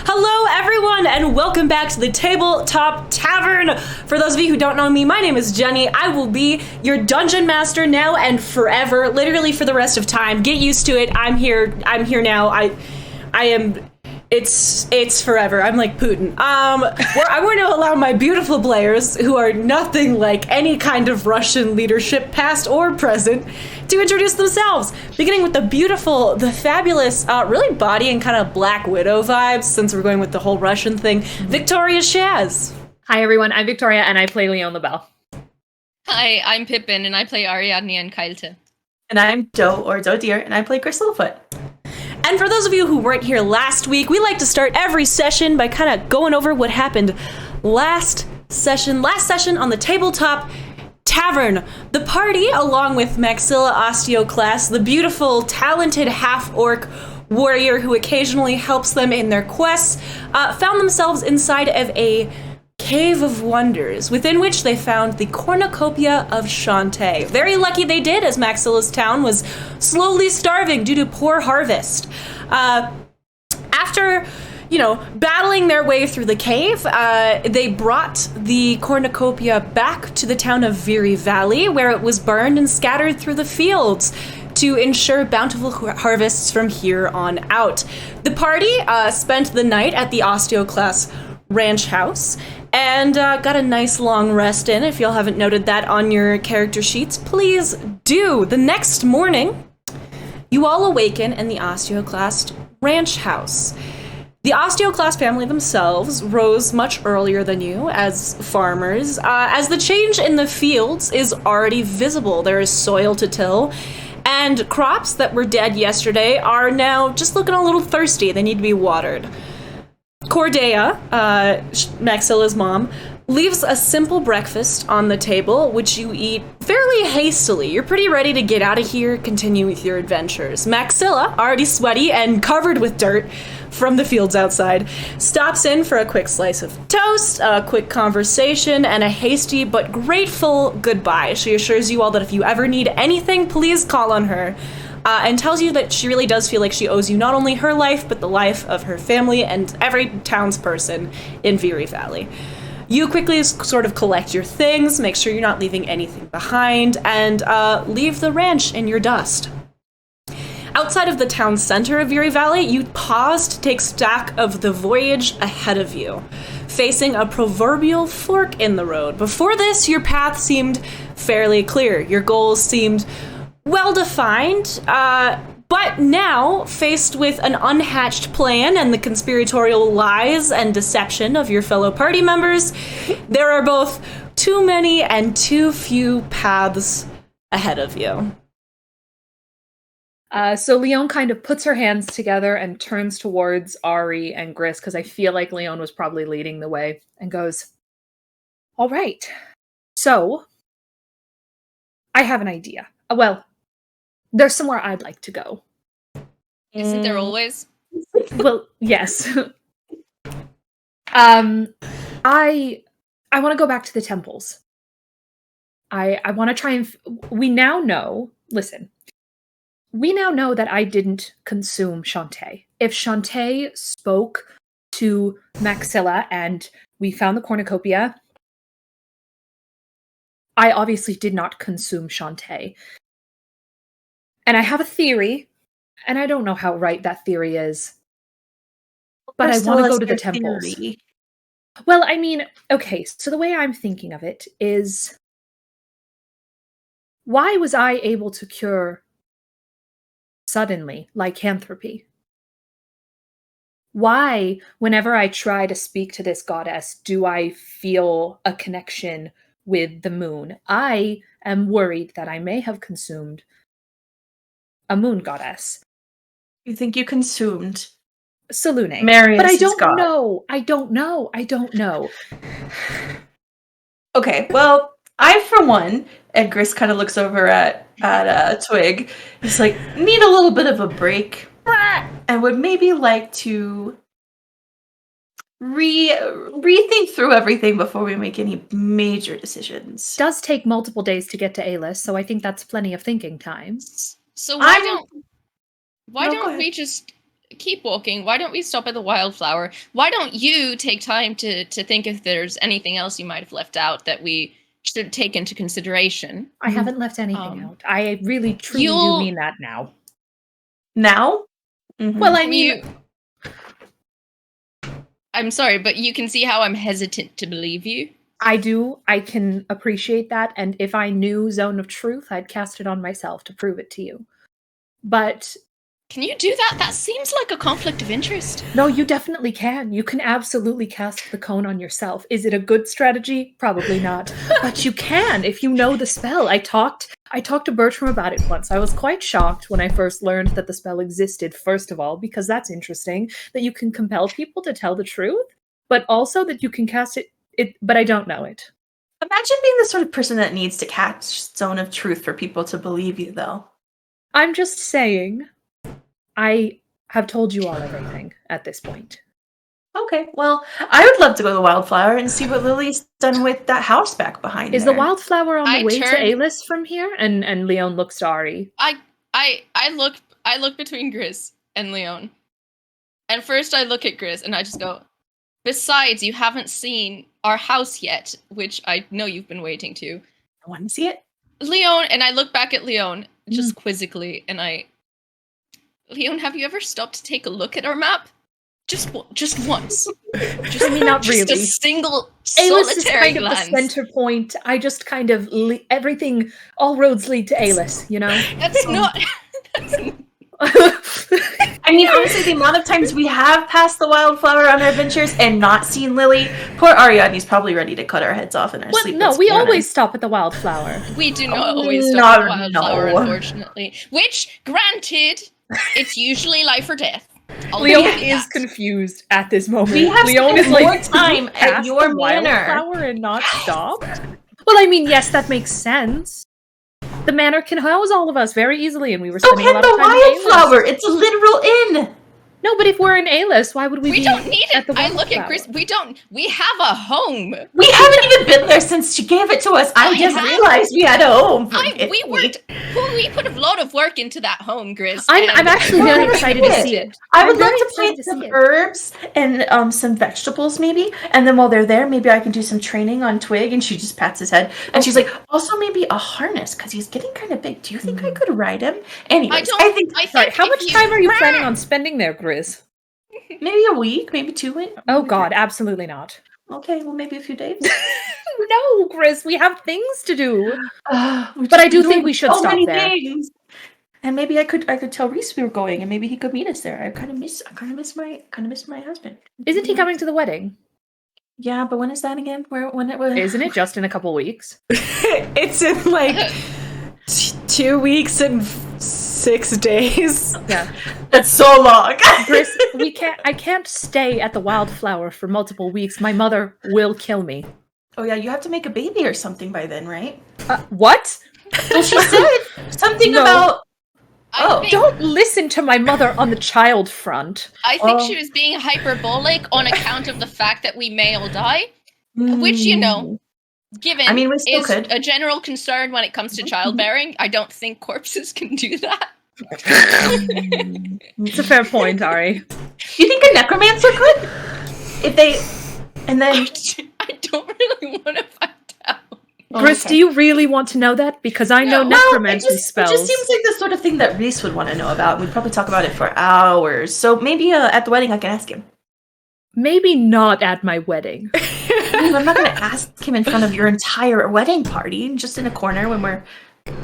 Hello, everyone, and welcome back to the Tabletop Tavern. For those of you who don't know me, my name is Jenny. I will be your dungeon master now and forever, literally for the rest of time. Get used to it. I'm here now. I am. It's forever. I'm like Putin. I'm going to allow my beautiful players, who are nothing like any kind of Russian leadership, past or present, to introduce themselves. Beginning with the fabulous, really body and kind of Black Widow vibes, since we're going with the whole Russian thing, Victoria Shaz. Hi everyone, I'm Victoria and I play Leon the Bell. Hi, I'm Pippin and I play Ariadne and Kailte. And I'm Doe, or Doe Deer, and I play Chris Littlefoot. And for those of you who weren't here last week, we like to start every session by kind of going over what happened last session on the Tabletop Tavern. The party, along with Maxilla Osteoclast, the beautiful, talented half-orc warrior who occasionally helps them in their quests, found themselves inside of a cave of wonders, within which they found the cornucopia of Shantae. Very lucky they did, as Maxilla's town was slowly starving due to poor harvest. After, battling their way through the cave, they brought the cornucopia back to the town of Veery Valley, where it was burned and scattered through the fields to ensure bountiful harvests from here on out. The party spent the night at the Osteoclast ranch house and got a nice long rest in. If y'all haven't noted that on your character sheets, please do. The next morning, you all awaken in the Osteoclast ranch house. The Osteoclast family themselves rose much earlier than you as farmers, as the change in the fields is already visible. There is soil to till, and crops that were dead yesterday are now just looking a little thirsty. They need to be watered. Cordea, Maxilla's mom, leaves a simple breakfast on the table, which you eat fairly hastily. You're pretty ready to get out of here, continue with your adventures. Maxilla, already sweaty and covered with dirt from the fields outside, stops in for a quick slice of toast, a quick conversation, and a hasty but grateful goodbye. She assures you all that if you ever need anything, please call on her. And tells you that she really does feel like she owes you not only her life, but the life of her family and every townsperson in Veery Valley. You quickly sort of collect your things, make sure you're not leaving anything behind, and leave the ranch in your dust. Outside of the town center of Veery Valley, you pause to take stock of the voyage ahead of you, facing a proverbial fork in the road. Before this, your path seemed fairly clear. Your goals seemed well-defined, but now, faced with an unhatched plan and the conspiratorial lies and deception of your fellow party members, there are both too many and too few paths ahead of you. So Leon kind of puts her hands together and turns towards Ari and Gris, because I feel like Leon was probably leading the way, and goes, all right, so I have an idea. Well, there's somewhere I'd like to go. Isn't there always? Well, yes. I want to go back to the temples. I want to try and... We now know that I didn't consume Shantae. If Shantae spoke to Maxilla and we found the cornucopia, I obviously did not consume Shantae. And I have a theory, and I don't know how right that theory is, but I want to go to the temples. Theory. Well, I mean, okay, so the way I'm thinking of it is, why was I able to cure suddenly lycanthropy? Why, whenever I try to speak to this goddess, do I feel a connection with the moon? I am worried that I may have consumed a moon goddess. You think you consumed Selune. Marius' but I don't god. know. I don't know. Okay, well, I, for one, And Gris kind of looks over at Twig. He's like, need a little bit of a break, and would maybe like to rethink through everything before we make any major decisions. It does take multiple days to get to Alis, so I think that's plenty of thinking time. So why No, go don't ahead. we just keep walking? Why don't we stop at the Wildflower? Why don't you take time to think if there's anything else you might have left out that we should take into consideration? I haven't left anything out. I really, truly do You'll- mean that now. Now? Mhm. Well, I mean, I'm sorry, but you can see how I'm hesitant to believe you. I do. I can appreciate that. And if I knew Zone of Truth, I'd cast it on myself to prove it to you. But Can you do that? That seems like a conflict of interest. no, you definitely can. You can absolutely cast the cone on yourself. Is it a good strategy? Probably not. But you can if you know the spell. I talked to Bertram about it once. I was quite shocked when I first learned that the spell existed, first of all, because that's interesting, that you can compel people to tell the truth, but also that you can cast it, but I don't know it. Imagine being the sort of person that needs to catch Zone of Truth for people to believe you, though. I'm just saying, I have told you all everything at this point. Okay, well, I would love to go to the Wildflower and see what Lily's done with that house back behind Is there. the Wildflower on the I way to turned- Alis from here? And Leon looks to Ari. I look between Gris and Leon. And first I look at Gris and I just go, besides, you haven't seen our house yet, which I know you've been waiting to. I want to see it. Leon, and I look back at Leon just quizzically, and Leon, have you ever stopped to take a look at our map? Just once. I mean, not Just a really. single Alis is solitary kind of glance. the center point. I just kind of everything. All roads lead to Alis. You know. That's not. I mean, honestly, the amount of times we have passed the Wildflower on our adventures and not seen Lily, poor Ariadne's probably ready to cut our heads off in our Well, sleep. no, let's we be honest. always stop at the Wildflower. We do not Oh, always stop at no, Wildflower, no. unfortunately. Which, granted, it's usually life or death. I'll Leon give you is that. confused at this moment. We have Leon spent is more like, time "Did you at pass your the manor." Wildflower and not stop. Well, I mean, yes, that makes sense. The manor can house all of us very easily, and we were So spending a can lot of the time in Alis. Wildflower. It's a literal inn. No, but if we're in Alis, why would we We be don't need at it. the I look at Wildflower? Gris. We have a home. We haven't even been there since she gave it to us. I I just have. realized we had a home. We put a lot of work into that home, Gris. I'm and- actually Well, very I excited to did. see it. I I'm would love very to excited plant to some see it. herbs and some vegetables, maybe. And then while they're there, maybe I can do some training on Twig. And she just pats his head. And she's like, also maybe a harness because he's getting kind of big. Do you think I could ride him? Anyways, I think Sorry, how if much time are you planning on spending there, Grizz? maybe a week, maybe 2 weeks. Oh God, absolutely not. Okay, well maybe a few days. No, Grizz, we have things to do. We've But I just do been think doing we should so stop many there. things. And maybe I could tell Reese we were going, and maybe he could meet us there. I kind of miss my husband. Isn't he coming to the wedding? Yeah, but when is that again? When it was? Isn't it just in a couple weeks? It's in like 2 weeks and 6 days. Yeah. That's so long. Grizz, I can't stay at the Wildflower for multiple weeks. My mother will kill me. Oh yeah, you have to make a baby or something by then, right? What? Well, she said something No. about. Oh, Don't listen to my mother on the child front. I think she was being hyperbolic on account of the fact that we may all die, which, you know, given I mean, we still is could. a general concern when it comes to childbearing. I don't think corpses can do that. It's a fair point, Ari. You think a necromancer could? If they, and then. I don't really want to find out. Grizz, do you really want to know that? Because I know No. necromancy spells. It just seems like the sort of thing that Reese would want to know about. We'd probably talk about it for hours. So maybe at the wedding I can ask him. Maybe not at my wedding. I mean, I'm not going to ask him in front of your entire wedding party, just in a corner when we're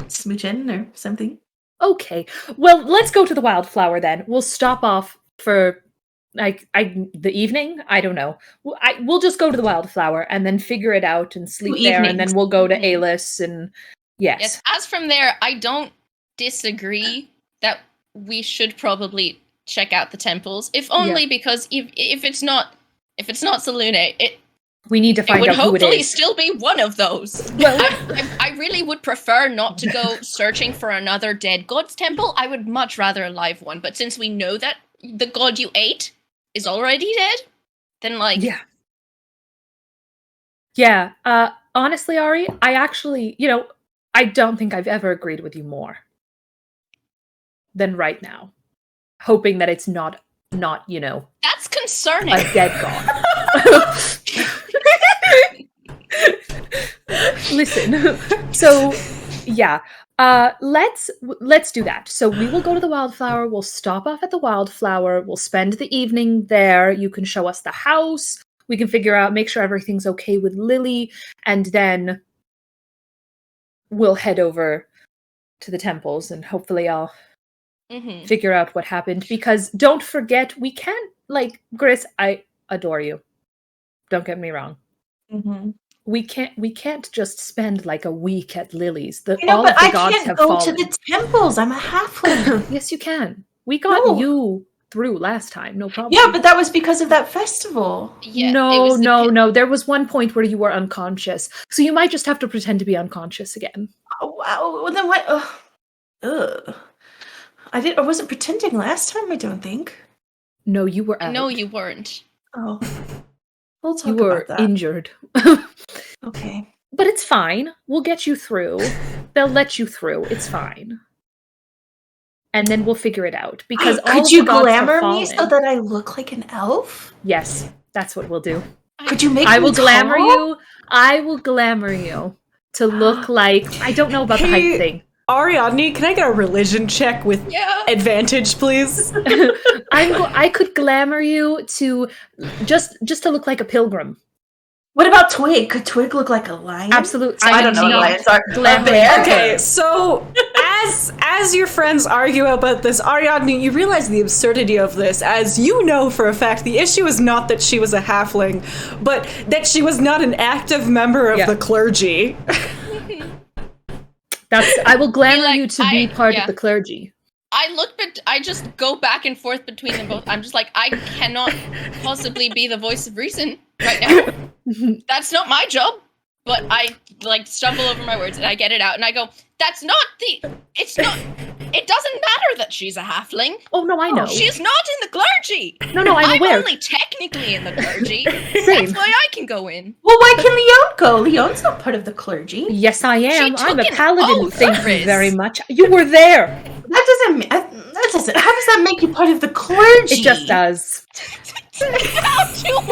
smooching or something. Okay. Well, let's go to the Wildflower then. We'll stop off for the evening. I don't know. We'll just go to the Wildflower and then figure it out and sleep Two there, and then evenings. we'll go to Alis and yes. Yes. As from there, I don't disagree that we should probably check out the temples, if only because if it's not Salune, We need to It find would out who it hopefully is. still be one of those. Well, I really would prefer not to go searching for another dead god's temple. I would much rather a live one. But since we know that the god you ate is already dead, then yeah. Yeah. Honestly, Ari, I actually, I don't think I've ever agreed with you more than right now. Hoping that it's not, that's concerning. a dead god. Listen, so yeah, let's do that. So we will go to the Wildflower. We'll stop off at the Wildflower. We'll spend the evening there. You can show us the house. We can make sure everything's okay with Lily, and then we'll head over to the temples, and hopefully I'll figure out what happened. Because don't forget, we can't, Gris, I adore you. Don't get me wrong. Mm-hmm. We can't just spend like a week at Lily's. But All of the I gods can't have go fallen. to the temples. I'm a halfling. Yes, you can. We got you through last time, no problem. Yeah, but that was because of that festival. Yeah, no. There was one point where you were unconscious, so you might just have to pretend to be unconscious again. Oh, wow. Well, then what? Ugh. I wasn't pretending last time. I don't think. No, you were out. No, you weren't. Oh, we'll talk You were about that. injured. Okay. But it's fine. We'll get you through. They'll let you through. It's fine. And then we'll figure it out. Because could you glamour me so that I look like an elf? Yes, that's what we'll do. Could you make I me will glamour tall? you. I will glamour you to look like, I don't know about the height thing. Ariadne, can I get a religion check with advantage, please? I could glamour you to just to look like a pilgrim. What about Twig? Could Twig look like a lion? Absolutely. I don't know what lions are. Okay, so as your friends argue about this, Ariadne, you realize the absurdity of this, as you know for a fact the issue is not that she was a halfling, but that she was not an active member of the clergy. I will glamour you to be part of the clergy. I just go back and forth between them both. I'm just like, I cannot possibly be the voice of reason right now. That's not my job. But I stumble over my words and I get it out and I go, it doesn't matter that she's a halfling. Oh no, I know. She's not in the clergy. No, I'm aware. only technically in the clergy. Same. That's why I can go in. Well, why can Leon go? Leon's not part of the clergy. Yes, I am. I'm a paladin. Oh, Thank you Chris. very much. You were there. That doesn't. How does that make you part of the clergy? It just does.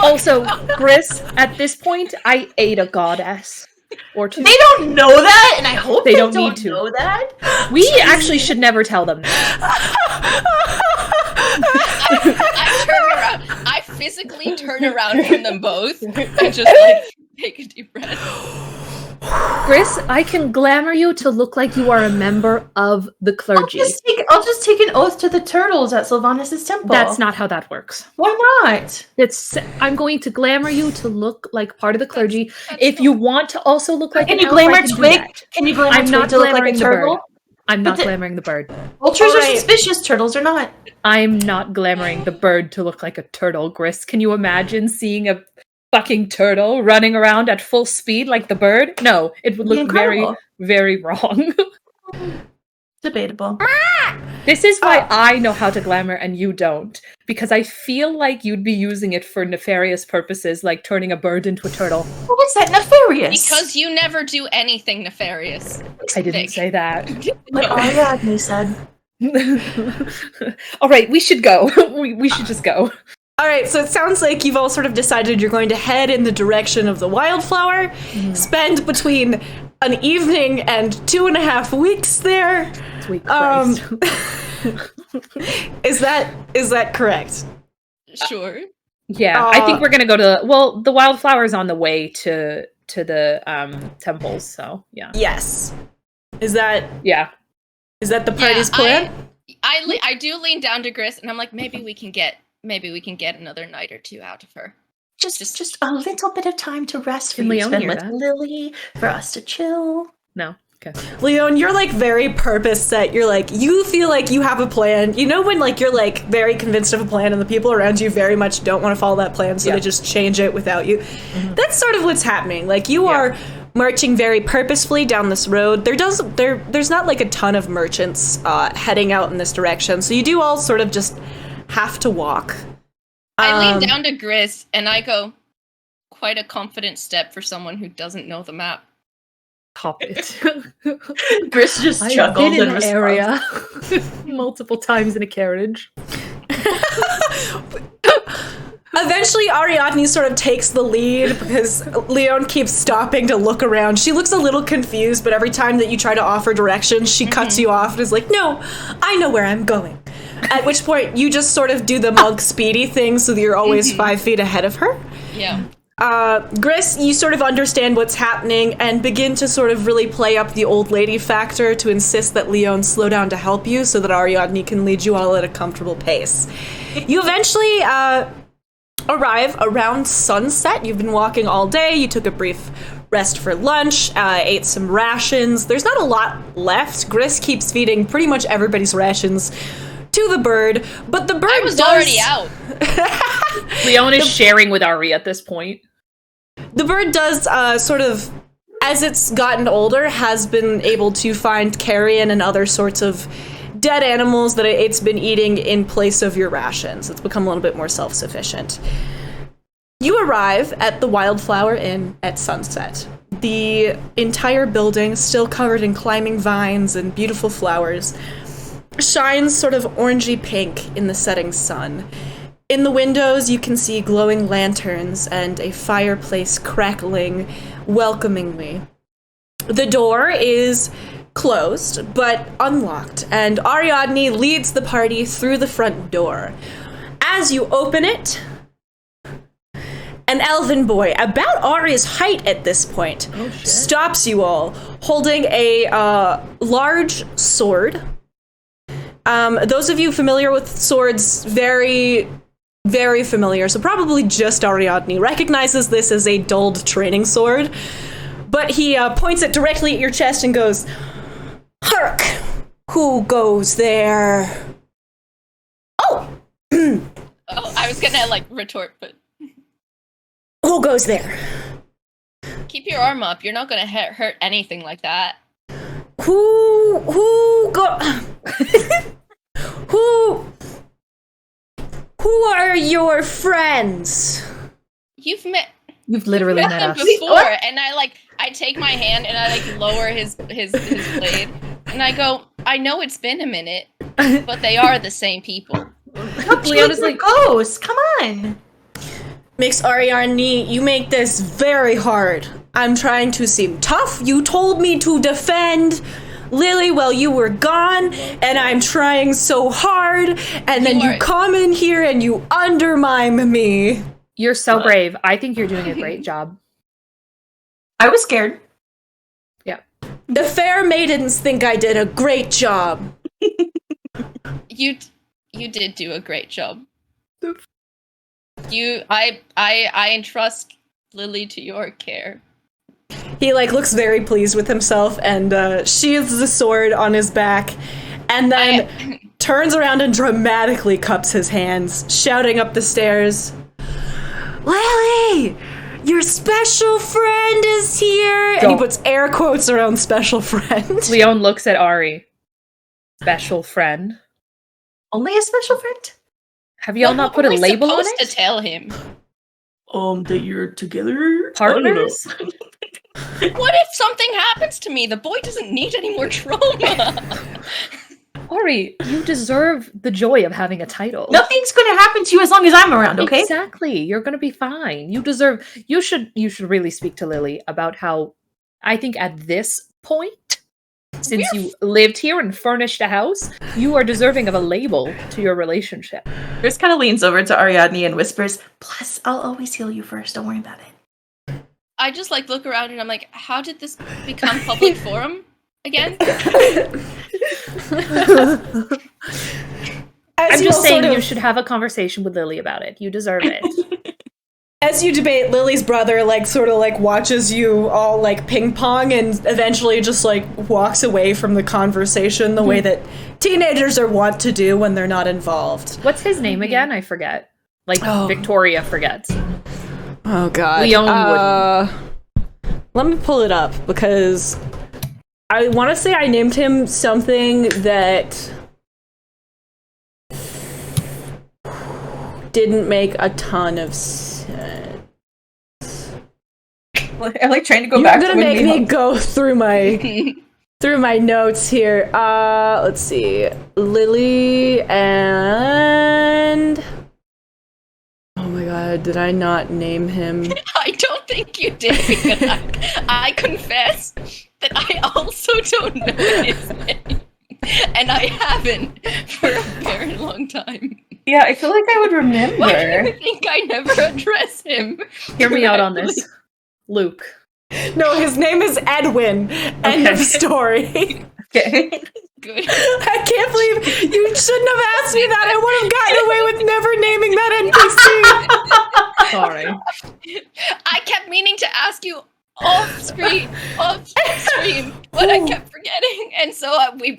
Also, Gris, at this point, I ate a goddess or two. They don't know that, and I hope They they don't don't need to. know that. We actually should never tell them that. I turn around. I physically turn around from them both and just take a deep breath. Gris, I can glamour you to look like you are a member of the clergy. I'll just take an oath to the turtles at Sylvanas' temple. That's not how that works. Why not? I'm going to glamour you to look like part of the clergy. If you want to also look like Can an you elf, I glamour can do Twig? that. Can you glamour I'm Twig not to look like a glamoring the bird. turtle? I'm not glamoring the bird. Vultures are Alright. suspicious. Turtles are not. I'm not glamoring the bird to look like a turtle, Gris. Can you imagine seeing a fucking turtle running around at full speed like the bird? No, it would look very, Incredible. very wrong. Debatable. This is why I know how to glamour and you don't. Because I feel like you'd be using it for nefarious purposes, like turning a bird into a turtle. What is that nefarious? Because you never do anything nefarious. I didn't say that. What Ariadne said. All right, we should go. we should just go. All right, so it sounds like you've all sort of decided you're going to head in the direction of the Wildflower, spend between an evening and 2.5 weeks there. Sweet Christ. Is that correct? Sure. Yeah, I think we're gonna go to the Wildflower is on the way to the temples, so yeah. Yes. Is that the party's plan? I do lean down to Gris and I'm like, maybe we can get another night or two out of her. Just a little bit of time to rest for Can you to Leon spend hear with that? Lily, for us to chill. No. Leon, you're like very purpose set. You're like, you feel like you have a plan. You know when like you're like very convinced of a plan and the people around you very much don't want to follow that plan, so they just change it without you. That's sort of what's happening. Like you are marching very purposefully down this road. There's not like a ton of merchants heading out in this direction, so you do all sort of just have to walk. I lean down to Gris and I go, quite a confident step for someone who doesn't know the map. Cop it. Gris just I've chuckles been in and the area multiple times in a carriage. Eventually, Ariadne sort of takes the lead because Leon keeps stopping to look around. She looks a little confused, but every time that you try to offer directions, she cuts you off and is like, no, I know where I'm going. At which point, you just sort of do the Monk Speedy thing so that you're always 5 feet ahead of her. Yeah. Gris, you sort of understand what's happening and begin to sort of really play up the old lady factor to insist that Leon slow down to help you so that Ariadne can lead you all at a comfortable pace. You eventually arrive around sunset. You've been walking all day. You took a brief rest for lunch, ate some rations. There's not a lot left. Gris keeps feeding pretty much everybody's rations to the bird, but the bird was already out. Leon is sharing with Ari at this point. The bird does sort of, as it's gotten older, has been able to find carrion and other sorts of dead animals that it's been eating in place of your rations. It's become a little bit more self-sufficient. You arrive at the Wildflower Inn at sunset. The entire building, still covered in climbing vines and beautiful flowers, shines sort of orangey pink in the setting sun. In the windows, you can see glowing lanterns and a fireplace crackling welcomingly. The door is closed, but unlocked, and Ariadne leads the party through the front door. As you open it, an elven boy, about Ari's height at this point, stops you all, holding a large sword. Those of you familiar with swords, very familiar, so probably just Ariadne recognizes this as a dulled training sword, but he points it directly at your chest and goes, "Hark! Who goes there?" Oh! Oh, I was gonna, retort, but... Who goes there? Keep your arm up. You're not gonna hurt anything like that. Who are your friends? You've literally met them us before, and I take my hand and I lower his blade, and I go, I know it's been a minute, but they are the same people. Leona's like, ghosts, come on. Makes Ariadne, you make this very hard. I'm trying to seem tough. You told me to defend Lily while you were gone, and I'm trying so hard, and then you come in here and you undermine me. You're so brave. I think you're doing a great job. I was scared. Yeah. The fair maidens think I did a great job. You did do a great job. I entrust Lily to your care. He looks very pleased with himself and sheathes the sword on his back, and then turns around and dramatically cups his hands, shouting up the stairs, "Lily, your special friend is here!" And he puts air quotes around special friend. Leon looks at Ari. Special friend? Only a special friend? Have y'all not put a label on it? To tell him. That you're together? Partners? What if something happens to me? The boy doesn't need any more trauma. Ari, you deserve the joy of having a title. Nothing's gonna happen to you as long as I'm around, okay? Exactly. You're gonna be fine. You should really speak to Lily about how I think at this point, since you lived here and furnished a house, you are deserving of a label to your relationship. Chris kind of leans over to Ariadne and whispers, "Plus, I'll always heal you first. Don't worry about it." I just look around and I'm like, how did this become public forum again? I'm just saying you should have a conversation with Lily about it. You deserve it. As you debate, Lily's brother, like, sort of, like, watches you all, like, ping-pong and eventually just, like, walks away from the conversation the way that teenagers are wont to do when they're not involved. What's his name again? I forget. Like, Victoria forgets. Oh, God. Leon wouldn't. Let me pull it up, because I want to say I named him something that didn't make a ton of sense. I'm like trying to go back. You're gonna make me go through my notes here. Let's see. Lily and oh my god, did I not name him? I don't think you did, because I confess that I also don't know his name. And I haven't for a very long time. Yeah, I feel like I would remember. Why do you think I never address him? Hear me out on this. Luke. No, his name is Edwin. End of story. Okay. Good. I can't believe you shouldn't have asked me that. I would have gotten away with never naming that NPC. Sorry. I kept meaning to ask you off stream, but I kept forgetting, and so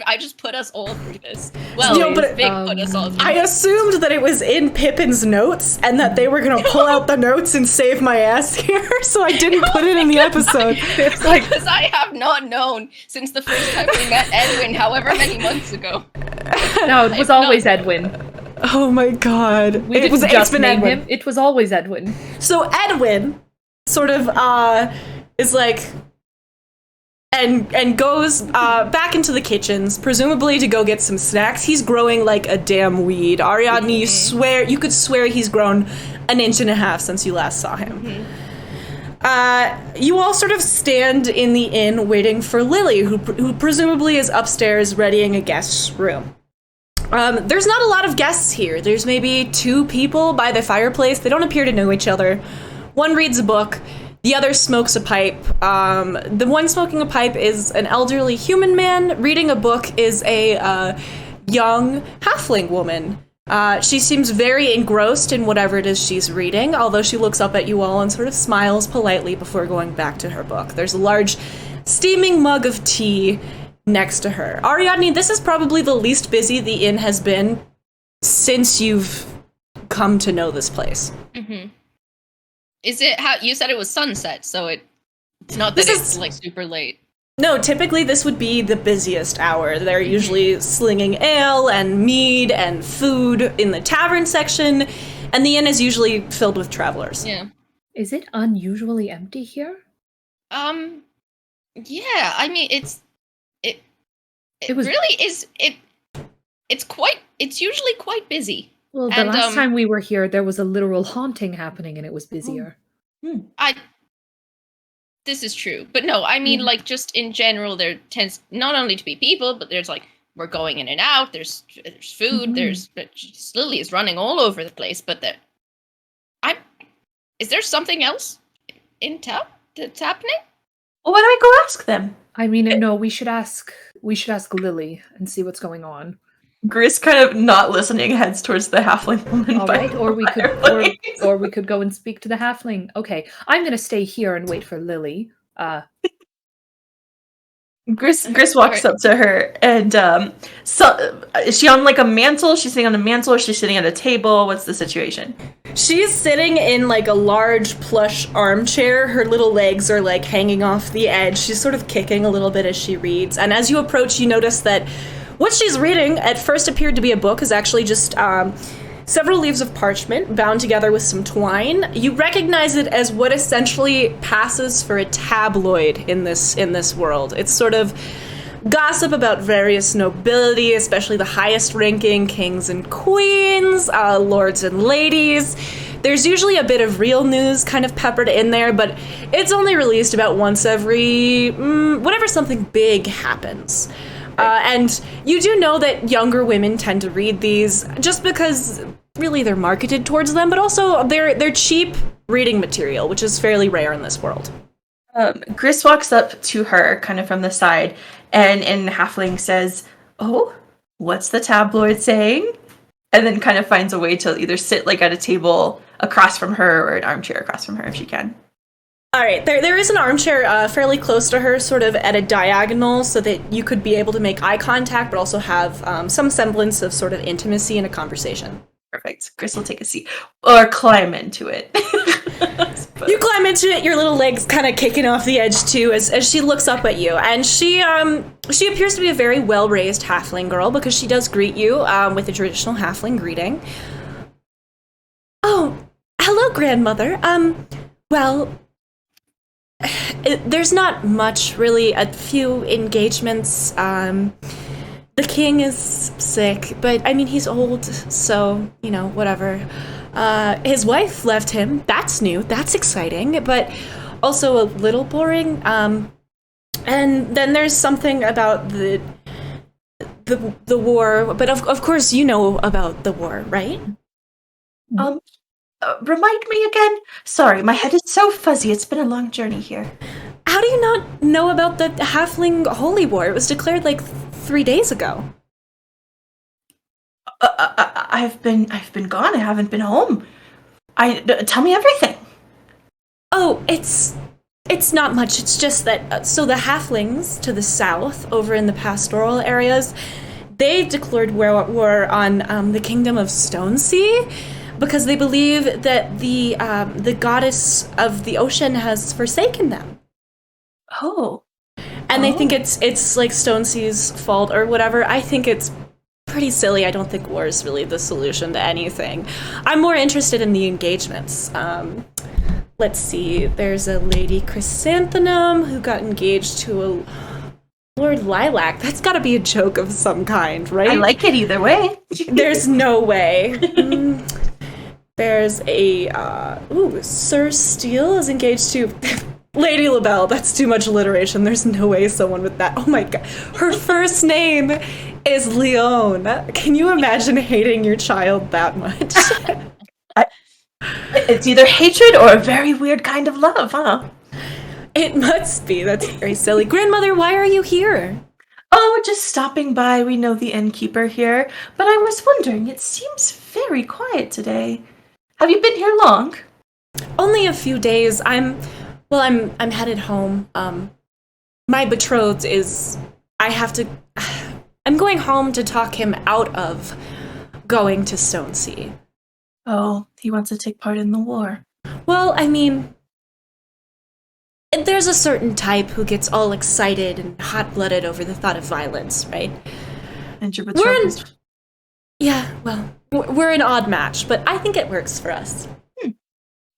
I just put us all through this. Well, No, but Vic put us all through. I assumed that it was in Pippin's notes and that they were going to pull out the notes and save my ass here, so I didn't put it in the episode. It's like, because I have not known since the first time we met Edwin, however many months ago. No, it was always Edwin. Oh my god. It was just name him. It was always Edwin. So Edwin sort of is like and goes back into the kitchens, presumably to go get some snacks. He's growing like a damn weed. Ariadne, you could swear he's grown 1.5 inches since you last saw him. You all sort of stand in the inn waiting for Lily, who presumably is upstairs readying a guest's room. There's not a lot of guests here. There's maybe 2 people by the fireplace. They don't appear to know each other. One reads a book, the other smokes a pipe. The one smoking a pipe is an elderly human man. Reading a book is a young halfling woman. She seems very engrossed in whatever it is she's reading, although she looks up at you all and sort of smiles politely before going back to her book. There's a large steaming mug of tea next to her. Ariadne, this is probably the least busy the inn has been since you've come to know this place. Mm-hmm. Is it how you said it was sunset? So it's not that it's like super late. No, typically this would be the busiest hour. They're usually slinging ale and mead and food in the tavern section, and the inn is usually filled with travelers. Yeah. Is it unusually empty here? Yeah. I mean, it was really is. It's usually quite busy. Well, the last time we were here, there was a literal haunting happening, and it was busier. This is true, but no, I mean, like, just in general, there tends not only to be people, but there's like we're going in and out. There's food. There's Lily is running all over the place. But is there something else in town that's happening? Well, why don't I go ask them? I mean, no, we should ask Lily and see what's going on. Gris, kind of not listening, heads towards the halfling woman. All right, or we could go and speak to the halfling. Okay, I'm gonna stay here and wait for Lily. Gris walks up to her, and so is she on like a mantle? She's sitting on a mantle, or she's sitting at a table? What's the situation? She's sitting in like a large plush armchair. Her little legs are like hanging off the edge. She's sort of kicking a little bit as she reads. And as you approach, you notice that what she's reading at first appeared to be a book is actually just several leaves of parchment bound together with some twine. You recognize it as what essentially passes for a tabloid in this world. It's sort of gossip about various nobility, especially the highest ranking kings and queens, lords and ladies. There's usually a bit of real news kind of peppered in there, but it's only released about once every whenever something big happens. And you do know that younger women tend to read these just because really they're marketed towards them, but also they're cheap reading material, which is fairly rare in this world. Gris walks up to her kind of from the side and in halfling says, "Oh, what's the tabloid saying?" And then kind of finds a way to either sit like at a table across from her or an armchair across from her if she can. All right, there is an armchair fairly close to her, sort of at a diagonal, so that you could be able to make eye contact, but also have some semblance of sort of intimacy in a conversation. Perfect. Chris will take a seat. Or climb into it. You climb into it, your little legs kind of kicking off the edge too, as she looks up at you, and she appears to be a very well-raised halfling girl, because she does greet you with a traditional halfling greeting. Oh, hello, grandmother. Well, there's not much, really. A few engagements. The king is sick, but I mean, he's old, so, you know, whatever. His wife left him. That's new. That's exciting, but also a little boring. And then there's something about the war, but of course you know about the war, right? Remind me again? Sorry, my head is so fuzzy. It's been a long journey here. How do you not know about the Halfling Holy War? It was declared like 3 days ago. I've been gone. I haven't been home. Tell me everything. Oh, it's not much. It's just that so the Halflings to the south, over in the pastoral areas, they've declared war on the kingdom of Stonesea, because they believe that the goddess of the ocean has forsaken them. Oh. And they think it's like Stonesea's fault or whatever. I think it's pretty silly. I don't think war is really the solution to anything. I'm more interested in the engagements. Let's see. There's a Lady Chrysanthemum who got engaged to a Lord Lilac. That's got to be a joke of some kind, right? I like it either way. There's no way. There's a Sir Steele is engaged to Lady LaBelle. That's too much alliteration. There's no way someone with that. Oh my god. Her first name is Leon. Can you imagine hating your child that much? It's either hatred or a very weird kind of love, huh? It must be. That's very silly. Grandmother, why are you here? Oh, just stopping by. We know the innkeeper here. But I was wondering, it seems very quiet today. Have you been here long? Only a few days. I'm headed home. My betrothed is... I'm going home to talk him out of going to Stonesea. Oh, he wants to take part in the war. Well, I mean, there's a certain type who gets all excited and hot-blooded over the thought of violence, right? And your betrothed? We're an odd match, but I think it works for us.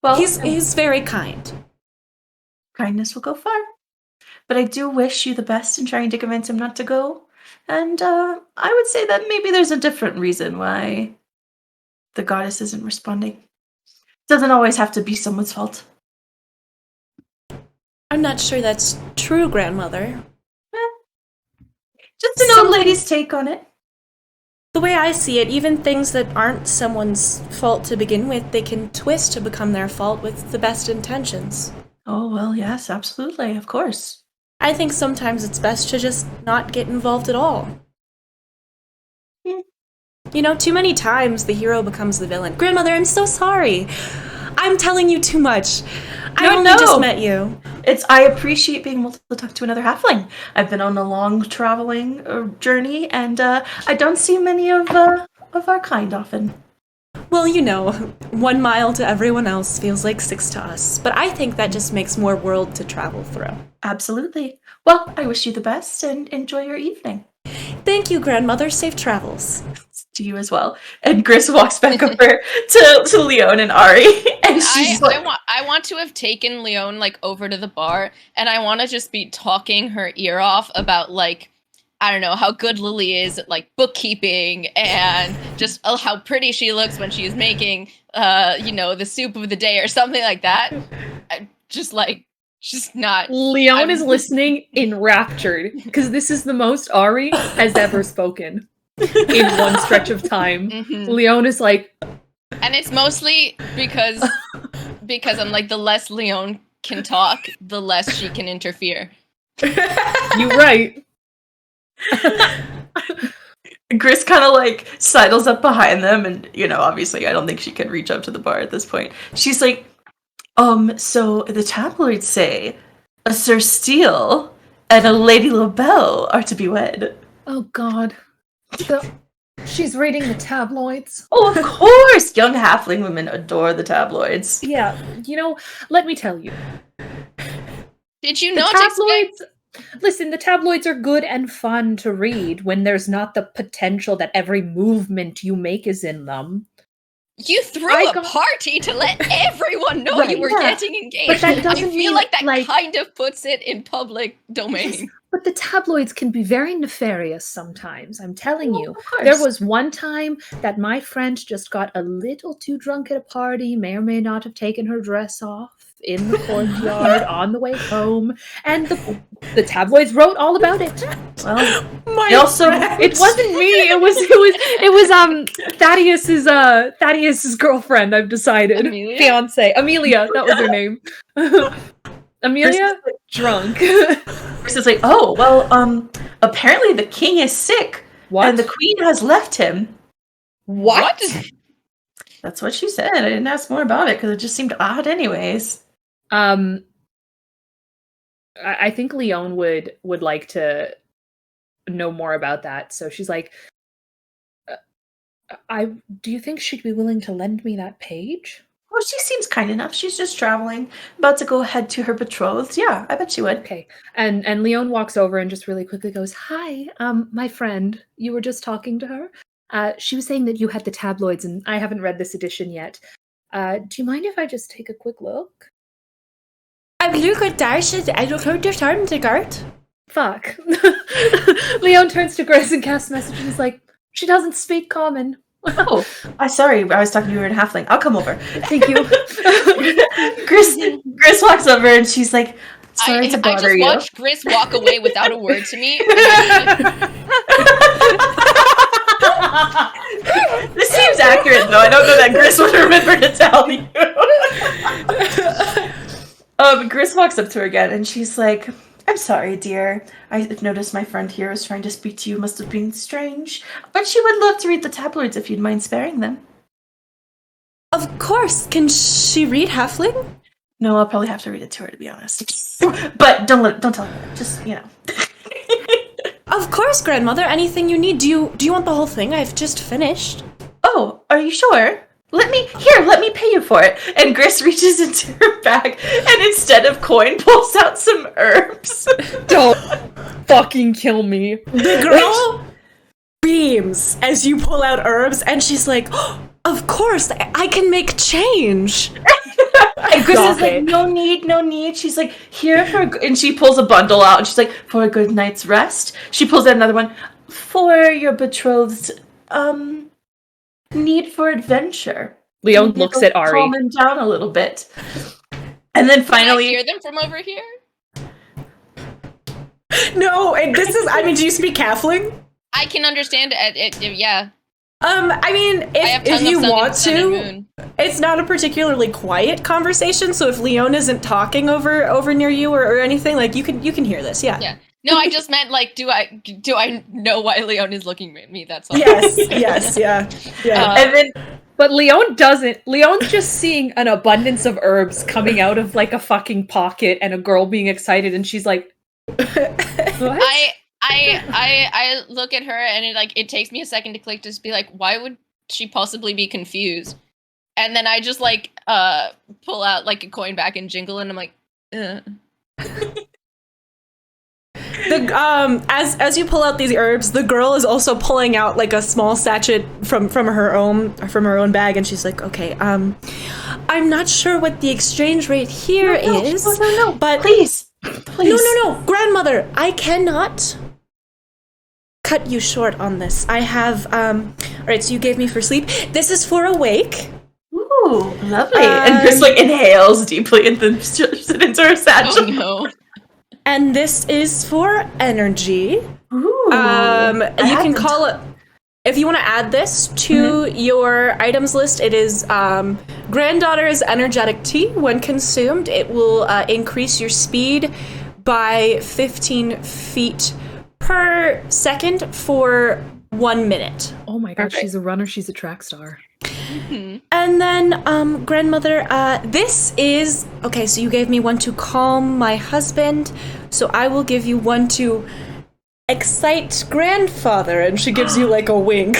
Well, he's very kind. Kindness will go far. But I do wish you the best in trying to convince him not to go. And I would say that maybe there's a different reason why the goddess isn't responding. It doesn't always have to be someone's fault. I'm not sure that's true, grandmother. Just an old lady's take on it. The way I see it, even things that aren't someone's fault to begin with, they can twist to become their fault with the best intentions. Oh, well, yes, absolutely, of course. I think sometimes it's best to just not get involved at all. You know, too many times the hero becomes the villain. Grandmother, I'm so sorry. I'm telling you too much. I only just met you. I appreciate being able to talk to another halfling. I've been on a long traveling journey, and I don't see many of our kind often. Well, you know, 1 mile to everyone else feels like 6 to us, but I think that just makes more world to travel through. Absolutely. Well, I wish you the best, and enjoy your evening. Thank you, grandmother. Safe travels. To you as well. And Gris walks back over to Leon and Ari, and she's I want to have taken Leon like over to the bar, and I want to just be talking her ear off about like, I don't know, how good Lily is at like bookkeeping and just how pretty she looks when she's making the soup of the day or something like that. Just not. Leon is listening enraptured because this is the most Ari has ever spoken in one stretch of time. Mm-hmm. Leon is like, and it's mostly because I'm like, the less Leon can talk, the less she can interfere. you right. Gris kind of like sidles up behind them, and obviously, I don't think she can reach up to the bar at this point. She's like, so the tabloids say a Sir Steele and a Lady LaBelle are to be wed. Oh God. She's reading the tabloids. Oh, of course! Young halfling women adore the tabloids. Yeah, let me tell you. Did you The not tabloids. expect? Listen, the tabloids are good and fun to read when there's not the potential that every movement you make is in them. You threw I a got- party to let everyone know Right, you were yeah. getting engaged. But that I doesn't feel mean, like that like- kind of puts it in public domain. But the tabloids can be very nefarious sometimes, I'm telling you. Of course. There was one time that my friend just got a little too drunk at a party, may or may not have taken her dress off in the courtyard on the way home, and the tabloids wrote all about it. Well, My they also It wasn't me. It was Thaddeus's girlfriend. I've decided. Amelia? Fiance Amelia. That was her name. Amelia drunk. Gris is like, oh well, apparently the king is sick, What? and the queen has left him. What? That's what she said. I didn't ask more about it because it just seemed odd, anyways. I think Leon would like to know more about that. So she's like, do you think she'd be willing to lend me that page? Well, she seems kind enough. She's just traveling, about to go head to her betrothed. Yeah, I bet she would. Okay. And Leon walks over and just really quickly goes, "Hi, my friend. You were just talking to her. She was saying that you had the tabloids, and I haven't read this edition yet. Do you mind if I just take a quick look?" Look at that. I don't understand the guard. Fuck. Leon turns to Gris and casts a message and is like, "She doesn't speak common." Oh, I'm sorry. I was talking to you in halfling. I'll come over. Thank you. Gris walks over and she's like, sorry to I bother just you. watched Gris walk away without a word to me. This seems accurate, though. I don't know that Gris would remember to tell you. Gris walks up to her again, and she's like, I'm sorry, dear. I noticed my friend here was trying to speak to you. Must have been strange. But she would love to read the tabloids if you'd mind sparing them. Of course. Can she read halfling? No, I'll probably have to read it to her, to be honest. But don't tell her. Just, Of course, grandmother. Anything you need. Do you want the whole thing? I've just finished. Oh, are you sure? Let me pay you for it. And Gris reaches into her bag and instead of coin pulls out some herbs. Don't fucking kill me. The girl beams as you pull out herbs, and she's like, oh, of course, I can make change. And Gris Stop is like, it. no need. She's like, here for and she pulls a bundle out and she's like, for a good night's rest. She pulls out another one for your betrothed's need for adventure. Leon Maybe looks it'll at Ari. calm him down a little bit. And then Can I finally, hear them from over here? No, and this is, do you speak halfling? I can understand it. Yeah. I mean, I have if tongue you of sun want and sun and to, moon. it's not a particularly quiet conversation. So if Leon isn't talking over near you or anything, like you can hear this. Yeah. Yeah. No, I just meant like, do I know why Leon is looking at me? That's all. Yes. Yeah. and then But Leon doesn't. Leon's just seeing an abundance of herbs coming out of like a fucking pocket and a girl being excited and she's like, what? I look at her and it takes me a second to click to just be like, why would she possibly be confused? And then I just pull out like a coin back and jingle and I'm like, As you pull out these herbs, the girl is also pulling out like a small sachet from her own bag, and she's like, okay, I'm not sure what the exchange rate here is. No, but please. No, grandmother, I cannot cut you short on this. I have all right, so you gave me for sleep. This is for awake. Ooh, lovely. And Gris inhales deeply and then shoves it into her satchel. oh no. And this is for energy. Ooh, You can call it, if you want to add this to your items list, it is Granddaughter's Energetic Tea. When consumed, it will increase your speed by 15 feet per second for 1 minute. Oh my gosh, Perfect. she's a runner, she's a track star. Mhm. And then, grandmother, this is... Okay, so you gave me one to calm my husband, so I will give you one to excite grandfather, and she gives you, like, a wink.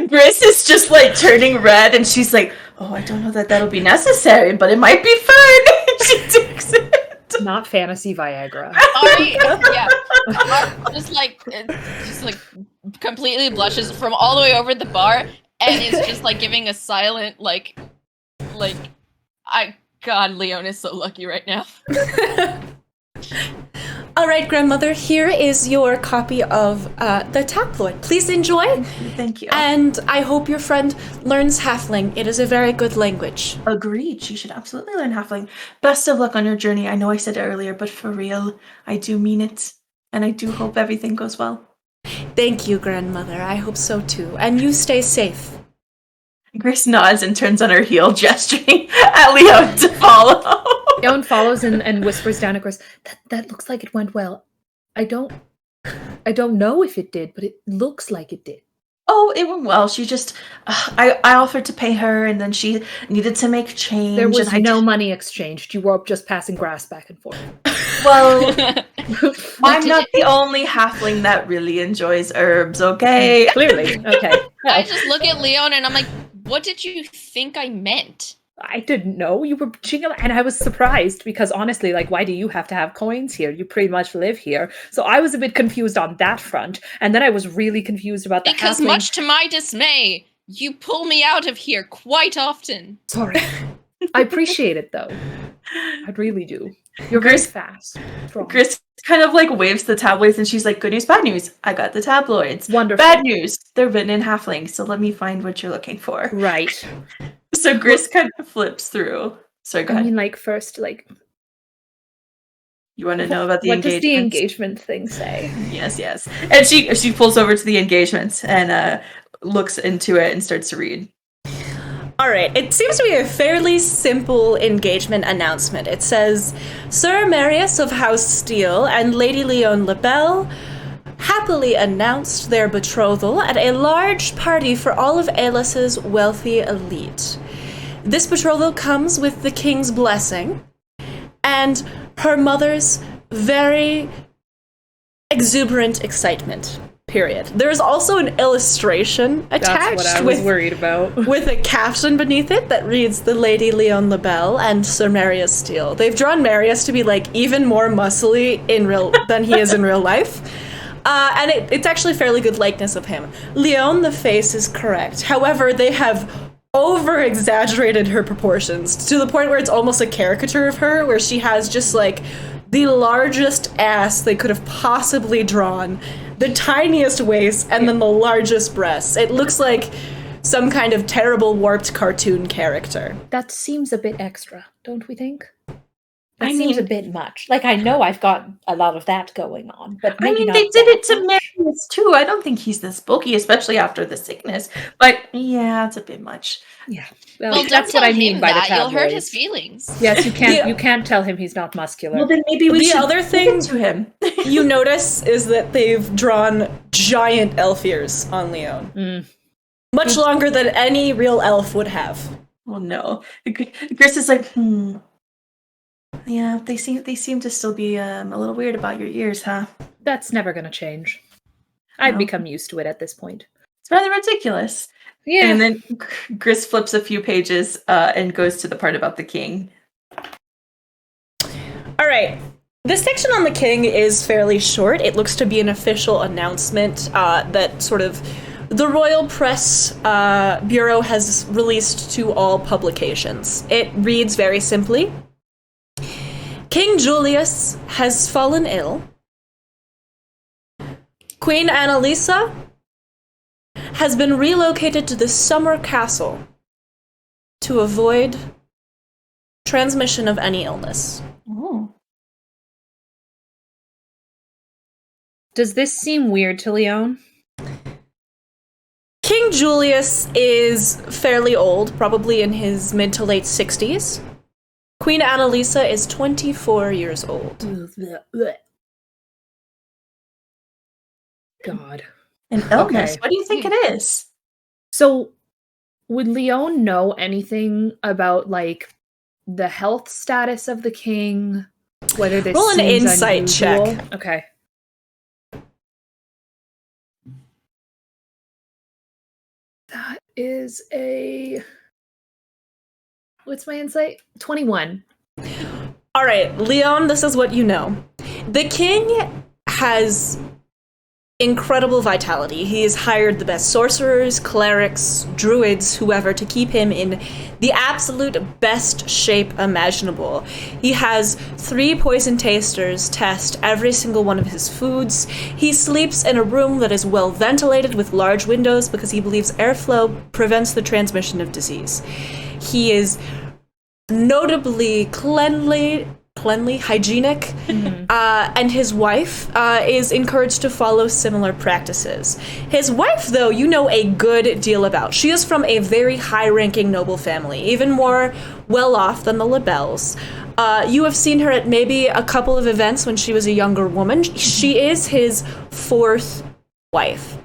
Grace is just like turning red, and she's like, "Oh, I don't know that that'll be necessary, but it might be fun." She takes it. Not fantasy Viagra. Ari, yeah, Ari just like completely blushes from all the way over the bar, and is just like giving a silent like, God, Leon is so lucky right now. All right, grandmother, here is your copy of the tabloid. Please enjoy, Thank you. and I hope your friend learns Halfling. It is a very good language. Agreed. She should absolutely learn Halfling. Best of luck on your journey. I know I said it earlier, but for real, I do mean it, and I do hope everything goes well. Thank you, grandmother. I hope so too. And you stay safe. Grace nods and turns on her heel, gesturing at Leo to follow. Leon follows and whispers down at Grace, that looks like it went well. I don't know if it did, but it looks like it did. Oh, it went well. She just, I offered to pay her, and then she needed to make change. There was and no money exchanged. You were just passing grass back and forth. Well, I'm Did not you- the only halfling that really enjoys herbs, okay? Clearly. Okay. I Well, just look at Leon and I'm like, what did you think I meant? I didn't know. You were jingle, and I was surprised because honestly, like, why do you have to have coins here? You pretty much live here. So I was a bit confused on that front, and then I was really confused about the Because halfling- much to my dismay, you pull me out of here quite often. Sorry. I appreciate it though. I really do. You're very Grace- fast. Strong. Grace kind of like waves the tabloids, and she's like, "Good news, bad news. I got the tabloids. Wonderful. Bad news, they're written in halfling, so let me find what you're looking for." Right. So Grace kind of flips through. Sorry, go I ahead. mean, like, first, like, You want to know about the what does the engagements? engagement thing say? Yes. And she pulls over to the engagements and looks into it and starts to read. All right, it seems to be a fairly simple engagement announcement. It says, Sir Marius of House Steele and Lady Leon Lebel happily announced their betrothal at a large party for all of Aelis's wealthy elite. This betrothal comes with the king's blessing and her mother's very exuberant excitement. Period. There's also an illustration That's what I attached was with worried about. with a caption beneath it that reads the Lady Leon Lebel and Sir Marius Steele. They've drawn Marius to be like even more muscly than he is in real life. And it's actually a fairly good likeness of him. Leon, the face is correct. However, they have over-exaggerated her proportions to the point where it's almost a caricature of her, where she has just like the largest ass they could have possibly drawn, the tiniest waist, and then the largest breasts. It looks like some kind of terrible warped cartoon character. That seems a bit extra, don't we think? That I seems mean- a bit much. Like, I know I've got a lot of that going on, but I maybe mean, not they did that it to much. Marius too. I don't think he's this bulky, especially after the sickness. But yeah, it's a bit much. Yeah, well, Well, don't that's what tell I mean him by that. the You'll hurt tabloids. his feelings. Yes, you can't. Yeah. You can't tell him he's not muscular. Well, then maybe we The should other give thing- it to him. You notice is that they've drawn giant elf ears on Leon. Mm. Much longer than any real elf would have. Oh no, Chris is like, yeah, they seem to still be a little weird about your ears, huh? That's never going to change. I've No. become used to it at this point. It's rather ridiculous. Yeah. And then Chris flips a few pages and goes to the part about the king. All right. This section on the king is fairly short. It looks to be an official announcement that sort of the Royal Press Bureau has released to all publications. It reads very simply, King Julius has fallen ill. Queen Annalisa has been relocated to the Summer Castle to avoid transmission of any illness. Oh. Does this seem weird to Leon? King Julius is fairly old, probably in his mid to late 60s. Queen Annalisa is 24 years old. God. An illness? Okay. What do you think it is? So, would Leon know anything about, like, the health status of the king? Whether this Roll an seems insight unusual? check. Okay. That is a... What's my insight? 21. All right, Leon, this is what you know. The king has incredible vitality. He has hired the best sorcerers, clerics, druids, whoever, to keep him in the absolute best shape imaginable. He has 3 poison tasters test every single one of his foods. He sleeps in a room that is well ventilated with large windows because he believes airflow prevents the transmission of disease. He is notably cleanly, hygienic, and his wife is encouraged to follow similar practices. His wife, though, you know a good deal about. She is from a very high-ranking noble family, even more well-off than the Labelles. You have seen her at maybe a couple of events when she was a younger woman. She is his 4th wife.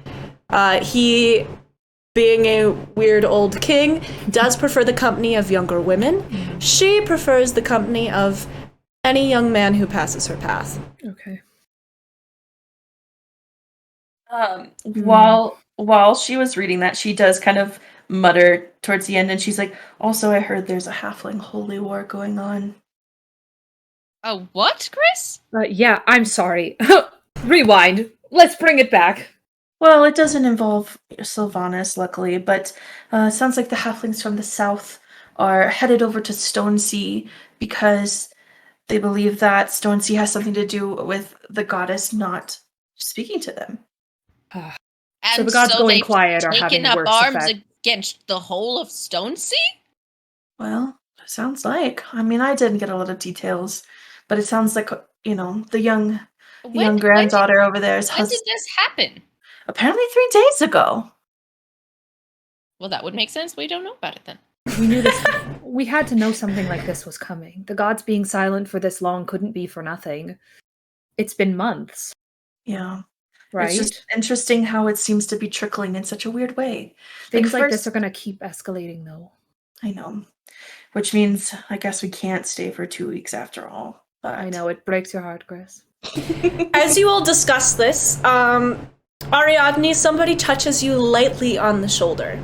He, being a weird old king, does prefer the company of younger women. She prefers the company of any young man who passes her path. Okay. While she was reading that, she does kind of mutter towards the end, and she's like, "Also, I heard there's a halfling holy war going on." Oh, what, Chris? Yeah, I'm sorry. Rewind. Let's bring it back. Well, it doesn't involve Sylvanas, luckily, but it sounds like the halflings from the south are headed over to Stone Sea because they believe that Stone Sea has something to do with the goddess not speaking to them. And So the gods going they've quiet are taken having up worse arms effect. against the whole of Stone Sea? Well, sounds like. I mean, I didn't get a lot of details, but it sounds like, the young granddaughter over there is When did this happen? apparently 3 days ago. Well, that would make sense. We don't know about it then. We knew this. We had to know something like this was coming. The gods being silent for this long couldn't be for nothing. It's been months, Yeah. right? It's just interesting how it seems to be trickling in such a weird way. Things like first- this are going to keep escalating, though. I know. Which means I guess we can't stay for 2 weeks after all. But I know, it breaks your heart, Chris. As you all discuss this, Ariadne, somebody touches you lightly on the shoulder.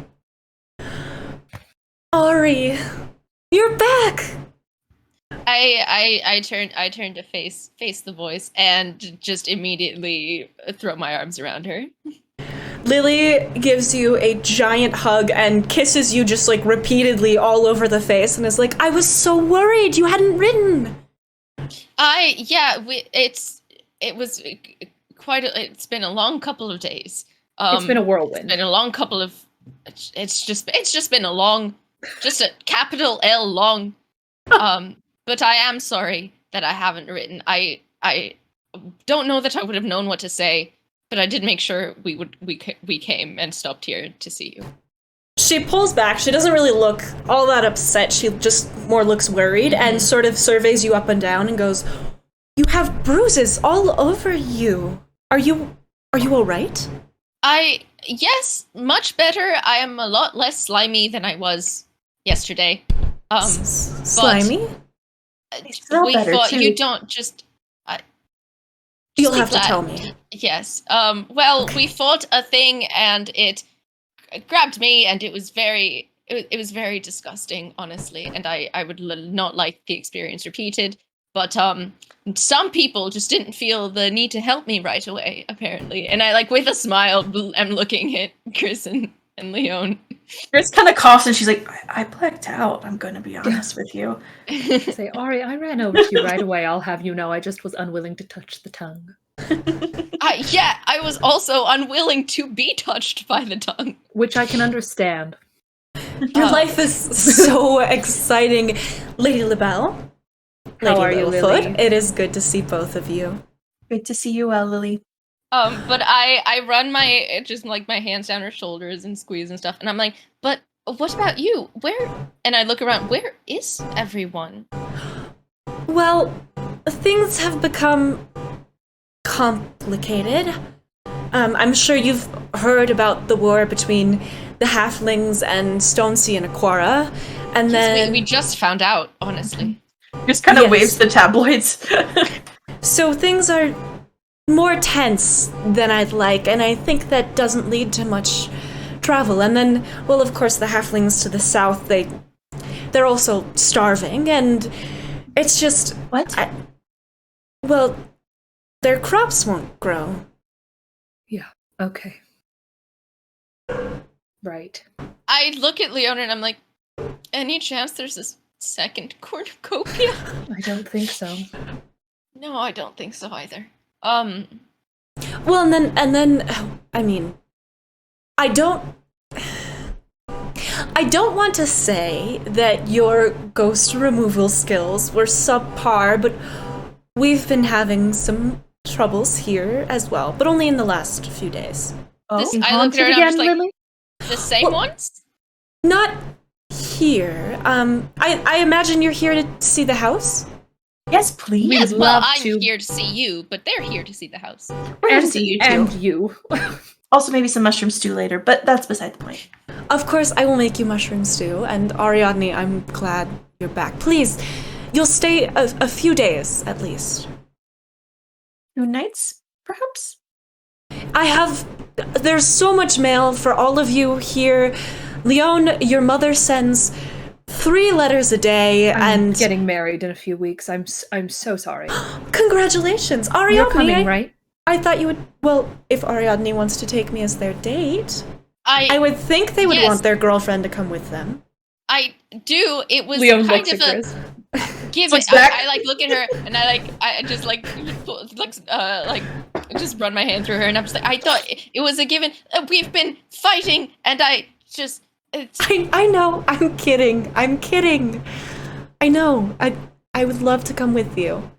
Ari, you're back! I turn to face the voice and just immediately throw my arms around her. Lily gives you a giant hug and kisses you just like repeatedly all over the face and is like, I was so worried you hadn't written. It's been a long couple of days. It's been a whirlwind. It's been a long couple of. It's just been a long, just a capital L long. But I am sorry that I haven't written. I don't know that I would have known what to say, but I did make sure we came and stopped here to see you. She pulls back. She doesn't really look all that upset. She just more looks worried and sort of surveys you up and down and goes, "You have bruises all over you. Are you all right?" Yes, much better. I am a lot less slimy than I was yesterday. Slimy? smell better, too. You don't just. You'll leave have to that. tell me. Yes. We fought a thing and it grabbed me and it was very disgusting, honestly, and I would not like the experience repeated. But some people just didn't feel the need to help me right away, apparently. And I, with a smile, am looking at Chris and Leon. Chris kind of coughs and she's like, I blacked out, I'm going to be honest with you. Say, Ari, I ran over to you right away. I'll have you know, I just was unwilling to touch the tongue. I was also unwilling to be touched by the tongue. Which I can understand. Your life is so exciting. Lady LaBelle. Lady are you, Littlefoot, Lily? it is good to see both of you. Good to see you, Lily. But I run my hands down her shoulders and squeeze and stuff, and I'm like, but what about you? Where? And I look around. Where is everyone? Well, things have become complicated. I'm sure you've heard about the war between the halflings and Stonesea and Aquara. And then we just found out, honestly. Just kind of Yes. waves the tabloids. So things are more tense than I'd like, and I think that doesn't lead to much travel. And then, well, of course, the halflings to the south, they're also starving, and it's just... What? Well, their crops won't grow. Yeah. Okay. Right. I look at Leona and I'm like, any chance there's a second cornucopia? I don't think so. No, I don't think so either. Well, and then, I mean, I don't want to say that your ghost removal skills were subpar, but we've been having some troubles here as well, but only in the last few days. Oh, This- I looked at her and I'm just like, Lily? the same Well- ones? Not here. I imagine you're here to see the house? yes, please. Yes, We'd well, love I'm to. here to see you, but they're here to see the house. We're here to And see you too. And you. Also, maybe some mushroom stew later, but that's beside the point. Of course, I will make you mushroom stew, and Ariadne, I'm glad you're back. Please, you'll stay a few days at least. 2 nights, perhaps? There's so much mail for all of you here. Leon, your mother sends 3 letters a day, I'm and getting married in a few weeks. I'm so sorry. congratulations, Ariadne. You're coming, right? I thought you would. Well, if Ariadne wants to take me as their date, I would think they would Yes. want their girlfriend to come with them. I do. It was Leon kind looks of at a Chris. give Looks it. back. I like look at her and I just like just run my hand through her and I'm just like, I thought it was a given. We've been fighting and I just it's I know. I'm kidding. I know. I would love to come with you.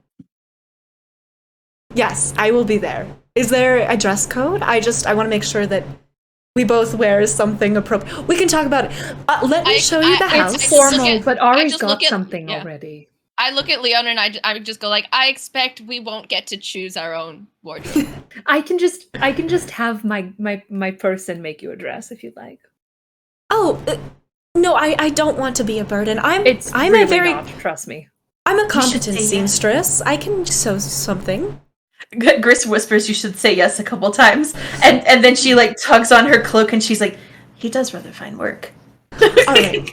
Yes, I will be there. Is there a dress code? I want to make sure that we both wear something appropriate. We can talk about it. Let me show you the I- house. it's It's formal, look at- but I Ari's just got look at- something yeah. already. I look at Leona and I would just go like, I expect we won't get to choose our own wardrobe. I can just have my person make you a dress if you'd like. Oh, no, I don't want to be a burden. I'm Really a very not, trust me. I'm a should competent say yes. seamstress. I can sew something. Gris whispers you should say yes a couple times, and then she like tugs on her cloak and she's like, he does rather fine work. All right.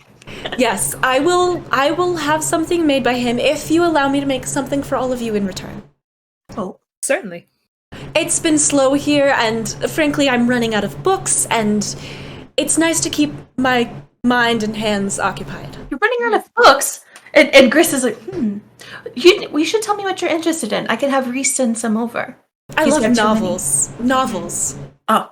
Yes, I will have something made by him if you allow me to make something for all of you in return. Oh, Certainly. It's been slow here, and frankly, I'm running out of books, and it's nice to keep my mind and hands occupied. you're running out of books. And Gris is like, you should tell me what you're interested in. I could have Reese send some over. I He's love got too many. novels. Novels. Oh,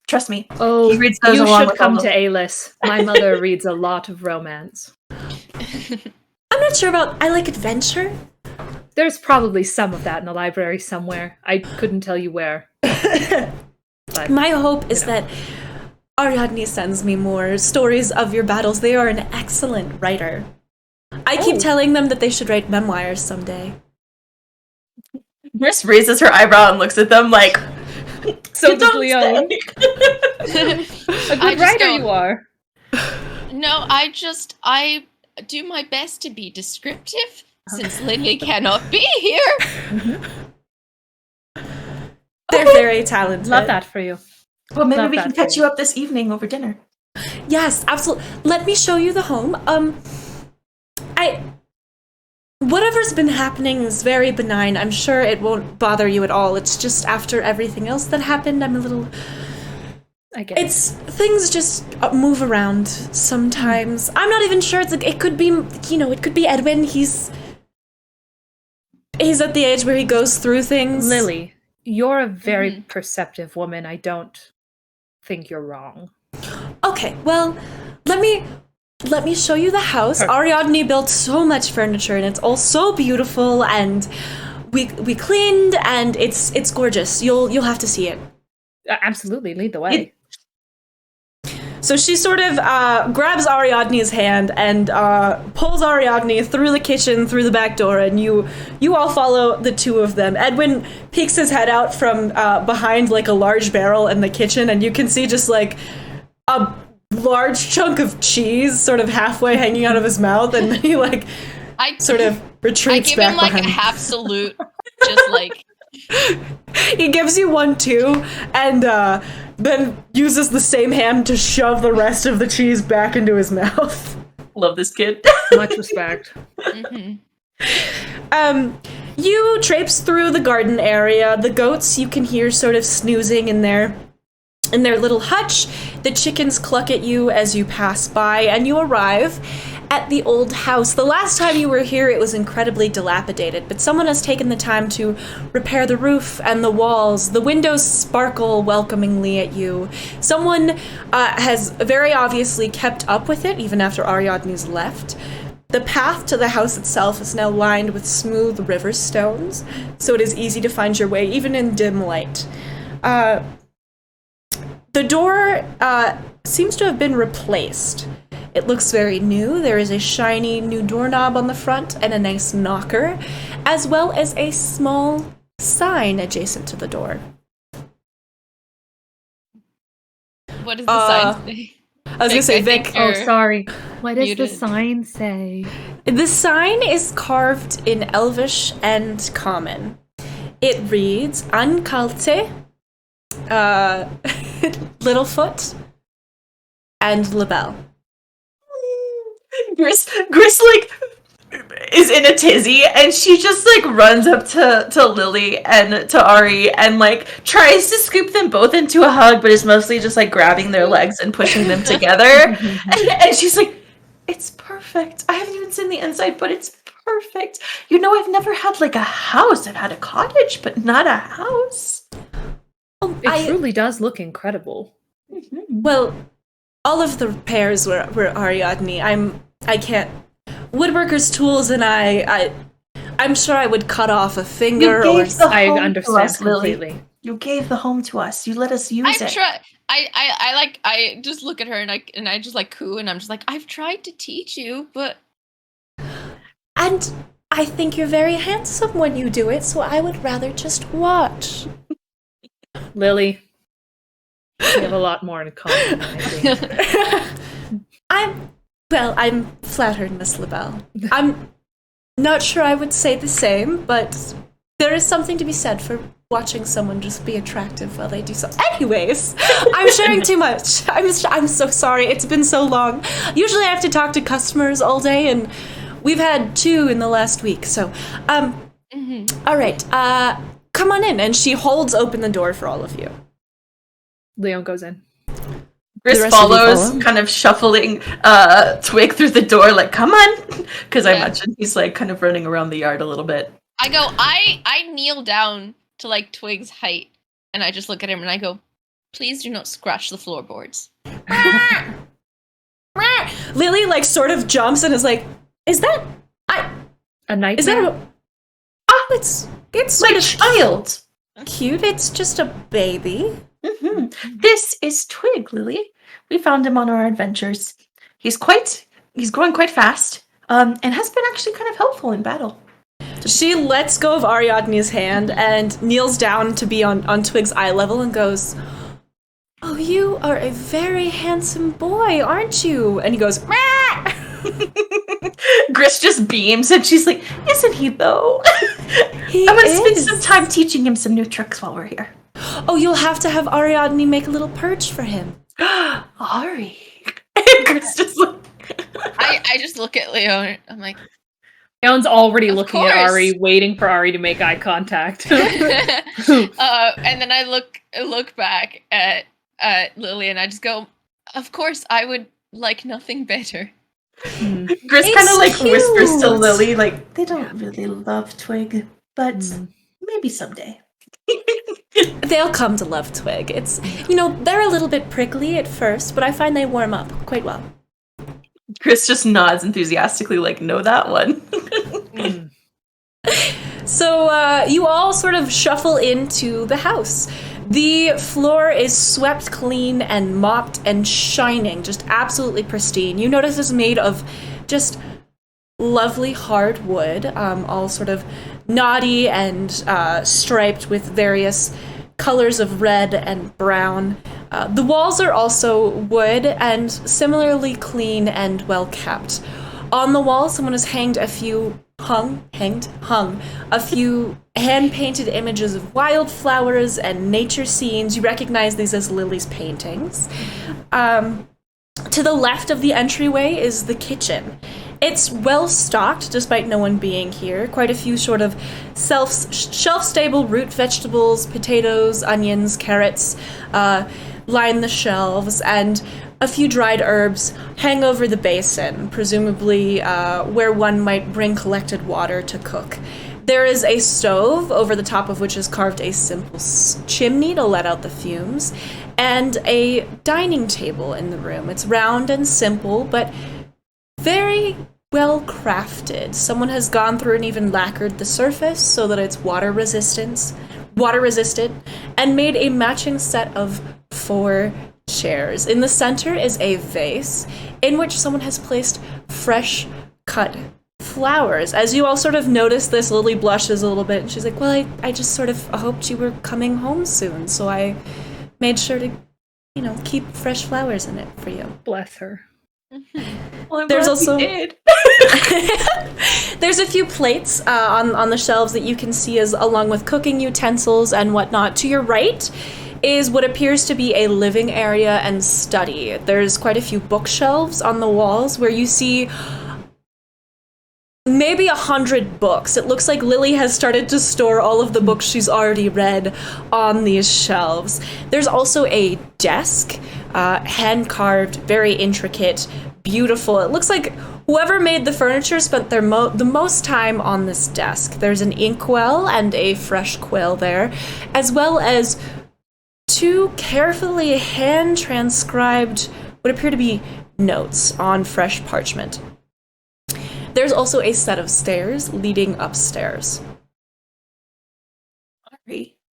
trust me. Oh, He reads those you along should with come all to of- Alis. My mother reads a lot of romance. I'm not sure about. I like adventure. There's probably some of that in a library somewhere. I couldn't tell you where. But My hope is You know. that Ariadne sends me more stories of your battles. They are an excellent writer. I keep Oh. telling them that they should write memoirs someday. Gris raises her eyebrow and looks at them like, so "You does don't Leon. say." A I good just writer go- you are. No, I do my best to be descriptive since Lily cannot be here. They're very talented. Love that for you. Well, maybe Love we that can for catch you. you up this evening over dinner. Yes, absolutely. Let me show you the home. Whatever's been happening is very benign. I'm sure it won't bother you at all. It's just after everything else that happened, I'm a little. I get it. It's things just move around sometimes. I'm not even sure. It's like it could be, it could be Edwin. He's at the age where he goes through things. Lily, you're a very Mhm. perceptive woman. I don't think you're wrong. Okay, well, let me show you the house. Perfect. Ariadne built so much furniture, and it's all so beautiful. And we cleaned, and it's gorgeous. You'll have to see it. Absolutely, lead the way. So she sort of grabs Ariadne's hand and pulls Ariadne through the kitchen, through the back door, and you all follow the two of them. Edwin peeks his head out from behind like a large barrel in the kitchen, and you can see just like a large chunk of cheese sort of halfway hanging out of his mouth, and he like sort of retreats back behind. I give him like a half salute, just like... He gives you one too, and then uses the same hand to shove the rest of the cheese back into his mouth. Love this kid. Much respect. You traipse through the garden area. The goats you can hear sort of snoozing in their little hutch. The chickens cluck at you as you pass by, and you arrive at the old house. The last time you were here, it was incredibly dilapidated, but someone has taken the time to repair the roof and the walls. The windows sparkle welcomingly at you. Someone has very obviously kept up with it, even after Ariadne's left. The path to the house itself is now lined with smooth river stones, so it is easy to find your way, even in dim light. The door seems to have been replaced. It looks very new. There is a shiny new doorknob on the front and a nice knocker, as well as a small sign adjacent to the door. What does the sign say? I was going to say, Vic. Oh, sorry. What does muted. the sign say? The sign is carved in Elvish and Common. It reads, Untitled, Littlefoot, and Labelle. Gris like is in a tizzy, and she just like runs up to Lily and to Ari and like tries to scoop them both into a hug, but is mostly just like grabbing their legs and pushing them together. and she's like, "It's perfect. I haven't even seen the inside, but it's perfect. You know, I've never had like a house. I've had a cottage, but not a house." It truly does look incredible. Well, all of the repairs were Ariadne. I can't. Woodworker's tools, and I'm sure I would cut off a finger. I understand completely. You gave the home to us. You let us use it. I just look at her and I just like coo, and I'm just like, I've tried to teach you, but. And I think you're very handsome when you do it, so I would rather just watch. Lily, we have a lot more in common, I think. I'm flattered, Miss Labelle. I'm not sure I would say the same, but there is something to be said for watching someone just be attractive while they do so. Anyways, I'm sharing too much. I'm so sorry. It's been so long. Usually I have to talk to customers all day, and we've had 2 in the last week. So, all right. Come on in. And she holds open the door for all of you. Leon goes in. Gris follows, kind of shuffling Twig through the door, like, come on! Because I imagine he's, like, kind of running around the yard a little bit. I kneel down to, like, Twig's height, and I just look at him and I go, please do not scratch the floorboards. Lily, like, sort of jumps and is like, is that... a nightmare? Is that it's like a child! Cute, it's just a baby. Mm-hmm. This is Twig, Lily. We found him on our adventures. He's growing quite fast, and has been actually kind of helpful in battle. She lets go of Ariadne's hand and kneels down to be on Twig's eye level and goes, "Oh, you are a very handsome boy, aren't you?" And he goes, "Rah!" Gris just beams, and she's like, "Isn't he, though?" I'm going to spend some time teaching him some new tricks while we're here. Oh, you'll have to have Ariadne make a little perch for him. Ari. Gris just like... I just look at Leon. I'm like... Leon's already looking course. at Ari, waiting for Ari to make eye contact. And then I look back at Lily, and I just go, of course, I would like nothing better. Gris kind of like whispers to Lily, like, they don't really love Twig, but maybe someday. They'll come to love Twig. It's, they're a little bit prickly at first, but I find they warm up quite well. Gris just nods enthusiastically, like, know that one. So you all sort of shuffle into the house. The floor is swept clean and mopped and shining, just absolutely pristine. You notice it's made of just lovely hard wood, all sort of knotty and striped with various colors of red and brown. The walls are also wood and similarly clean and well kept. On the wall, someone has hung a few hand-painted images of wildflowers and nature scenes. You recognize these as Lily's paintings. To the left of the entryway is the kitchen. It's well stocked, despite no one being here. Quite a few sort of shelf-stable root vegetables, potatoes, onions, carrots line the shelves, and a few dried herbs hang over the basin, presumably where one might bring collected water to cook. There is a stove, over the top of which is carved a simple chimney to let out the fumes, and a dining table in the room. It's round and simple, but very well crafted. Someone has gone through and even lacquered the surface so that it's water resistant, and made a matching set of 4 chairs. In the center is a vase in which someone has placed fresh cut flowers. As you all sort of notice this, Lily blushes a little bit and she's like, well, I just sort of hoped you were coming home soon, so I made sure to, keep fresh flowers in it for you. Bless her. Well, There's also did. There's a few plates on the shelves that you can see as along with cooking utensils and whatnot. To your right is what appears to be a living area and study. There's quite a few bookshelves on the walls where you see maybe 100 books. It looks like Lily has started to store all of the books she's already read on these shelves. There's also a desk, hand-carved, very intricate, beautiful. It looks like whoever made the furniture spent the most time on this desk. There's an inkwell and a fresh quill there, as well as 2 carefully hand-transcribed what appear to be notes on fresh parchment. There's also a set of stairs leading upstairs.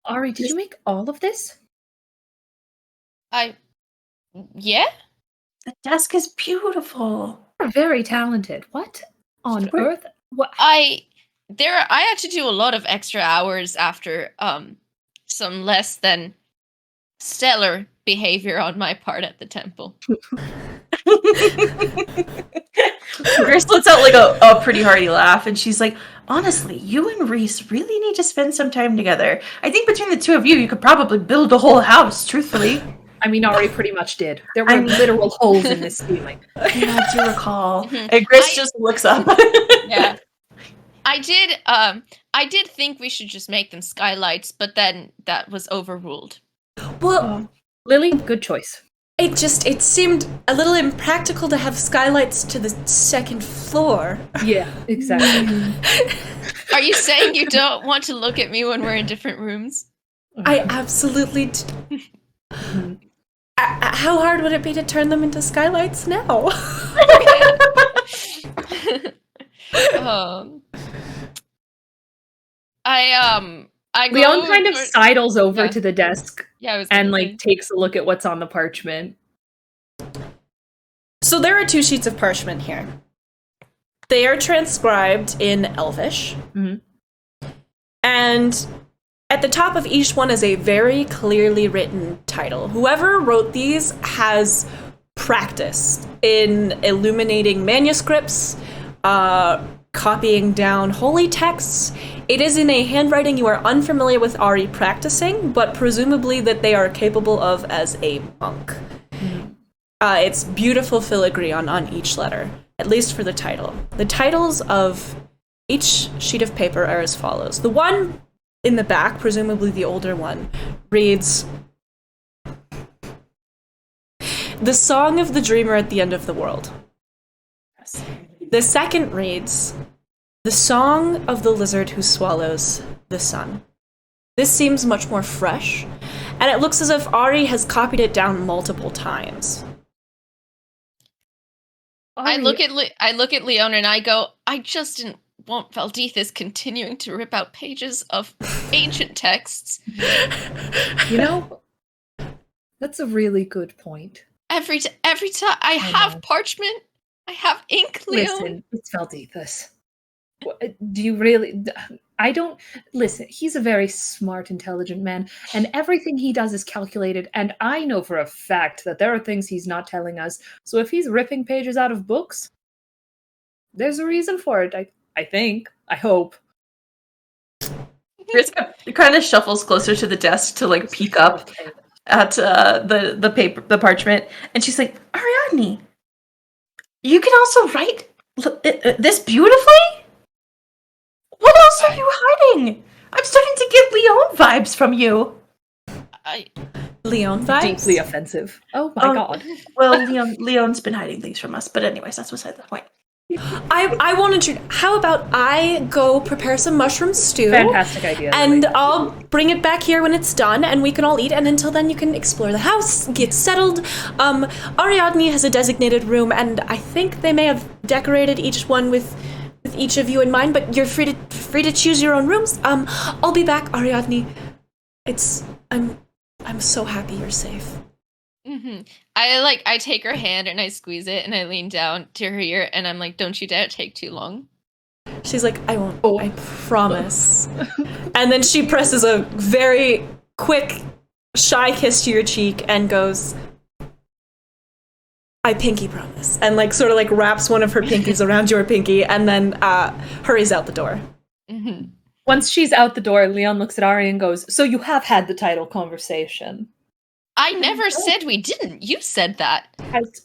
Ari, did you make all of this? Yeah? The desk is beautiful. You're very talented. What on earth? What? I had to do a lot of extra hours after some less than stellar behavior on my part at the temple. Grace lets out like a pretty hearty laugh, and she's like, honestly, you and Reese really need to spend some time together. I think between the 2 of you could probably build a whole house, truthfully. I mean, Ari pretty much did. There were literal holes in this ceiling. Yeah, I do recall. And Grace just looks up. Yeah. I did think we should just make them skylights, but then that was overruled. Well, Lily, good choice. it seemed a little impractical to have skylights to the 2nd floor. Yeah, exactly. Are you saying you don't want to look at me when we're in different rooms? I absolutely how hard would it be to turn them into skylights now? Leon kind of sidles over to the desk and like takes a look at what's on the parchment. So there are 2 sheets of parchment here. They are transcribed in Elvish. Mm-hmm. And at the top of each one is a very clearly written title. Whoever wrote these has practice in illuminating manuscripts, copying down holy texts. It is in a handwriting you are unfamiliar with Ari practicing, but presumably that they are capable of as a monk. Mm-hmm. It's beautiful filigree on each letter, at least for the title. The titles of each sheet of paper are as follows. The one in the back, presumably the older one, reads, The Song of the Dreamer at the End of the World. The second reads, The Song of the Lizard Who Swallows the Sun. This seems much more fresh, and it looks as if Ari has copied it down multiple times. I look at Leon and I go, I just didn't want Valdethis continuing to rip out pages of ancient texts. You know, that's a really good point. Every time I have know. parchment, I have ink, Leon. Listen, it's Valdethis. Do you really? I don't listen. He's a very smart, intelligent man, and everything he does is calculated. And I know for a fact that there are things he's not telling us. So if he's ripping pages out of books, there's a reason for it. I think. I hope. Chris kind of shuffles closer to the desk to like peek up at the parchment, and she's like, Ariadne, you can also write this beautifully? What else are you hiding? I'm starting to get Leon vibes from you. Leon vibes? Deeply offensive. Oh my god. Well, Leon's been hiding things from us, but anyways, that's beside the point. I wanted to. How about I go prepare some mushroom stew? Fantastic idea. And I'll bring it back here when it's done, and we can all eat. And until then, you can explore the house, get settled. Ariadne has a designated room, and I think they may have decorated each one with each of you in mind. But you're free to choose your own rooms. I'll be back, Ariadne. I'm so happy you're safe. Mm-hmm. I take her hand and I squeeze it and I lean down to her ear and I'm like, don't you dare take too long. She's like, I won't. Oh. I promise. And then she presses a very quick, shy kiss to your cheek and goes, I pinky promise. And like sort of like wraps one of her pinkies around your pinky and then hurries out the door. Mm-hmm. Once she's out the door, Leon looks at Ari and goes, so you have had the title conversation. I never said we didn't. You said that.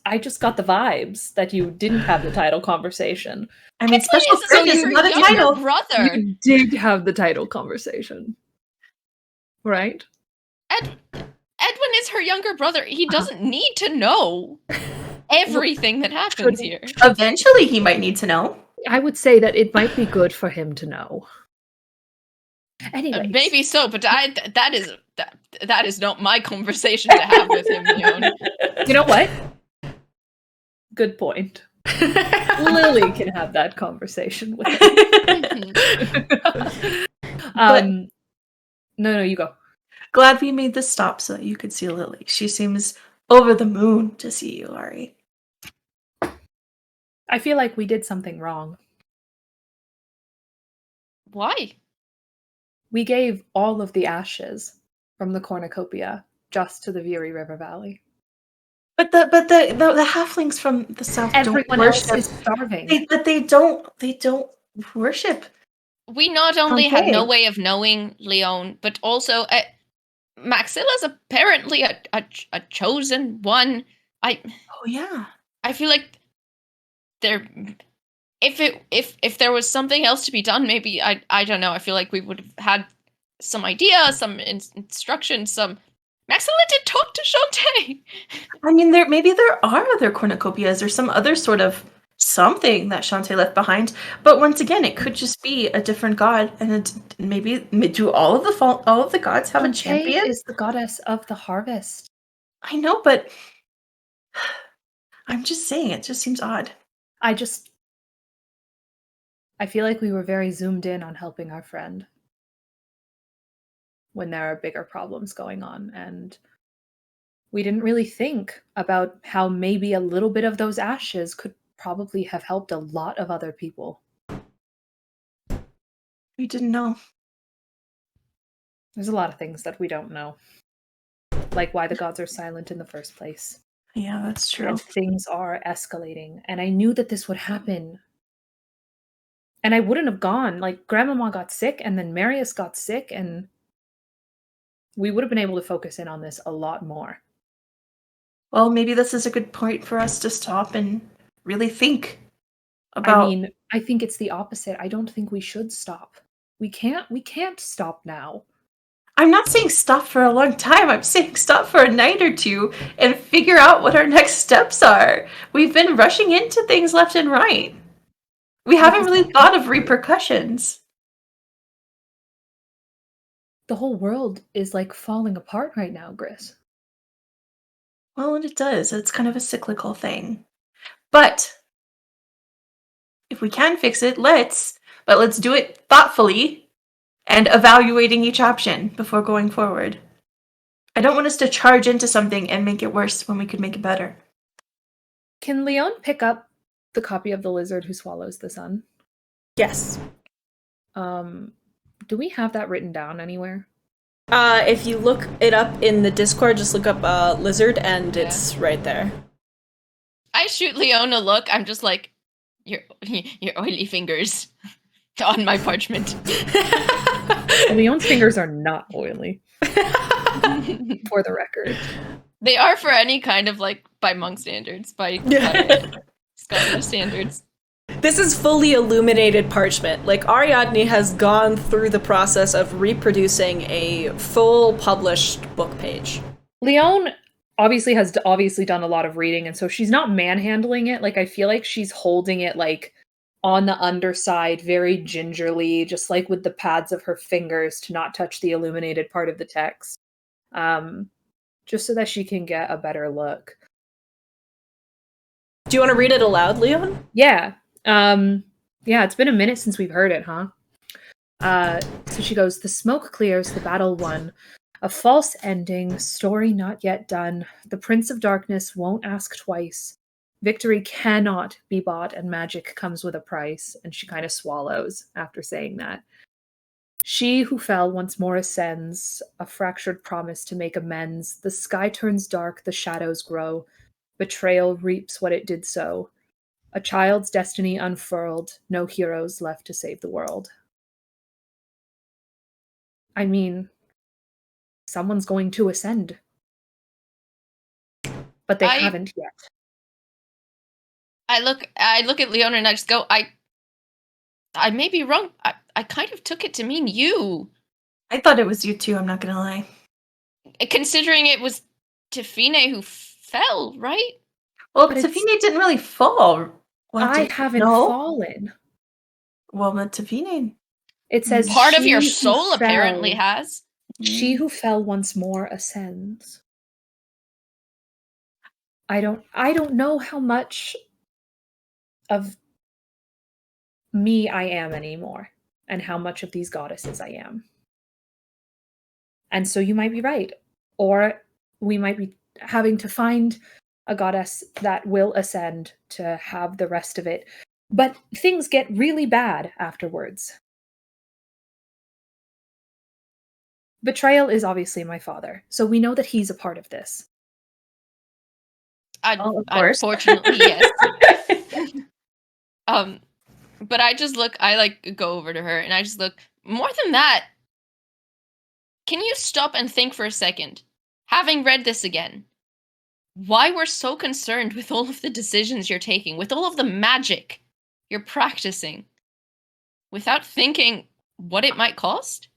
I just got the vibes that you didn't have the title conversation. I mean, special friend is not a title. Brother. You did have the title conversation. Right? Edwin is her younger brother. He doesn't need to know everything that happens here. Eventually, he might need to know. I would say that it might be good for him to know. Anyway, maybe so, but that is not my conversation to have with him, Leon. You know what? Good point. Lily can have that conversation with him. No, you go. Glad we made this stop so that you could see Lily. She seems over the moon to see you, Ari. I feel like we did something wrong. Why? We gave all of the ashes from the cornucopia just to the Veery River Valley. But the halflings from the south Everyone don't worship. else is starving. They don't worship. We not only had no way of knowing Leon, but also Maxilla's apparently a chosen one. Oh yeah. I feel like there. If there was something else to be done, maybe I don't know. I feel like we would have had some idea, some instruction, some. Maxilla did talk to Shantae. I mean, there are other cornucopias or some other sort of something that Shantae left behind. But once again, it could just be a different god, and maybe do all of the gods have a champion? Is the goddess of the harvest. I know, but I'm just saying, it just seems odd. I feel like we were very zoomed in on helping our friend when there are bigger problems going on, and we didn't really think about how maybe a little bit of those ashes could probably have helped a lot of other people. We didn't know. There's a lot of things that we don't know. Like why the gods are silent in the first place. Yeah, that's true. And things are escalating. And I knew that this would happen. And I wouldn't have gone. Like, Grandmama got sick, and then Marius got sick, and we would have been able to focus in on this a lot more. Well, maybe this is a good point for us to stop and really think about... I mean, I think it's the opposite. I don't think we should stop. We can't stop now. I'm not saying stop for a long time. I'm saying stop for a night or two and figure out what our next steps are. We've been rushing into things left and right. We haven't really thought of repercussions. The whole world is like falling apart right now, Gris. Well, and it does. It's kind of a cyclical thing. But if we can fix it, let's. but let's do it thoughtfully and evaluating each option before going forward. I don't want us to charge into something and make it worse when we could make it better. Can Leon pick up the copy of The Lizard Who Swallows the Sun? Yes. Do we have that written down anywhere? If you look it up in the Discord, just look up lizard, and it's right there. I shoot Leon a look. I'm just like, your oily fingers on my parchment. Leon's fingers are not oily, for the record. They are for any kind of, like, by monk standards, by Scottish standards. This is fully illuminated parchment. Like, Ariadne has gone through the process of reproducing a full published book page. Leon obviously has done a lot of reading, and so she's not manhandling it. Like, I feel like she's holding it, like, on the underside, very gingerly, just, like, with the pads of her fingers to not touch the illuminated part of the text. Just so that she can get a better look. Do you want to read it aloud, Leon? Yeah. Yeah, it's been a minute since we've heard it, huh? So she goes, "The smoke clears, the battle won. A false ending, story not yet done. The Prince of Darkness won't ask twice. Victory cannot be bought, and magic comes with a price." And she kind of swallows after saying that. "She who fell once more ascends, a fractured promise to make amends. The sky turns dark, the shadows grow. Betrayal reaps what it did sow. A child's destiny unfurled, no heroes left to save the world." I mean, someone's going to ascend. But they haven't yet. I look at Leona and I just go, I may be wrong. I kind of took it to mean you. I thought it was you too, I'm not gonna lie. Considering it was Tafine who fell, right? Well, But Tafine didn't really fall. I haven't fallen. Well, but Tafine... It says part of your "She who soul apparently fell- has. She who fell once more ascends." I don't know how much of me I am anymore, and how much of these goddesses I am. And so you might be right. Or we might be having to find a goddess that will ascend to have the rest of it. But things get really bad afterwards. Betrayal is obviously my father, so we know that he's a part of this. of course. Unfortunately, yes. But I like go over to her and I just look, more than that, can you stop and think for a second? Having read this again, why we're so concerned with all of the decisions you're taking, with all of the magic you're practicing, without thinking what it might cost?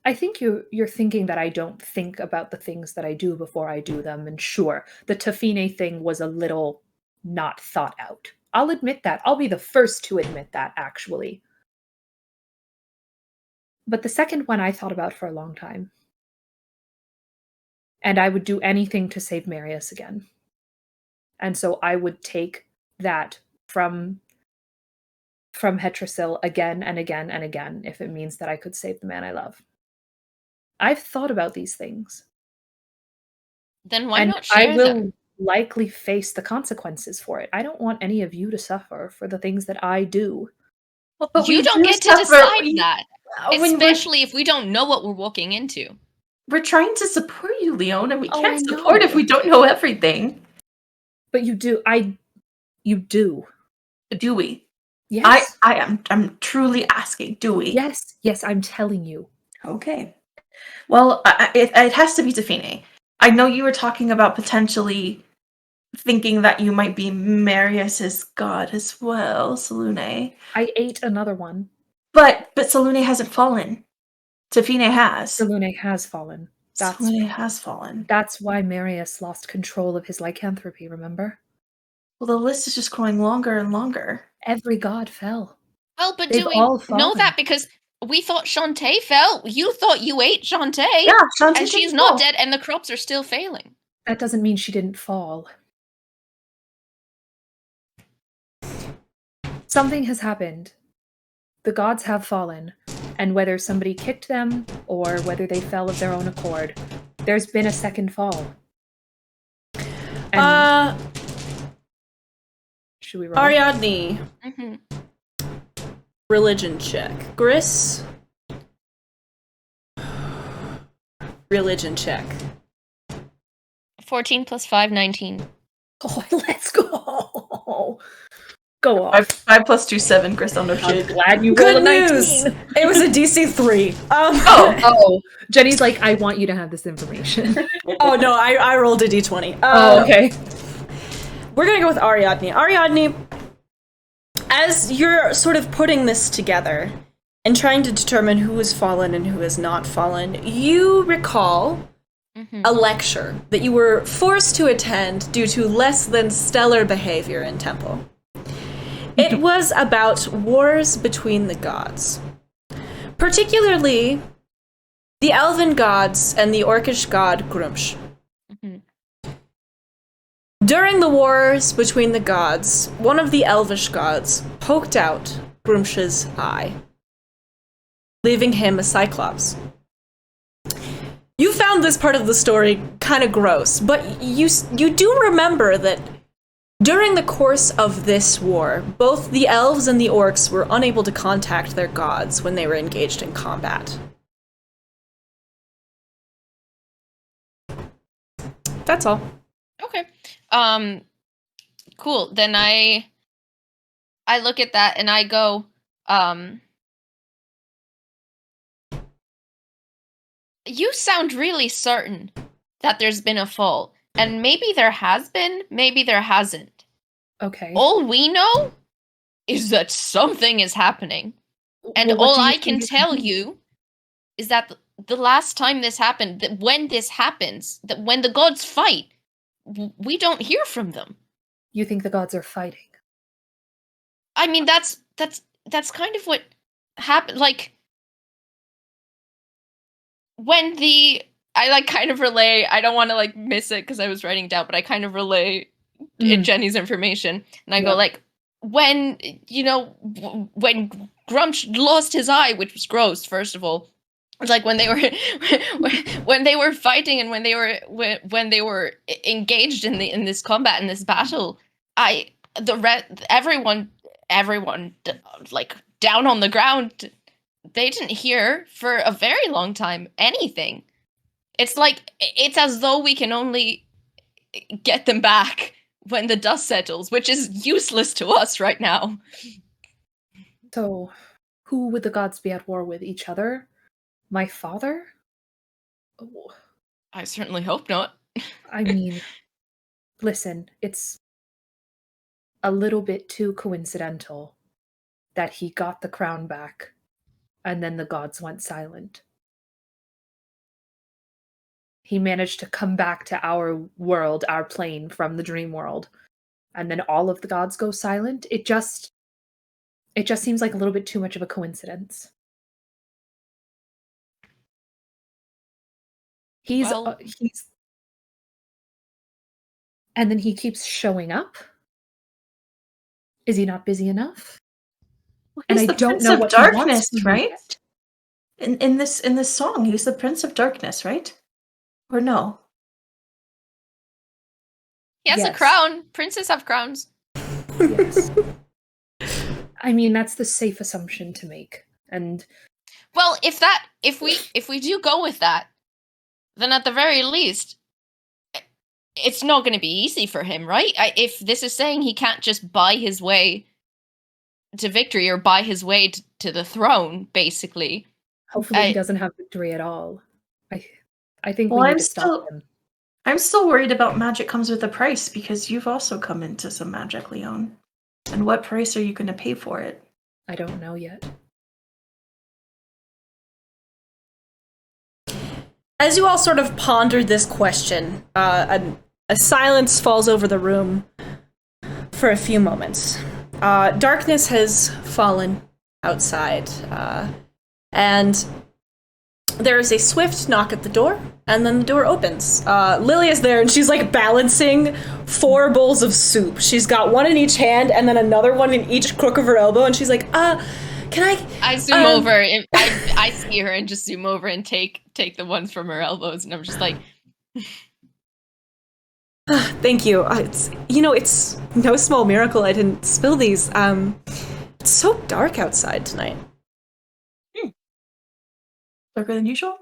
I think you're thinking that I don't think about the things that I do before I do them, and sure, the Tafine thing was a little not thought out. I'll admit that. I'll be the first to admit that, actually. But the second one I thought about for a long time. And I would do anything to save Marius again. And so I would take that from Hetrasil again and again and again if it means that I could save the man I love. I've thought about these things. Then why not share I will them? likely face the consequences for it. I don't want any of you to suffer for the things that I do. Well, but You don't get to decide that. Especially if we don't know what we're walking into. We're trying to support you, Leon, and we Oh, can't I support know. if we don't know everything. But you do. You do. Do we? Yes. I'm truly asking, do we? Yes, I'm telling you. Okay. Well, it has to be Tafine. I know you were talking about potentially thinking that you might be Marius's god as well, Selune. I ate another one. But Selune hasn't fallen. Tafine has. Selune has fallen. Selune has fallen. That's why Marius lost control of his lycanthropy, remember? Well, the list is just growing longer and longer. Every god fell. Well, but They've do we all know fallen. that because we thought Shantae fell? You thought you ate Shantae? Yeah, Shantae And she's didn't not fall. dead and the crops are still failing. That doesn't mean she didn't fall. Something has happened. The gods have fallen, and whether somebody kicked them or whether they fell of their own accord, there's been a second fall. And should we roll? Ariadne. Mhm. Religion check. Gris. Religion check. 14 plus 5, 19. Oh, let's go. Go off. 5 plus 2, 7. Chris, oh no I'm shit. glad you Good rolled a news! 19. It was a DC 3. Oh, Jenny's like, I want you to have this information. Oh no, I rolled a D20. Okay. We're gonna go with Ariadne. Ariadne, as you're sort of putting this together and trying to determine who has fallen and who has not fallen, you recall a lecture that you were forced to attend due to less than stellar behavior in Temple. It was about wars between the gods, particularly the elven gods and the orcish god Grumsh. During the wars between the gods, one of the elvish gods poked out Grumsh's eye, leaving him a cyclops. You found this part of the story kind of gross, but you do remember that during the course of this war, both the elves and the orcs were unable to contact their gods when they were engaged in combat. That's all. Okay. Cool. Then I look at that and I go, you sound really certain that there's been a fall. And maybe there has been, maybe there hasn't. Okay. All we know is that something is happening. And Well, what all do you I think can is tell happening? you is that the last time this happened, that when this happens, that when the gods fight, we don't hear from them. You think the gods are fighting? I mean, that's kind of what happened. Like, when I like kind of relay, I don't want to like miss it because I was writing it down, but I kind of relay Jenny's information. And I go like, when, when Grumsh lost his eye, which was gross, first of all. It's like when they were when they were fighting and when they were engaged in this combat, in this battle, everyone like down on the ground, they didn't hear for a very long time anything. It's like it's as though we can only get them back when the dust settles, which is useless to us right now. So, who would the gods be at war with? Each other? My father? Oh, I certainly hope not. I mean, listen, it's a little bit too coincidental that he got the crown back and then the gods went silent. He managed to come back to our world, our plane from the dream world, and then all of the gods go silent. It just seems like a little bit too much of a coincidence. He's and then he keeps showing up. Is he not busy enough? Well, And he's I the don't Prince know of what he wants Darkness, from me right? yet. In this song, he's the Prince of Darkness, right? Or no? He has a Yes. crown. Princes have crowns. Yes. I mean, that's the safe assumption to make. And Well, if we do go with that, then at the very least, it's not going to be easy for him, right? If this is saying he can't just buy his way to victory or buy his way to the throne, basically. hopefully he doesn't have victory at all. I think Well, we need I'm to stop him. I'm still worried about magic comes with a price because you've also come into some magic, Leon. And what price are you going to pay for it? I don't know yet. As you all sort of pondered this question, a silence falls over the room for a few moments. Darkness has fallen outside, and there is a swift knock at the door, and then the door opens. Lily is there, and she's like balancing 4 bowls of soup. She's got one in each hand, and then another one in each crook of her elbow, and she's like, can I... I zoom over. I see her and just zoom over and take the ones from her elbows, and I'm just like... Thank you. It's no small miracle I didn't spill these. It's so dark outside tonight. Darker than usual?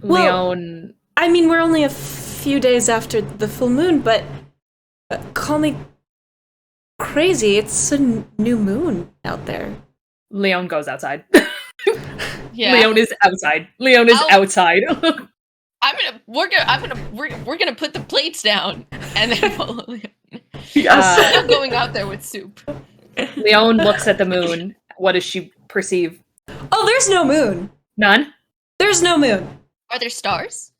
Well, Leon... I mean, we're only a few days after the full moon, but call me crazy. It's a new moon out there. Leon goes outside. Yeah. Leon is outside. Leon is outside. We're gonna put the plates down and then follow Leon. Yes. I'm going out there with soup. Leon looks at the moon. What does she perceive? Oh, there's no moon. None? There's no moon. Are there stars?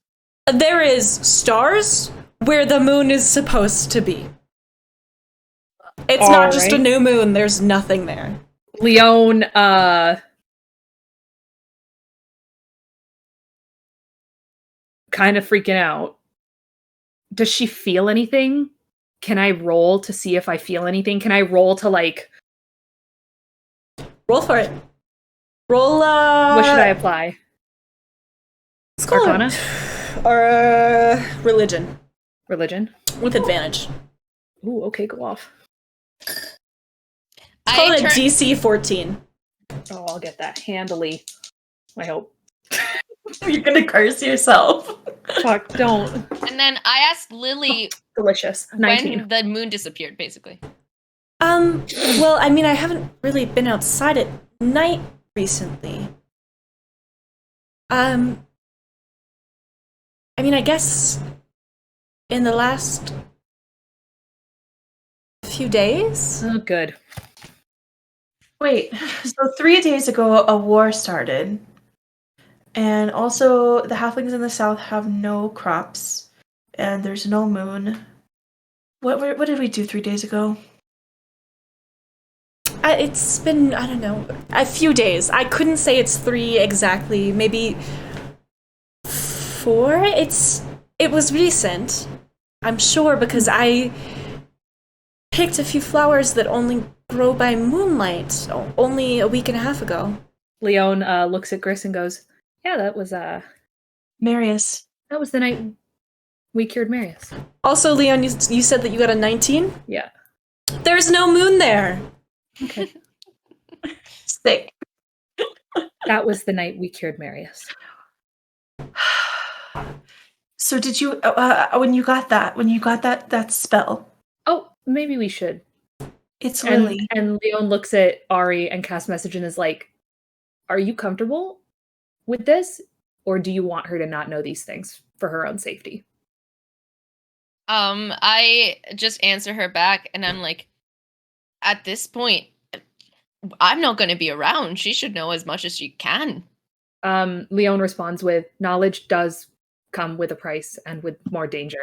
There is stars where the moon is supposed to be. It's not just a new moon. There's nothing there. Leon, kind of freaking out. Does she feel anything? Can I roll to see if I feel anything? Can I roll to, like... Roll for it. Roll, What should I apply? Let's call Arcana? Religion. Religion? With advantage. Ooh, okay, go off. Let's call it a DC 14. Oh, I'll get that handily. I hope. You're gonna curse yourself. Fuck, don't. And then I asked Lily Delicious. 19. when the moon disappeared, basically. Well, I mean, I haven't really been outside at night recently. I mean, I guess in the last few days? Oh, good. Wait, so 3 days ago a war started. And also the halflings in the south have no crops. And there's no moon. What did we do 3 days ago? It's been, I don't know, a few days. I couldn't say it's 3 exactly, maybe 4? It was recent, I'm sure, because I picked a few flowers that only grow by moonlight only a week and a half ago. Leon looks at Gris and goes, yeah, that was Marius. that was the night we cured Marius. Also, Leon, you said that you got a 19? Yeah. There's no moon there! Okay. Sick. That was the night we cured Marius. So did you when you got that spell? Oh, maybe we should. It's Lily. And Leon looks at Ari and casts message and is like, are you comfortable with this? Or do you want her to not know these things for her own safety? I just answer her back and I'm like, at this point, I'm not going to be around. She should know as much as she can. Leon responds with, knowledge does come with a price and with more danger.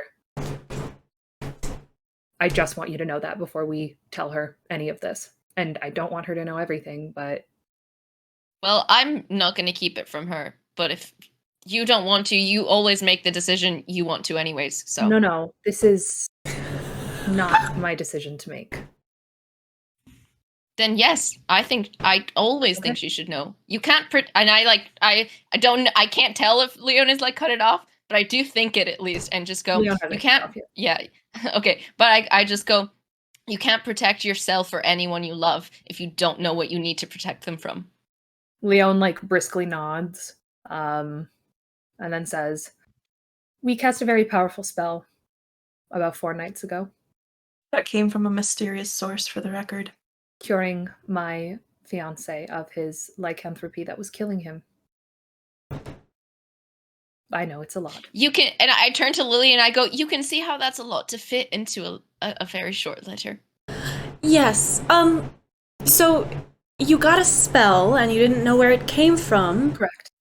I just want you to know that before we tell her any of this. And I don't want her to know everything, but... Well, I'm not going to keep it from her. But if you don't want to, you always make the decision you want to anyways. So No. This is not my decision to make. Then yes, I always think she should know. You can't and I can't tell if Leon is like cut it off, but I do think it at least and just go, you can't, yeah. Okay. But I just go, you can't protect yourself or anyone you love if you don't know what you need to protect them from. Leon like briskly nods, and then says, we cast a very powerful spell about 4 nights ago. That came from a mysterious source, for the record. Curing my fiancé of his lycanthropy that was killing him. I know, it's a lot. You can, and I turn to Lily and I go, you can see how that's a lot to fit into a very short letter. Yes, so you got a spell and you didn't know where it came from. Correct.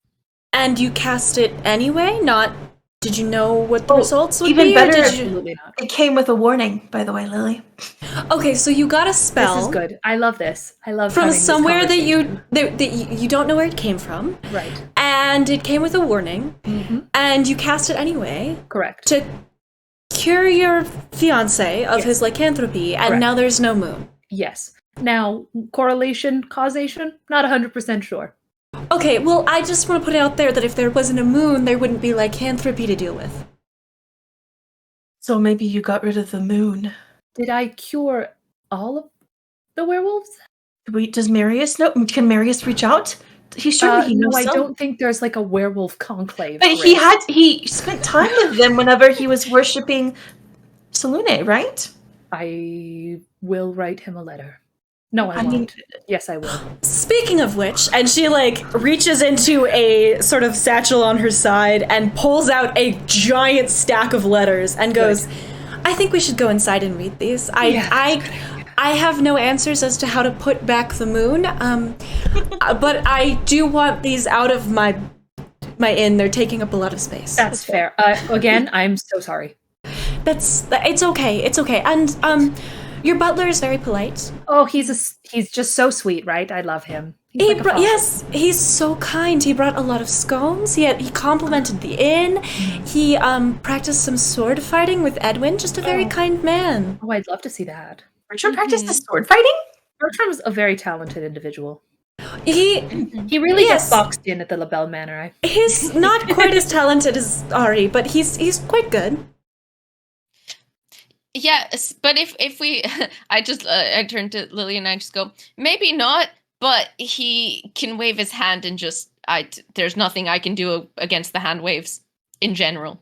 And you cast it anyway? Did you know what the results would even be? better, Absolutely not. It came with a warning, by the way, Lily. Okay, so you got a spell. This is good. I love this. I love from having this somewhere that conversation. you don't know where it came from. Right. and it came with a warning, and you cast it anyway. Correct. To cure your fiancé of his lycanthropy, and now there's no moon. Yes. Now, correlation, causation, not 100% sure. Okay, well, I just want to put it out there that if there wasn't a moon, there wouldn't be lycanthropy to deal with. So maybe you got rid of the moon. Did I cure all of the werewolves? Does Marius know? Can Marius reach out? He surely knows. No, I some. don't think there's like a werewolf conclave. But he spent time with them whenever he was worshipping Salune, right? I will write him a letter. No, I won't. Yes, I will. Speaking of which, and she reaches into a sort of satchel on her side and pulls out a giant stack of letters and goes, I think we should go inside and read these. I have no answers as to how to put back the moon, but I do want these out of my inn. They're taking up a lot of space. That's fair. Again, I'm so sorry. It's okay. It's okay. And your butler is very polite. Oh, he's just so sweet, right? I love him. Yes, he's so kind. He brought a lot of scones. He complimented the inn. He practiced some sword fighting with Edwin. Just a very kind man. Oh, I'd love to see that. Bertram practiced the sword fighting? Bertram's a very talented individual. He really gets boxed in at the LaBelle Manor. He's not quite as talented as Ari, but he's quite good. Yeah, but if we, I turn to Lily and I just go, maybe not, but he can wave his hand and just, there's nothing I can do against the hand waves in general.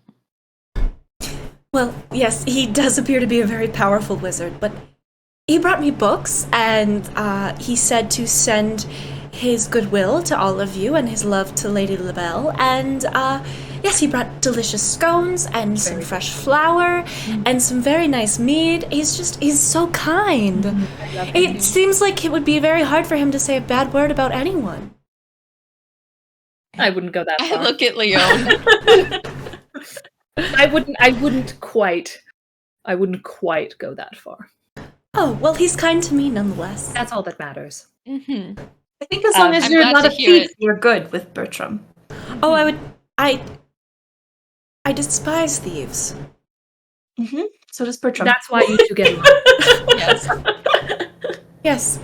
Well, yes, he does appear to be a very powerful wizard, but he brought me books, and he said to send his goodwill to all of you and his love to Lady LaBelle, and yes, he brought delicious scones and some fresh flour and some very nice mead. He's so kind. It seems like it would be very hard for him to say a bad word about anyone. I wouldn't go that far. I look at Leon. I wouldn't quite go that far. Oh, well, he's kind to me nonetheless. That's all that matters. Mm-hmm. I think as long as I'm you're glad not to a hear thief, you're good with Bertram. Oh, I despise thieves. Mm-hmm. So does Bertram. That's why you two get along. Yes. Yes,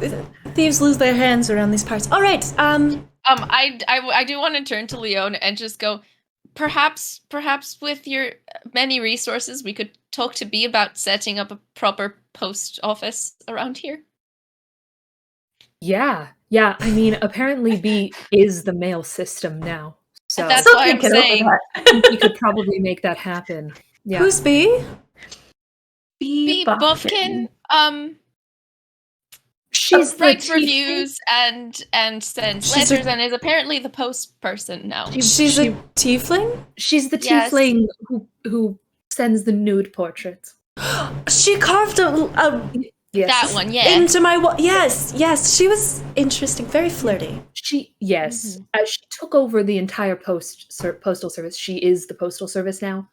thieves lose their hands around these parts. All right. I do want to turn to Leon and just go, perhaps with your many resources, we could talk to Bee about setting up a proper post office around here. Yeah. I mean, apparently B is the mail system now. So That's why I'm saying we could probably make that happen. Yeah. Who's B? Bee Buffkin. She's writes the reviews and sends letters and is apparently the post person now. She's a tiefling? She's the Yes. tiefling who sends the nude portraits. She carved a Yes. That one, yeah. into my wall. Yes. She was interesting, very flirty. She she took over the entire postal service. She is the postal service now.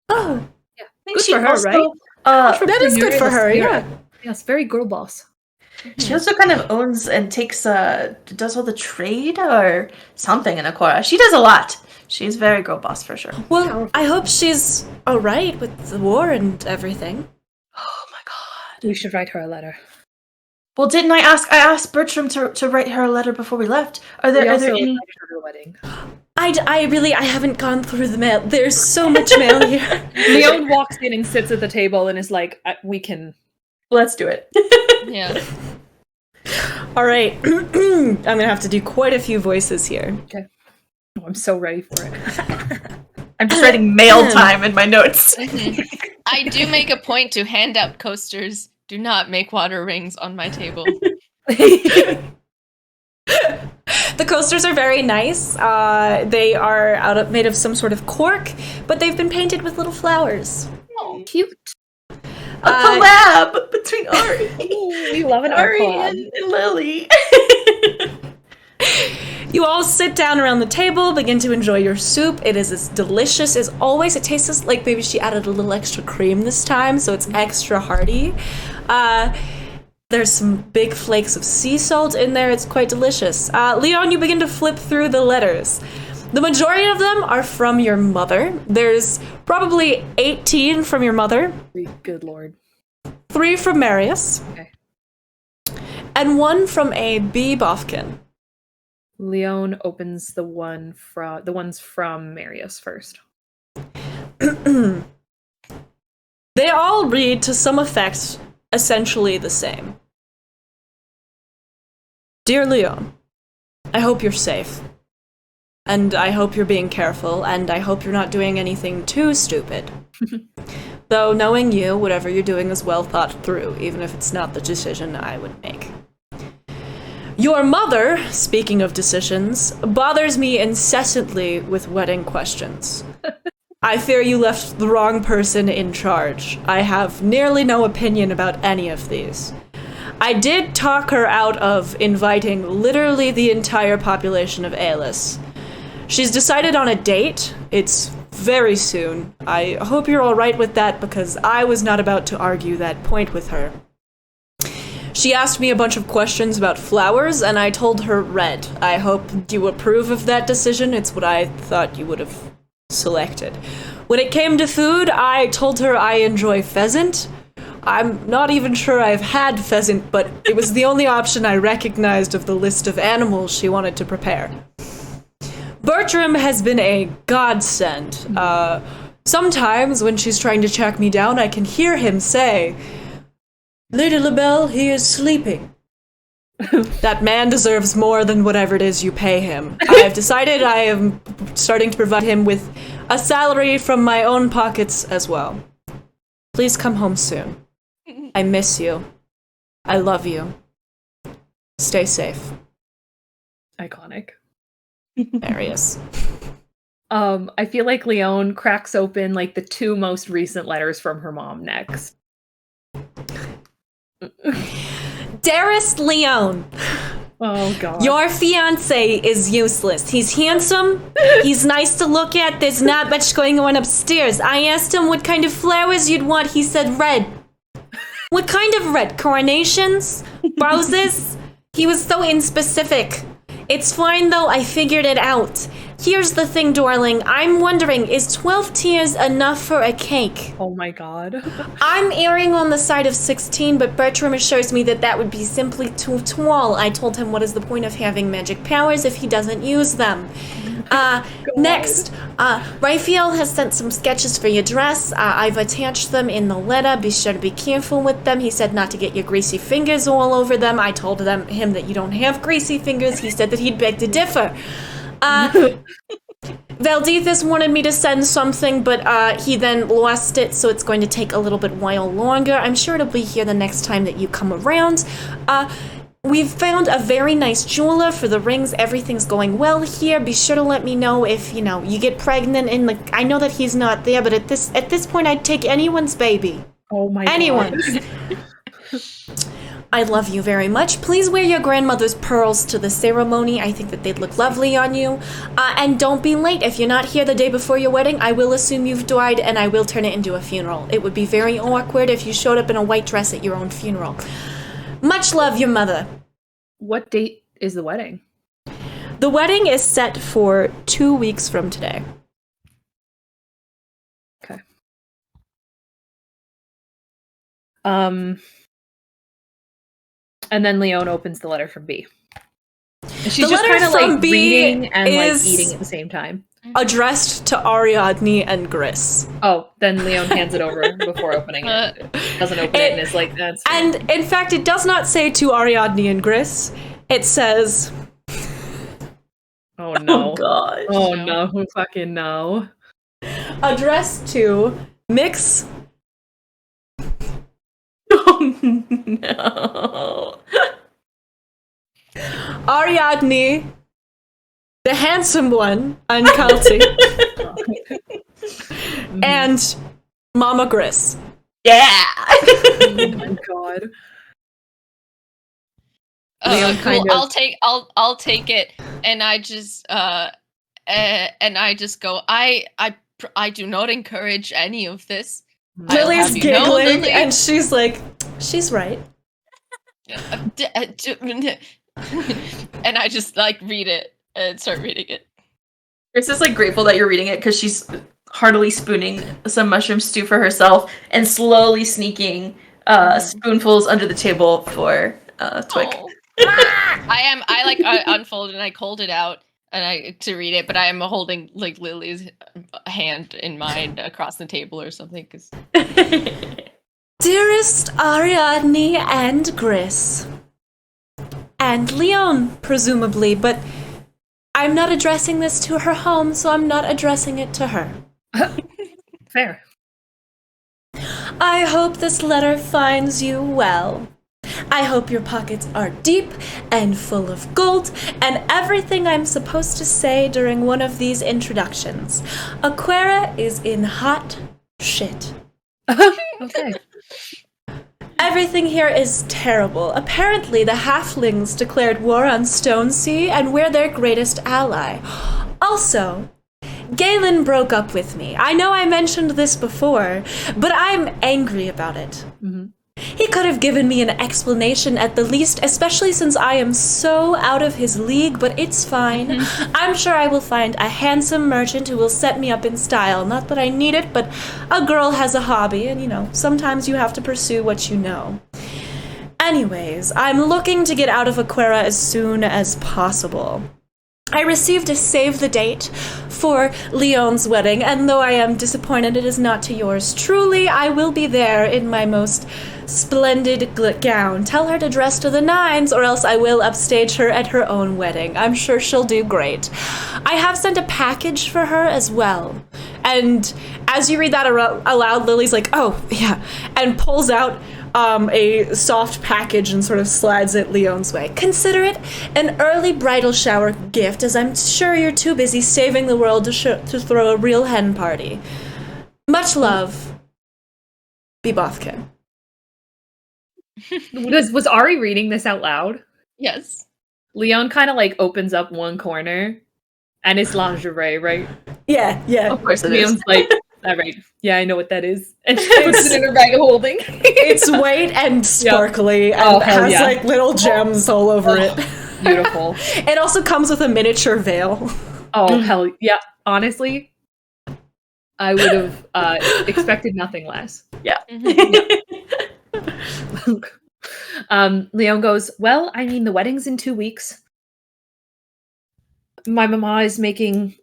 Oh, Yeah, good for her, right? that is good for her. Yeah. Yes, very girl boss. She also kind of owns and takes does all the trade or something in Akora. She does a lot. She's very girl boss for sure. Well, Powerful. I hope she's all right with the war and everything. Oh my god. We should write her a letter. Well, didn't I asked Bertram to write her a letter before we left. Are there any invited her to the wedding? I haven't gone through the mail. There's so much mail here. Leon walks in and sits at the table and is like, "We can." Let's do it. Yeah. All right. I'm gonna have to do quite a few voices here. Okay. Oh, I'm so ready for it. I'm just writing mail time in my notes. I do make a point to hand out coasters. Do not make water rings on my table. The coasters are very nice. They are made of some sort of cork, but they've been painted with little flowers. Oh, cute. A collab between Ari. We love an art Ari collab. and Lily. You all sit down around the table, begin to enjoy your soup. It is as delicious as always. It tastes like maybe she added a little extra cream this time, so it's extra hearty. There's some big flakes of sea salt in there. It's quite delicious. Leon, you begin to flip through the letters. The majority of them are from your mother. There's probably 18 from your mother, Good lord. 3 from Marius, Okay. and 1 from a bee bofkin. Leon opens the ones from Marius first. They all read to some effect essentially the same. Dear Leon, I hope you're safe. And I hope you're being careful, and I hope you're not doing anything too stupid. Though knowing you, whatever you're doing is well thought through, even if it's not the decision I would make. Your mother, speaking of decisions, bothers me incessantly with wedding questions. I fear you left the wrong person in charge. I have nearly no opinion about any of these. I did talk her out of inviting literally the entire population of Aelis. She's decided on a date. It's very soon. I hope you're all right with that because I was not about to argue that point with her. She asked me a bunch of questions about flowers, and I told her red. I hope you approve of that decision. It's what I thought you would have selected. When it came to food, I told her I enjoy pheasant. I'm not even sure I've had pheasant, but it was the only option I recognized of the list of animals she wanted to prepare. Bertram has been a godsend. Sometimes when she's trying to track me down, I can hear him say, Lady LaBelle, he is sleeping. That man deserves more than whatever it is you pay him. I have decided I am starting to provide him with a salary from my own pockets as well. Please come home soon. I miss you. I love you. Stay safe. Iconic. Marius. I feel like Leon cracks open like the 2 most recent letters from her mom next. Dearest Leon, Oh god. your fiancé is useless. He's handsome, he's nice to look at, there's not much going on upstairs. I asked him what kind of flowers you'd want, he said red. What kind of red? Coronations? Roses? He was so inspecific. It's fine though, I figured it out. Here's the thing, darling. I'm wondering, is 12 tiers enough for a cake? Oh my god. I'm erring on the side of 16, but Bertram assures me that that would be simply too tall. I told him what is the point of having magic powers if he doesn't use them. Next, Raphael has sent some sketches for your dress. I've attached them in the letter. Be sure to be careful with them. He said not to get your greasy fingers all over them. I told him that you don't have greasy fingers. He said that he'd beg to differ. Valdethus wanted me to send something, but he then lost it, so it's going to take a little bit while longer. I'm sure it'll be here the next time that you come around. We've found a very nice jeweler for the rings. Everything's going well here. Be sure to let me know if, you get pregnant and I know that he's not there, but at this point I'd take anyone's baby. Oh my Anyone's. god. I love you very much. Please wear your grandmother's pearls to the ceremony. I think that they'd look lovely on you. And don't be late. If you're not here the day before your wedding, I will assume you've died and I will turn it into a funeral. It would be very awkward if you showed up in a white dress at your own funeral. Much love, your mother. What date is the wedding? The wedding is set for 2 weeks from today. Okay. And then Leon opens the letter from B. And she's The just letter kind of from like B reading and like is- eating at the same time. Addressed to Ariadne and Gris. Oh, then Leon hands it over before opening it. Doesn't open it and is like, that's fine. And in fact, it does not say to Ariadne and Gris. It says, Oh no. Oh gosh. Oh no, who fucking no. addressed to Mix. Oh no. Ariadne, the handsome one, and Kalti, and Mama Gris. Yeah. Oh my god. Leon Cool. kind of- I'll take it, and I just go. I do not encourage any of this. I'll Lily's have you know, giggling, Lily. and she's like, she's right. And I just like read it and start reading it. Chris is like grateful that you're reading it because she's heartily spooning some mushroom stew for herself and slowly sneaking spoonfuls under the table for Twig. Oh. I unfolded and I culled it out to read it, but I am holding like Lily's hand in mine across the table or something. Cause... Dearest Ariadne and Gris. And Leon, presumably, but I'm not addressing this to her home, so I'm not addressing it to her. Fair. I hope this letter finds you well. I hope your pockets are deep and full of gold and everything I'm supposed to say during one of these introductions. Aquera is in hot shit. Okay. Everything here is terrible. Apparently, the halflings declared war on Stone Sea, and we're their greatest ally. Also, Galen broke up with me. I know I mentioned this before, but I'm angry about it. Mm-hmm. He could have given me an explanation at the least, especially since I am so out of his league, but it's fine. I'm sure I will find a handsome merchant who will set me up in style. Not that I need it, but a girl has a hobby, and sometimes you have to pursue what you know. Anyways, I'm looking to get out of Aquera as soon as possible. I received a save the date for Leon's wedding, and though I am disappointed it is not to yours truly, I will be there in my most splendid gown. Tell her to dress to the nines, or else I will upstage her at her own wedding. I'm sure she'll do great. I have sent a package for her as well. And as you read that aloud, Lily's like, oh, yeah, and pulls out a soft package and sort of slides it Leon's way. Consider it an early bridal shower gift, as I'm sure you're too busy saving the world to throw a real hen party. Much love, Bebothkin. Was Ari reading this out loud? Yes. Leon kind of like opens up one corner, and it's lingerie, right? Yeah. Of course it Leon's is. like, all right, yeah, I know what that is. And she puts it in her bag of holding. It's white and sparkly and has like little gems all over it. Beautiful. It also comes with a miniature veil. Oh, hell yeah. Honestly, I would have expected nothing less. Yeah. Leon goes, well, I mean, the wedding's in 2 weeks. My mama is making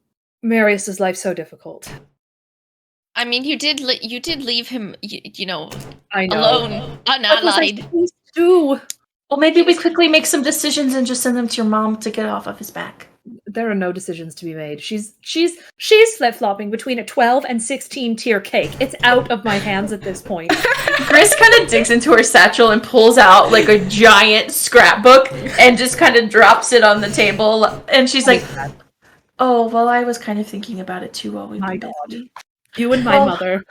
Marius's life so difficult. I mean, you did leave him, I know. alone, unallied. Do. Well, maybe we quickly make some decisions and just send them to your mom to get off of his back. There are no decisions to be made. She's flip-flopping between a 12 and 16 tier cake. It's out of my hands at this point. Gris kind of digs into her satchel and pulls out like a giant scrapbook and just kind of drops it on the table. And she's like, oh, well, I was kind of thinking about it too while we were busy. You and my mother.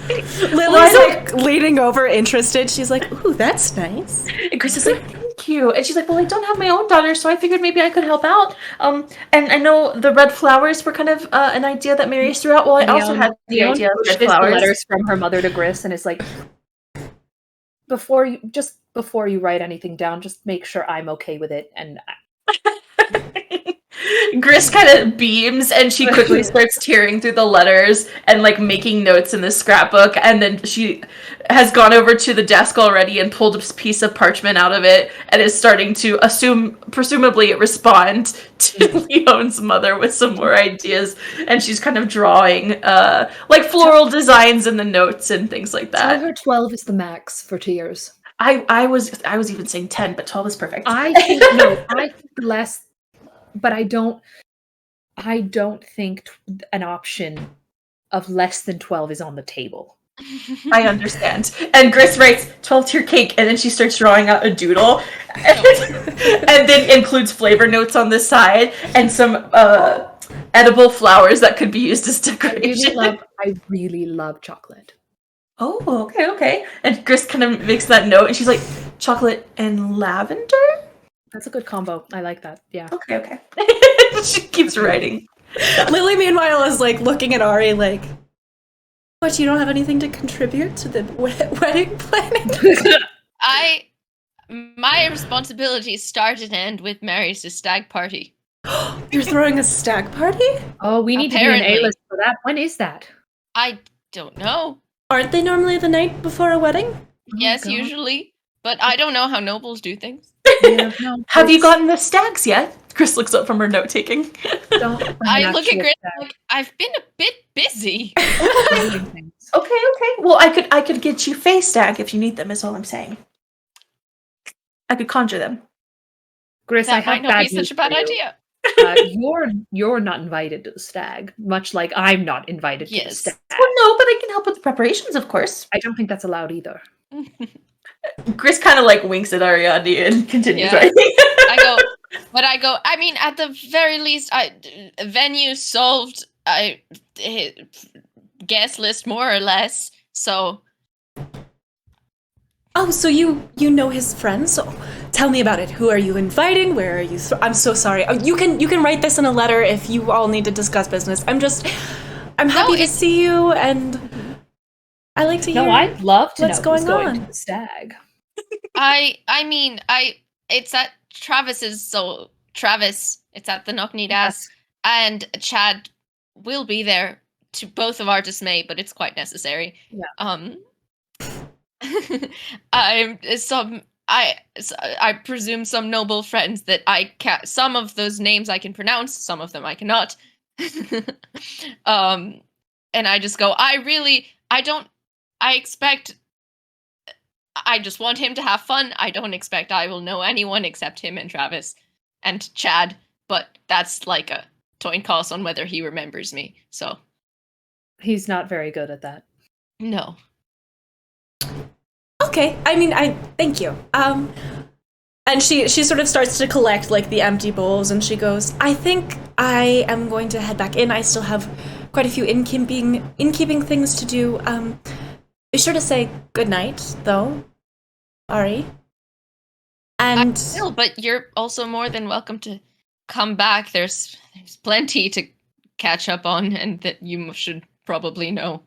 Lily's like leaning over, interested. She's like, "Ooh, that's nice." And Chris is like, "Thank you." And she's like, "Well, I don't have my own daughter, so I figured maybe I could help out." And I know the red flowers were kind of an idea that Marius threw out. Well, I also had the idea of red flowers. Letters from her mother to Gris, and it's like, before you write anything down, just make sure I'm okay with it. And Gris kind of beams and she quickly starts tearing through the letters and like making notes in the scrapbook, and then she has gone over to the desk already and pulled a piece of parchment out of it and is starting to presumably respond to Leon's mother with some more ideas, and she's kind of drawing like floral designs in the notes and things like that. Tell her 12 is the max for tiers. I was even saying 10, but 12 is perfect. I think less. But I don't think an option of less than 12 is on the table. I understand. And Gris writes 12 tier cake, and then she starts drawing out a doodle, and then includes flavor notes on the side and some edible flowers that could be used as decoration. I really love chocolate. Oh, okay. And Gris kind of makes that note, and she's like, chocolate and lavender? That's a good combo. I like that. Yeah. Okay. She keeps writing. Lily, meanwhile, is like looking at Ari like, what, you don't have anything to contribute to the wedding planning? My responsibilities start and end with Marius' stag party. What? You're throwing a stag party? Oh, we need to be an Apparently. A-list for that. When is that? I don't know. Aren't they normally the night before a wedding? Yes, God. usually. But I don't know how nobles do things. Yeah, no, Have you it's- gotten the stags yet? Chris looks up from her note taking. Don't bring I an look at actual Grit stag. like, I've been a bit busy. Doing things. Okay. Well, I could get you Fae stag if you need them. Is all I'm saying. I could conjure them. Gris, I That might have not bad be such news a bad for you. idea. You're not invited to the stag, much like I'm not invited to the Yes. stag. Well, no, but I can help with the preparations, of course. I don't think that's allowed either. Gris kind of like winks at Ariadne and continues Yeah. writing. I go, I mean, at the very least, venue solved, guest list more or less, so. Oh, so you know his friends? So tell me about it. Who are you inviting? Where are you? I'm so sorry. You can write this in a letter if you all need to discuss business. I'm happy to see you, and I like to hear. No, I'd love to what's know who's going going on. to the stag. It's at Travis's, so Travis, it's at the Knock-Kneed Ass, and Chad will be there to both of our dismay, but it's quite necessary. Yeah. I presume some noble friends that some of those names I can pronounce, some of them I cannot. And I just go, I just want him to have fun. I don't expect I will know anyone except him and Travis and Chad, but that's like a coin toss on whether he remembers me. So He's not very good at that. no. Okay. I mean, I thank you. And she sort of starts to collect like the empty bowls, and she goes, I think I am going to head back in. I still have quite a few innkeeping things to do. Be sure to say good night, though, Ari. And Still, but you're also more than welcome to come back. There's plenty to catch up on, and that you should probably know.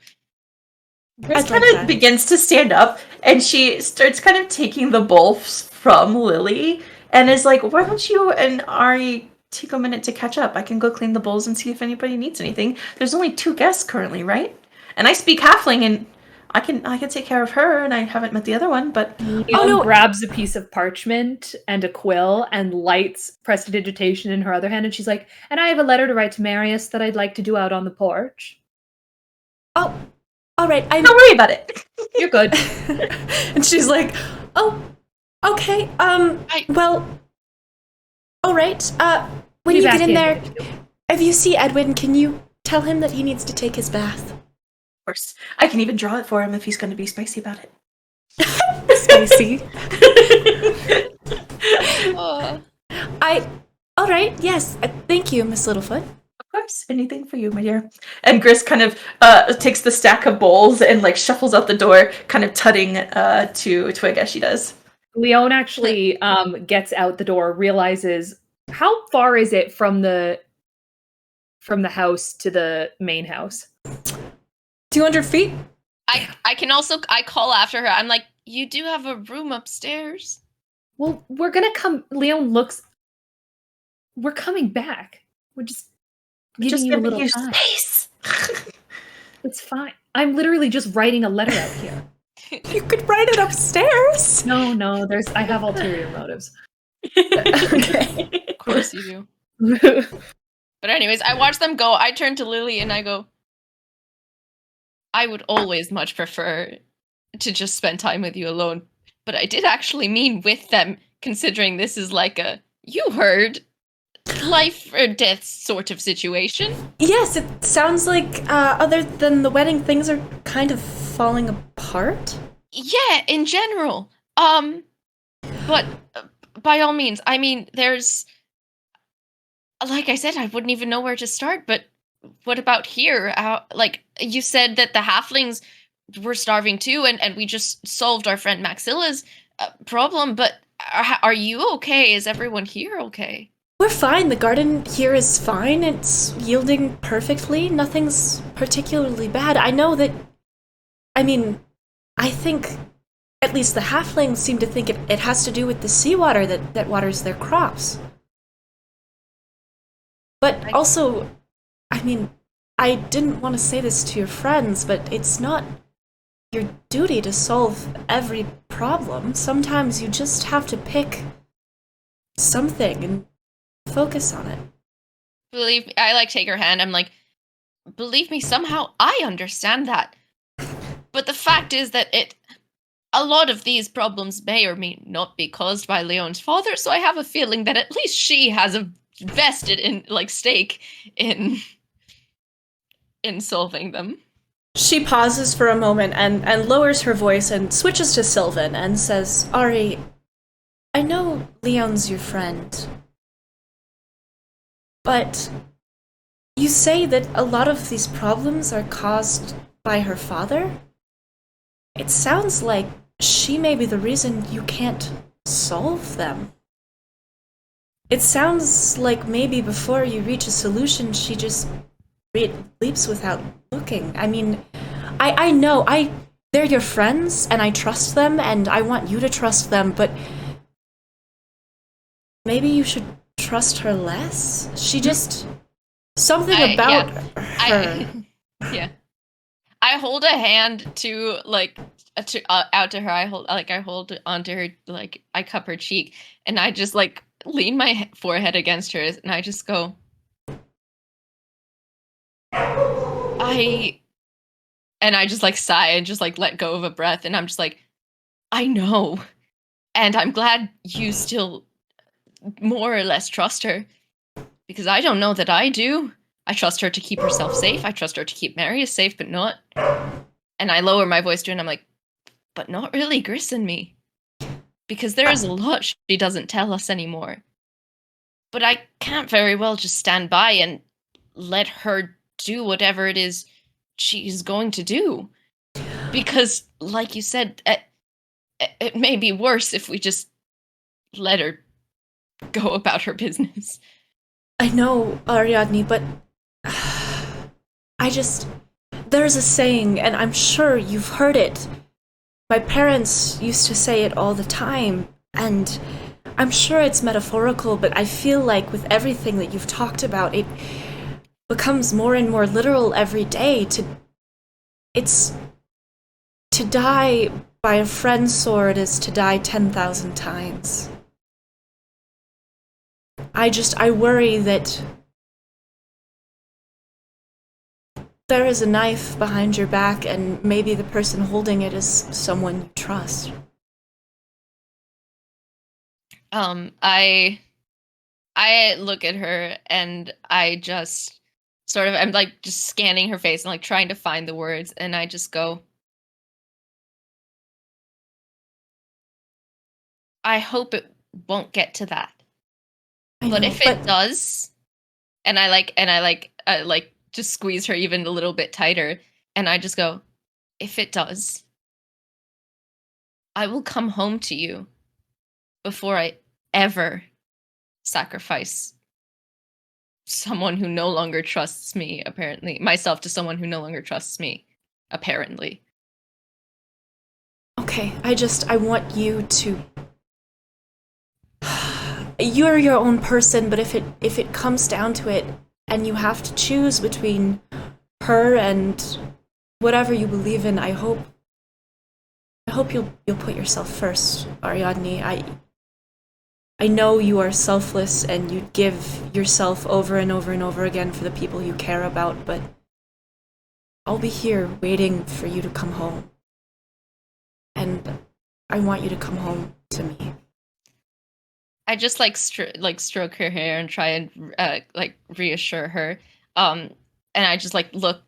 Chris kind of begins to stand up, and she starts kind of taking the bowls from Lily, and is like, why don't you and Ari take a minute to catch up? I can go clean the bowls and see if anybody needs anything. There's only 2 guests currently, right? And I speak halfling, and I can take care of her, and I haven't met the other one, but Leon grabs a piece of parchment and a quill and lights prestidigitation in her other hand, and she's like, and I have a letter to write to Marius that I'd like to do out on the porch. oh, all right. don't worry about it. You're good. And she's like, oh, okay. Well, all right. When Be you back get in there, minute. if you see Edwin, can you tell him that he needs to take his bath? Of course. I can even draw it for him if he's going to be spicy about it. Spicy. Oh. All right. Yes. Thank you, Miss Littlefoot. Of course, anything for you, my dear. And Gris kind of takes the stack of bowls and like shuffles out the door, kind of tutting to Twig as she does. Leon actually gets out the door, realizes how far is it from the house to the main house? 200 feet? I can also call after her. I'm like, you do have a room upstairs. Well, we're gonna come. Leon looks. We're coming back. We're just giving you a little time. Space. It's fine. I'm literally just writing a letter out here. You could write it upstairs. No, I have ulterior motives. Okay. Of course you do. But anyways, I watch them go. I turn to Lily and I go, I would always much prefer to just spend time with you alone. But I did actually mean with them, considering this is like a, you heard, life or death sort of situation. Yes, it sounds like other than the wedding, things are kind of falling apart. Yeah, in general. But by all means, I mean, there's, like I said, I wouldn't even know where to start, but what about here? Like, you said that the halflings were starving too, and we just solved our friend Maxilla's problem, but are you okay? Is everyone here okay? We're fine. The garden here is fine. It's yielding perfectly. Nothing's particularly bad. I know that, I mean, I think at least the halflings seem to think it has to do with the seawater that waters their crops. But also, I mean, I didn't want to say this to your friends, but it's not your duty to solve every problem. Sometimes you just have to pick something and focus on it. Believe me, I take her hand. I'm like, believe me, somehow I understand that. But the fact is that a lot of these problems may or may not be caused by Leon's father, so I have a feeling that at least she has a vested in stake in solving them. She pauses for a moment and lowers her voice and switches to Sylvan and says, Ari, I know Leon's your friend, but you say that a lot of these problems are caused by her father? It sounds like she may be the reason you can't solve them. It sounds like maybe before you reach a solution, she just leaps without looking. I mean, I know, they're your friends, and I trust them, and I want you to trust them, but maybe you should trust her less? She just... Something about her. Yeah. I hold a hand to out to her. I hold onto her, I cup her cheek, and I just lean my forehead against hers, and I just go, and I just sigh and just let go of a breath, and I'm just I know, and I'm glad you still more or less trust her, because I don't know that I do. I trust her to keep herself safe. I trust her to keep Marius safe, but not. And I lower my voice to her, and I'm like, but not really Gris and me. Because there is a lot she doesn't tell us anymore. But I can't very well just stand by and let her do whatever it is she's going to do. Because, like you said, it may be worse if we just let her go about her business. I know, Ariadne, but there's a saying, and I'm sure you've heard it. My parents used to say it all the time, and I'm sure it's metaphorical, but I feel like with everything that you've talked about, it becomes more and more literal every day. To die by a friend's sword is to die 10,000 times. I worry that there is a knife behind your back, and maybe the person holding it is someone you trust. I look at her, and I just I'm just scanning her face and trying to find the words, and I just go, I hope it won't get to that. But if it does, and I just squeeze her even a little bit tighter, and I just go, if it does, I will come home to you before I ever sacrifice someone who no longer trusts me, myself to someone who no longer trusts me, apparently. Okay, I want you to... You're your own person, but if it comes down to it, and you have to choose between her and whatever you believe in, I hope you'll put yourself first, Ariadne. I know you are selfless and you'd give yourself over and over and over again for the people you care about, but I'll be here waiting for you to come home. And I want you to come home to me. I just stroke her hair and try and reassure her. And I just look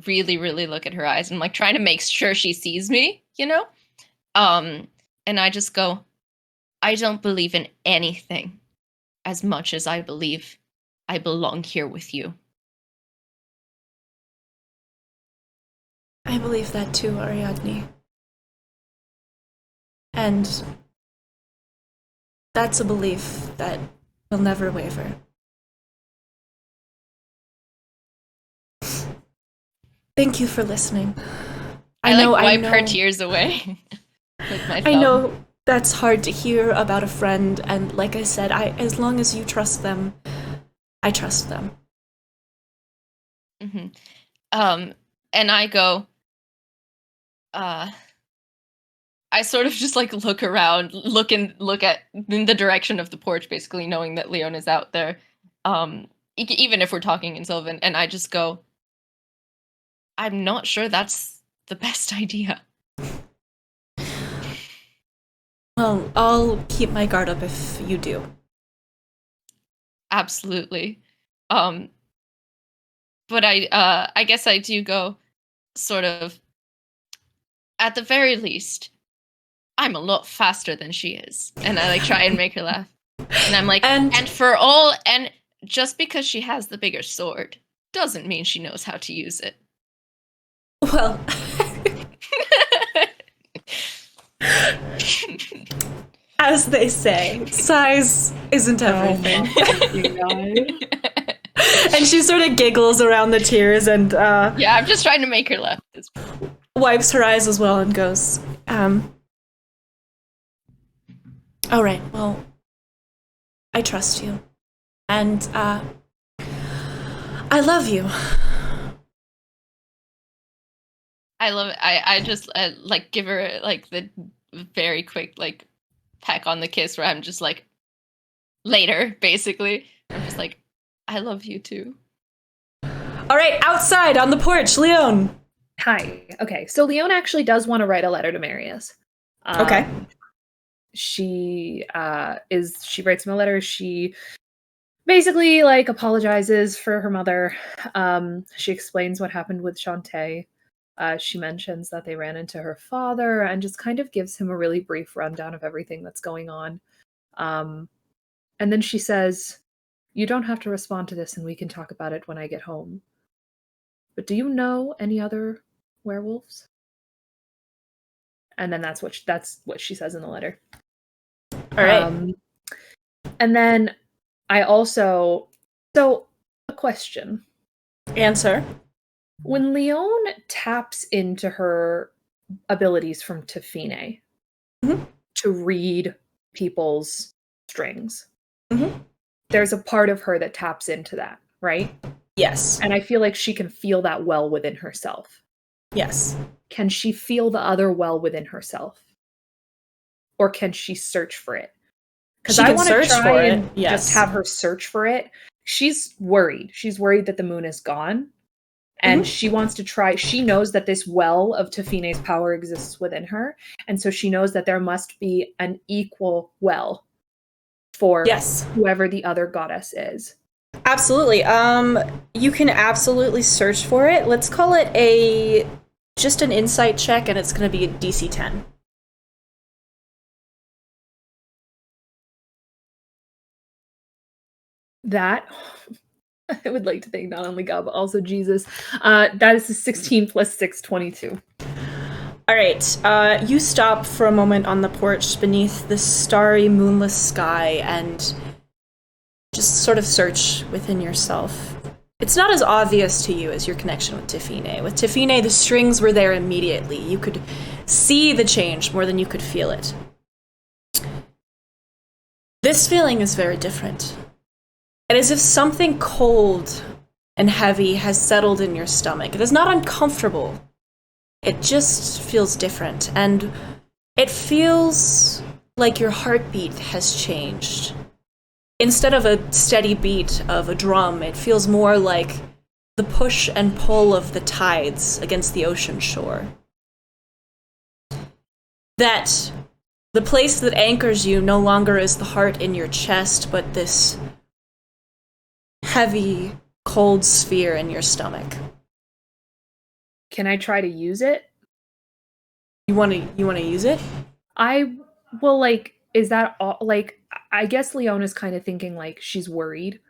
really, really look at her eyes and trying to make sure she sees me, you know? And I just go, I don't believe in anything as much as I believe I belong here with you. I believe that too, Ariadne. And that's a belief that will never waver. Thank you for listening. I wipe her tears away with my thumb. I know that's hard to hear about a friend, and like I said, as long as you trust them, I trust them. Mm-hmm. And I go, I sort of just like look around, look in the direction of the porch, basically knowing that Leon is out there. Even if we're talking in Sylvan, and I just go, I'm not sure that's the best idea. Well, I'll keep my guard up if you do. Absolutely. But I guess I do go sort of, at the very least, I'm a lot faster than she is. And I like try and make her laugh. And I'm like, and just because she has the bigger sword doesn't mean she knows how to use it. Well, as they say, size isn't everything. And she sort of giggles around the tears and yeah, I'm just trying to make her laugh. Wipes her eyes as well and goes, all right, well, I trust you. And I love you. I love it. I just like give her like the very quick like peck on the kiss where I'm just like, later, basically. I'm just like, I love you too. All right, outside on the porch, Leon. Hi. Okay, so Leon actually does want to write a letter to Marius. Okay. She writes him a letter. She basically like apologizes for her mother. She explains what happened with Shantae. She mentions that they ran into her father and just kind of gives him a really brief rundown of everything that's going on. And then she says, you don't have to respond to this and we can talk about it when I get home. But do you know any other werewolves? And then that's what she says in the letter. All right. And then I also... So, a question. Answer. When Leon taps into her abilities from Tafine to read people's strings, there's a part of her that taps into that, right? Yes. And I feel like she can feel that well within herself. Yes. Can she feel the other well within herself? Or can she search for it? Because I want to try and just have her search for it. She's worried. She's worried that the moon is gone. And she wants to try. She knows that this well of Tafine's power exists within her. And so she knows that there must be an equal well for whoever the other goddess is. Absolutely. You can absolutely search for it. Let's call it just an insight check, and it's going to be a DC 10. That, I would like to thank not only God, but also Jesus. That is a 16 plus 6, 22. All right. You stop for a moment on the porch beneath the starry, moonless sky and just sort of search within yourself. It's not as obvious to you as your connection with Tafine. With Tafine, the strings were there immediately. You could see the change more than you could feel it. This feeling is very different. It is as if something cold and heavy has settled in your stomach. It is not uncomfortable. It just feels different. And it feels like your heartbeat has changed. Instead of a steady beat of a drum, it feels more like the push and pull of the tides against the ocean shore. That the place that anchors you no longer is the heart in your chest, but this heavy, cold sphere in your stomach. Can I try to use it? You want to use it? I will, like, is that all, like, I guess Leona's kind of thinking, like, she's worried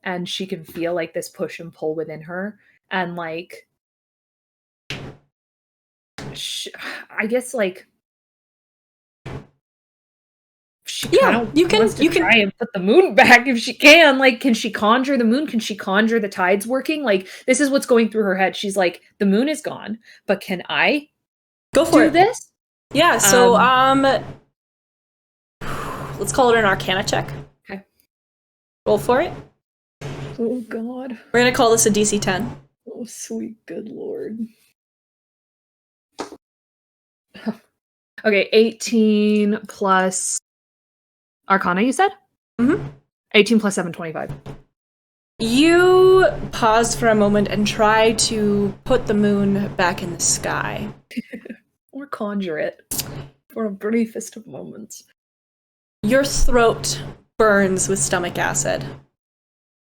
and she can feel, like, this push and pull within her. And, like, I guess, like, she you can try and put the moon back if she can. Like, can she conjure the moon? Can she conjure the tides working? Like, this is what's going through her head. She's like, the moon is gone, but can I go for do this? Yeah. So let's call it an Arcana check. Okay. Roll for it. Oh god. We're gonna call this a DC 10. Oh sweet good lord. Okay, 18 plus Arcana, you said? Mm-hmm. 18 plus 7, 25. You pause for a moment and try to put the moon back in the sky. Or conjure it for a briefest of moments. Your throat burns with stomach acid,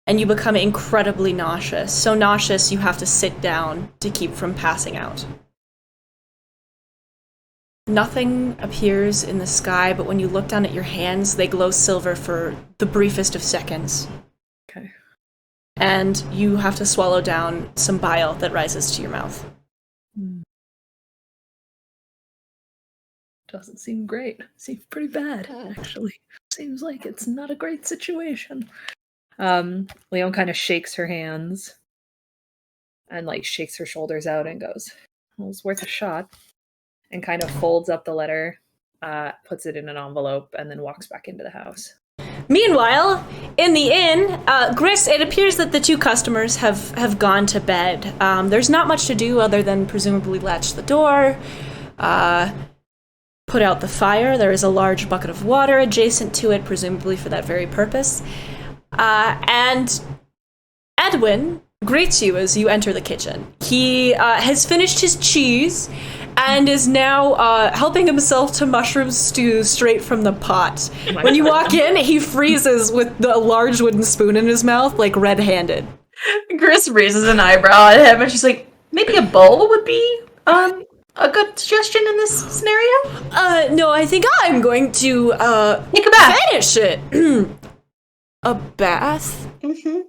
and you become incredibly nauseous. So nauseous you have to sit down to keep from passing out. Nothing appears in the sky, but when you look down at your hands, they glow silver for the briefest of seconds. Okay. And you have to swallow down some bile that rises to your mouth. Doesn't seem great. Seems pretty bad, actually. Seems like it's not a great situation. Leon kind of shakes her hands and like shakes her shoulders out and goes, well, it's worth a shot. And kind of folds up the letter, puts it in an envelope, and then walks back into the house. Meanwhile, in the inn, Gris, it appears that the two customers have gone to bed. There's not much to do other than presumably latch the door, put out the fire. There is a large bucket of water adjacent to it, presumably for that very purpose. And Edwin greets you as you enter the kitchen. He has finished his cheese and is now helping himself to mushroom stew straight from the pot. When you walk in, he freezes with the large wooden spoon in his mouth, like red-handed. Gris raises an eyebrow at him, and she's like, maybe a bowl would be a good suggestion in this scenario? No, I think I'm going to Take a bath. finish it. A bath? Mm-hmm.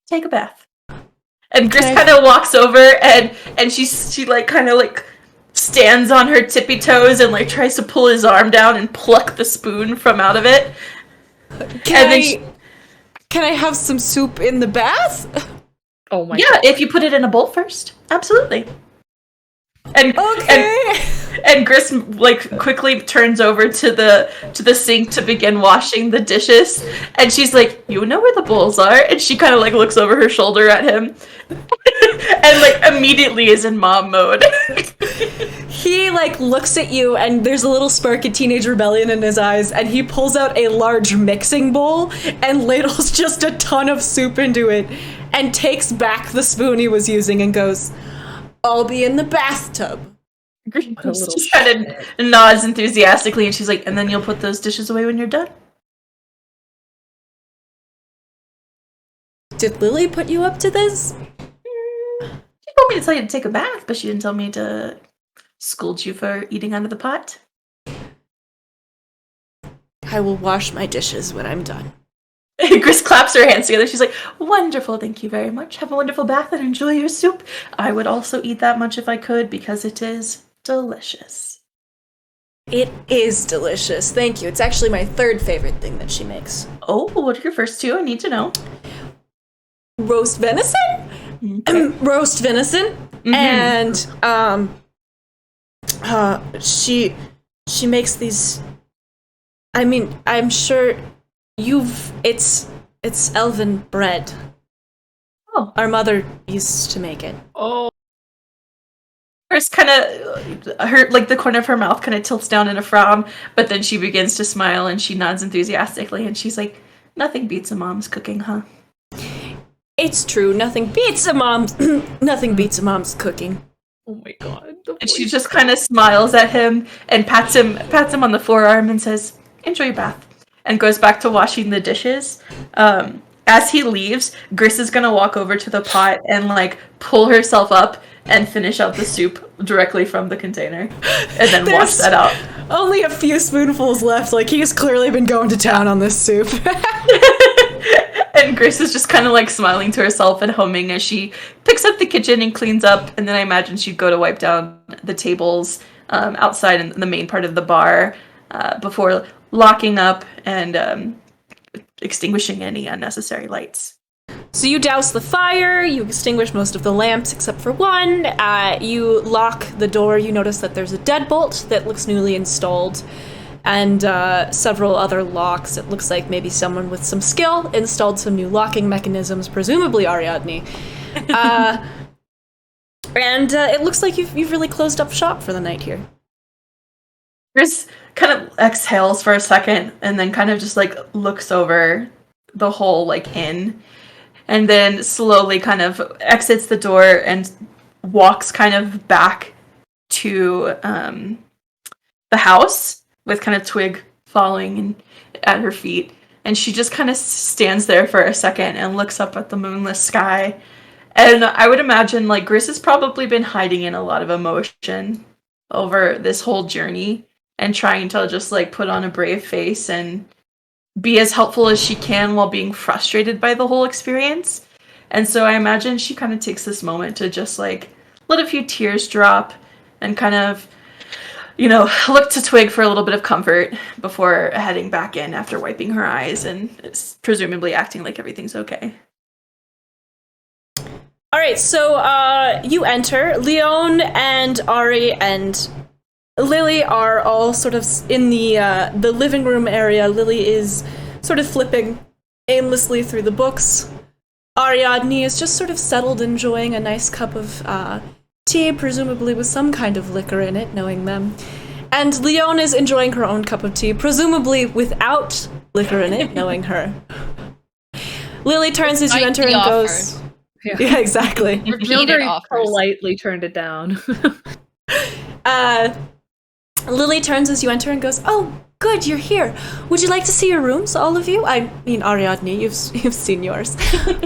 Take a bath. And Gris Okay. kind of walks over, and she like kind of like stands on her tippy toes and like tries to pull his arm down and pluck the spoon from out of it. Can I have some soup in the bath? Oh my Yeah, god. if you put it in a bowl first, absolutely. And Okay. and Gris like quickly turns over to the sink to begin washing the dishes, and she's like, "You know where the bowls are?" And she kind of like looks over her shoulder at him, and like immediately is in mom mode. He like looks at you and there's a little spark of teenage rebellion in his eyes, and he pulls out a large mixing bowl and ladles just a ton of soup into it and takes back the spoon he was using and goes, "I'll be in the bathtub." What a little Just kind of nods enthusiastically, and she's like, "And then you'll put those dishes away when you're done." Did Lily put you up to this? She told me to tell you to take a bath, but she didn't tell me to scold you for eating out of the pot. I will wash my dishes when I'm done. Gris claps her hands together. She's like, "Wonderful, thank you very much. Have a wonderful bath and enjoy your soup. I would also eat that much if I could, because it is delicious." It is delicious, thank you. It's actually my third favorite thing that she makes. Oh, what are your first two? I need to know. Roast venison? Okay. Roast venison. Mhm. And she makes these, I mean, I'm sure it's elven bread. Oh. Our mother used to make it. Oh. Gris kind of, her like the corner of her mouth kind of tilts down in a frown, but then she begins to smile and she nods enthusiastically, and she's like, "Nothing beats a mom's cooking, huh?" It's true, nothing beats a mom's cooking. Oh my god. And she just kind of smiles at him and pats him on the forearm and says, "Enjoy your bath," and goes back to washing the dishes. As he leaves, Gris is gonna walk over to the pot and like pull herself up and finish out the soup directly from the container, and then wash that out. Only a few spoonfuls left, like he's clearly been going to town on this soup. And Grace is just kind of like smiling to herself and humming as she picks up the kitchen and cleans up. And then I imagine she'd go to wipe down the tables outside in the main part of the bar before locking up and extinguishing any unnecessary lights. So you douse the fire, you extinguish most of the lamps except for one, you lock the door, you notice that there's a deadbolt that looks newly installed, and several other locks. It looks like maybe someone with some skill installed some new locking mechanisms, presumably Ariadne. And it looks like you've really closed up shop for the night here. Chris kind of exhales for a second and then kind of just like looks over the whole like inn and then slowly kind of exits the door and walks kind of back to the house with kind of Twig following at her feet. And she just kind of stands there for a second and looks up at the moonless sky. And I would imagine like Gris has probably been hiding in a lot of emotion over this whole journey and trying to just like put on a brave face and be as helpful as she can while being frustrated by the whole experience. And so I imagine she kind of takes this moment to just like let a few tears drop and kind of, you know, look to Twig for a little bit of comfort before heading back in after wiping her eyes and presumably acting like everything's okay. All right, so you enter. Leon and Ari and Lily are all sort of in the living room area. Lily is sort of flipping aimlessly through the books. Ariadne is just sort of settled, enjoying a nice cup of tea, presumably with some kind of liquor in it, knowing them. And Leon is enjoying her own cup of tea, presumably without liquor in it, knowing her. Lily turns as you enter and goes... Yeah, exactly. Very politely turned it down. Lily turns as you enter and goes, "Oh, good, you're here. Would you like to see your rooms, all of you? I mean, Ariadne, you've seen yours,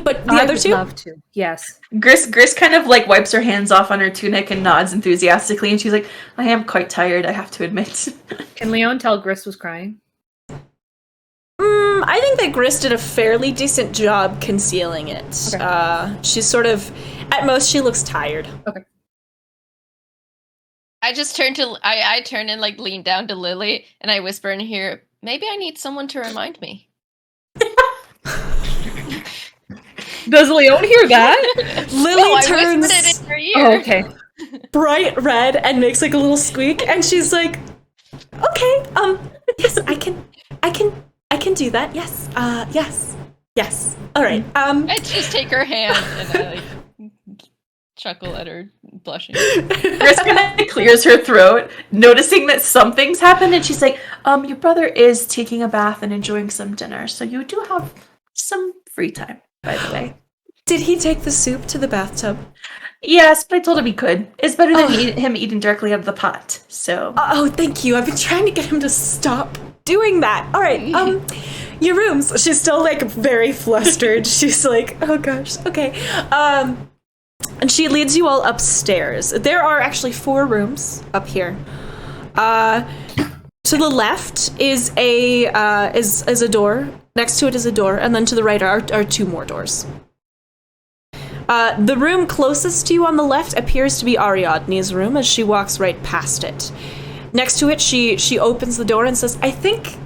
but the other two." I would love to. Yes. Gris kind of like wipes her hands off on her tunic and nods enthusiastically, and she's like, "I am quite tired, I have to admit." Can Leon tell Gris was crying? I think that Gris did a fairly decent job concealing it. Okay. She's sort of, at most, she looks tired. Okay. I just turn and like lean down to Lily and I whisper in here, "Maybe I need someone to remind me." Does Leon hear that? Lily turns I whispered it in her ear. Oh, okay. Bright red and makes like a little squeak, and she's like, "Okay, yes, I can do that. Yes, yes. All right. I just take her hand and I like chuckle at her blushing. Gris kind of clears her throat, noticing that something's happened, and she's like, "Your brother is taking a bath and enjoying some dinner, so you do have some free time, by the way." Did he take the soup to the bathtub? Yes, but I told him he could. It's better than him eating directly out of the pot, so... Oh, thank you. I've been trying to get him to stop doing that. All right, your rooms. She's still, like, very flustered. She's like, oh, gosh, okay. And she leads you all upstairs. There are actually 4 rooms up here. To the left is a door. Next to it is a door, and then to the right are 2 more doors. The room closest to you on the left appears to be Ariadne's room as she walks right past it. Next to it, she opens the door and says, "I think,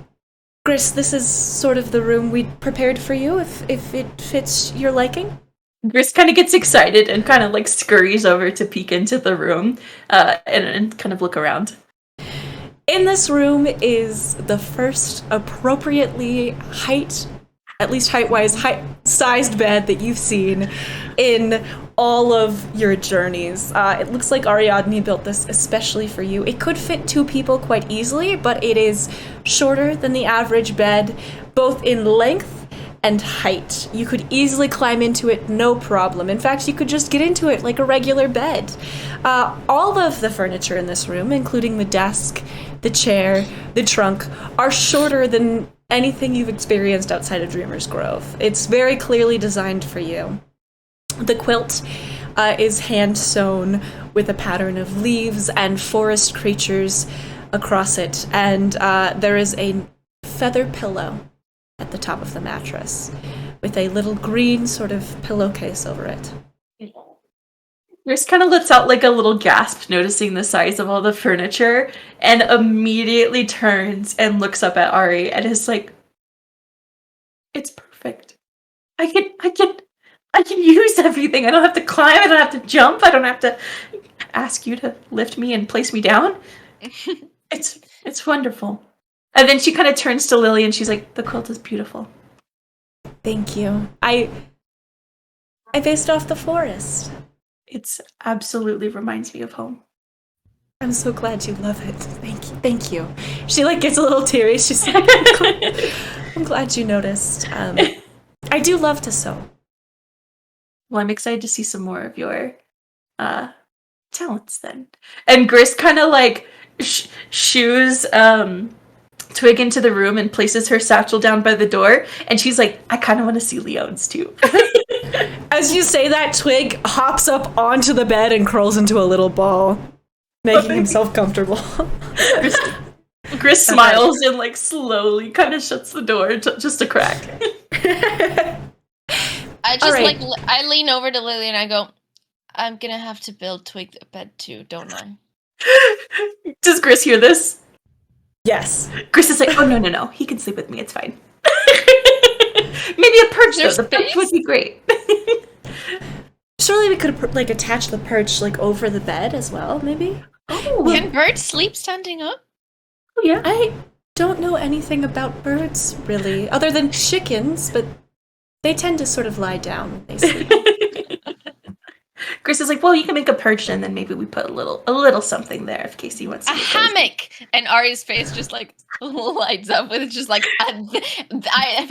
Gris, this is sort of the room we'd prepared for you, if it fits your liking." Gris kind of gets excited and kind of like scurries over to peek into the room and kind of look around. In this room is the first appropriately at least height-wise, sized bed that you've seen in all of your journeys. It looks like Ariadne built this especially for you. It could fit 2 people quite easily, but it is shorter than the average bed, both in length and height. You could easily climb into it, no problem. In fact, you could just get into it like a regular bed. All of the furniture in this room, including the desk, the chair, the trunk, are shorter than anything you've experienced outside of Dreamer's Grove. It's very clearly designed for you. The quilt is hand-sewn with a pattern of leaves and forest creatures across it, and there is a feather pillow at the top of the mattress with a little green sort of pillowcase over it. Gris kind of lets out like a little gasp, noticing the size of all the furniture, and immediately turns and looks up at Ari and is like, "It's perfect. I can use everything. I don't have to climb. I don't have to jump. I don't have to ask you to lift me and place me down. It's wonderful." And then she kind of turns to Lily and she's like, the quilt is beautiful. Thank you. I based off the forest. It's absolutely reminds me of home. I'm so glad you love it. Thank you. She gets a little teary. She's like, I'm glad you noticed. I do love to sew. Well, I'm excited to see some more of your talents then. And Gris kind of shoos Twig into the room and places her satchel down by the door. And she's like, I kind of want to see Leon's too. As you say that, Twig hops up onto the bed and curls into a little ball, making himself comfortable. Gris smiles and slowly kind of shuts the door just a crack. I just I lean over to Lily and I go, I'm gonna have to build Twig a bed too, don't I? Does Gris hear this? Yes. Gris is like, oh no, he can sleep with me, it's fine. Maybe a perch though, the perch would be great. Surely we could attach the perch over the bed as well, maybe? Oh, can birds sleep standing up? Oh yeah. I don't know anything about birds, really, other than chickens, but they tend to sort of lie down when they sleep. Gris is like, well, you can make a perch and then maybe we put a little something there if Casey wants to. A hammock! And Ari's face just lights up with just I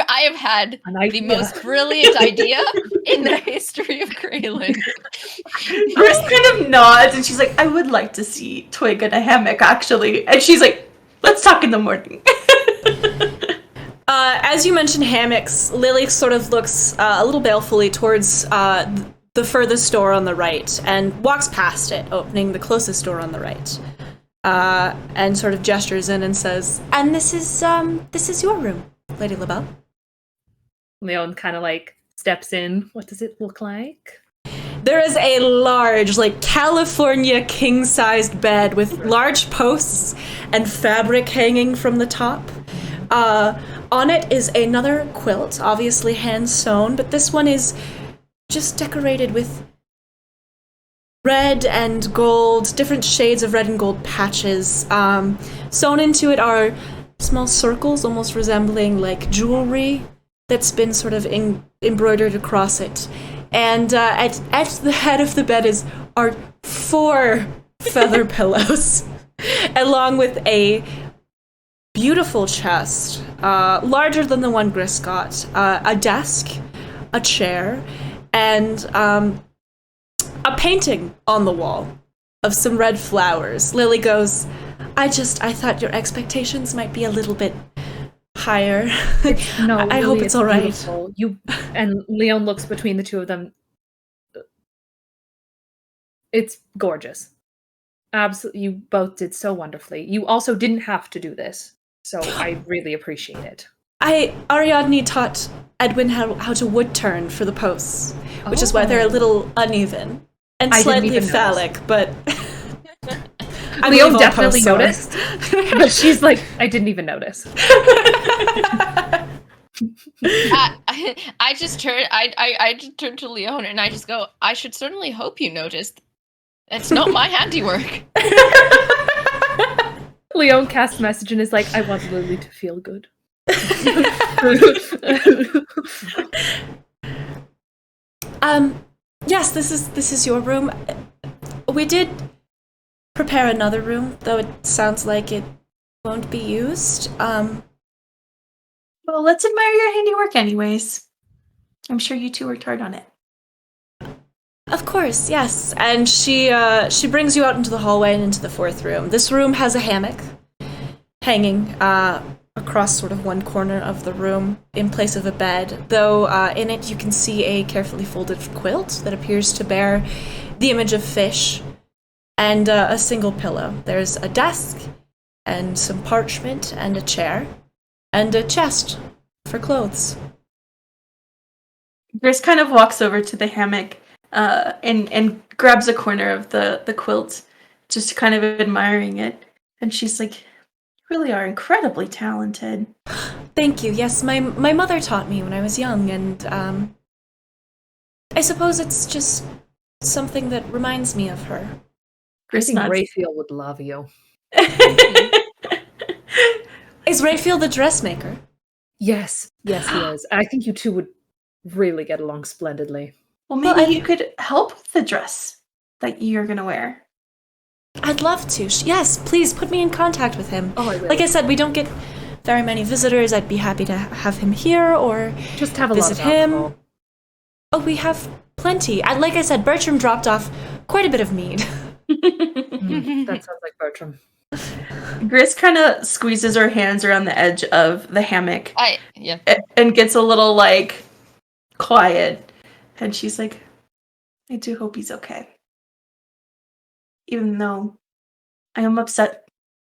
have had the most brilliant idea in the history of Greyland. Gris kind of nods and she's like, I would like to see Twig in a hammock actually. And she's like, let's talk in the morning. As you mentioned hammocks, Lily sort of looks a little balefully towards the furthest door on the right and walks past it, opening the closest door on the right, and sort of gestures in and says, "And this is your room, Lady LaBelle." Leon kind of steps in. What does it look like? There is a large, California king-sized bed with large posts and fabric hanging from the top. On it is another quilt, obviously hand-sewn, but this one is just decorated with red and gold, different shades of red and gold patches. Sewn into it are small circles, almost resembling jewelry that's been sort of embroidered across it. And at the head of the bed are 4 feather pillows, along with a beautiful chest, larger than the one Gris got, a desk, a chair, and a painting on the wall of some red flowers. Lily goes, I thought your expectations might be a little bit higher. No, I hope it's all right. Beautiful. And Leon looks between the two of them. It's gorgeous. Absolutely, you both did so wonderfully. You also didn't have to do this, so I really appreciate it. Ariadne taught Edwin how to wood turn for the posts, which is why they're a little uneven and slightly phallic, but Leo definitely noticed. But she's like, I didn't even notice. I just turned to Leon and I just go, I should certainly hope you noticed. It's not my handiwork. Leon casts message and is like, I want Lily to feel good. Yes, this is your room. We did prepare another room, though it sounds like it won't be used. Well, let's admire your handiwork anyways. I'm sure you two worked hard on it. Of course, yes. And she brings you out into the hallway and into the 4th room. This room has a hammock hanging across sort of one corner of the room in place of a bed, though in it you can see a carefully folded quilt that appears to bear the image of fish and a single pillow. There's a desk and some parchment and a chair and a chest for clothes. Gris kind of walks over to the hammock and grabs a corner of the quilt, just kind of admiring it. And she's like, you really are incredibly talented. Thank you. Yes, my mother taught me when I was young, and I suppose it's just something that reminds me of her. I think Raphael would love you. Is Rayfield the dressmaker? Yes, he is. I think you two would really get along splendidly. Well, maybe you could help with the dress that you're gonna wear. I'd love to. Yes, please put me in contact with him. Oh, I will. Like I said, we don't get very many visitors. I'd be happy to have him here or Just have a visit lot of him. alcohol. Oh, we have plenty. Like I said, Bertram dropped off quite a bit of mead. That sounds like Bertram. Gris kind of squeezes her hands around the edge of the hammock Yeah. and gets a little, like, quiet. And she's like, I do hope he's okay. Even though I am upset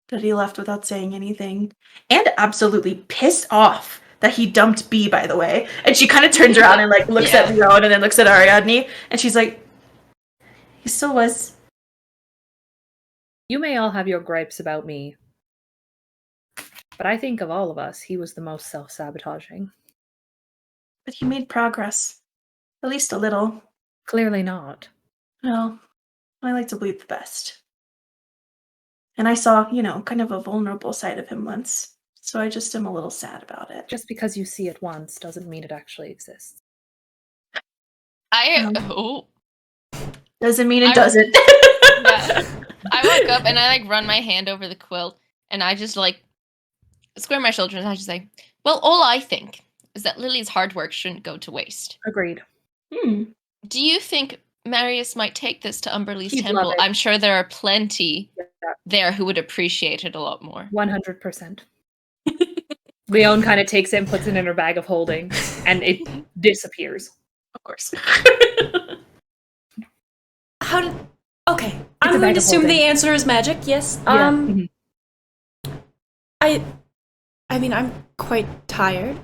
that he left without saying anything. And absolutely pissed off that he dumped B, by the way. And she kind of turns around and, like, looks at Leon and then looks at Ariadne. And she's like, he still was. You may all have your gripes about me, but I think of all of us, he was the most self-sabotaging. But he made progress. At least a little. Clearly not. Well, I like to believe the best. And I saw, kind of a vulnerable side of him once. So I just am a little sad about it. Just because you see it once doesn't mean it actually exists. Doesn't mean it doesn't. Yeah. I woke up and I run my hand over the quilt and I just square my shoulders and I just say, well, all I think is that Lily's hard work shouldn't go to waste. Agreed. Do you think Marius might take this to Umberlee's He'd temple? love it. I'm sure there are plenty there who would appreciate it a lot more. 100%. Leon kind of takes it and puts it in her bag of holding, and it disappears. Of course. Okay, I'm going to assume the answer is magic, yes. Yeah. I mean, I'm quite tired.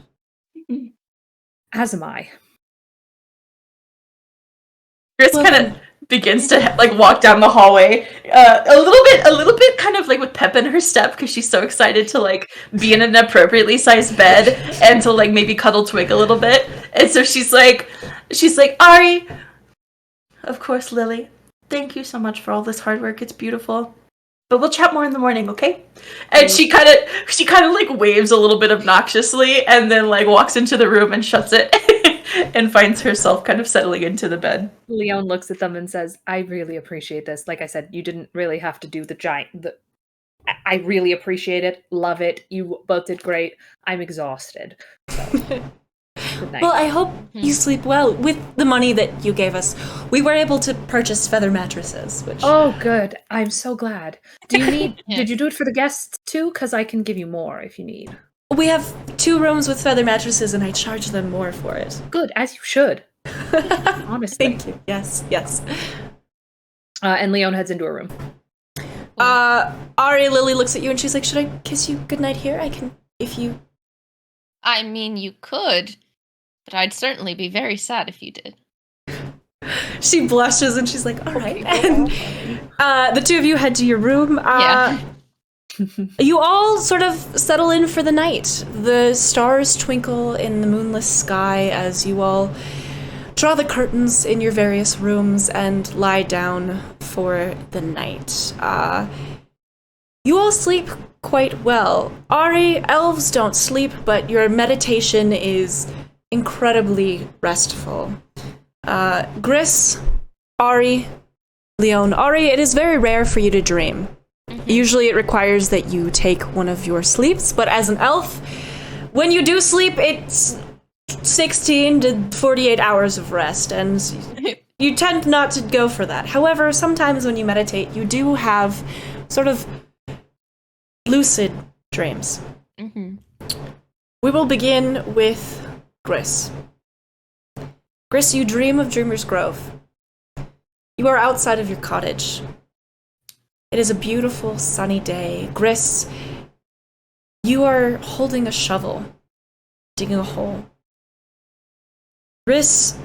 As am I. Chris kind of begins to walk down the hallway, a little bit kind of with pep in her step because she's so excited to be in an appropriately sized bed and to maybe cuddle Twig a little bit. And so she's like, Ari, of course, Lily, thank you so much for all this hard work. It's beautiful. But we'll chat more in the morning, okay? And she kind of waves a little bit obnoxiously and then walks into the room and shuts it and finds herself kind of settling into the bed. Leon looks at them and says, I really appreciate this. Like I said, you didn't really have to do I really appreciate it. Love it. You both did great. I'm exhausted. So, good night. Well, I hope you sleep well. With the money that you gave us, we were able to purchase feather mattresses, which... Oh, good. I'm so glad. Do you need... Did you do it for the guests, too? Because I can give you more if you need. We have 2 rooms with feather mattresses, and I charge them more for it. Good, as you should. Honestly. Thank you. Yes. And Leon heads into her room. Ari, Lily looks at you, and she's like, should I kiss you goodnight here? I can, if you... I mean, you could, but I'd certainly be very sad if you did. She blushes, and she's like, all right. And the 2 of you head to your room. You all sort of settle in for the night. The stars twinkle in the moonless sky as you all draw the curtains in your various rooms and lie down for the night. You all sleep quite well. Ari, elves don't sleep, but your meditation is incredibly restful. Gris, Ari, Leon. Ari, it is very rare for you to dream. Usually it requires that you take one of your sleeps, but as an elf, when you do sleep, it's 16 to 48 hours of rest, and you tend not to go for that. However, sometimes when you meditate, you do have sort of lucid dreams. We will begin with Gris. Gris, you dream of Dreamer's Grove. You are outside of your cottage. It is a beautiful, sunny day. Gris, you are holding a shovel, digging a hole. Gris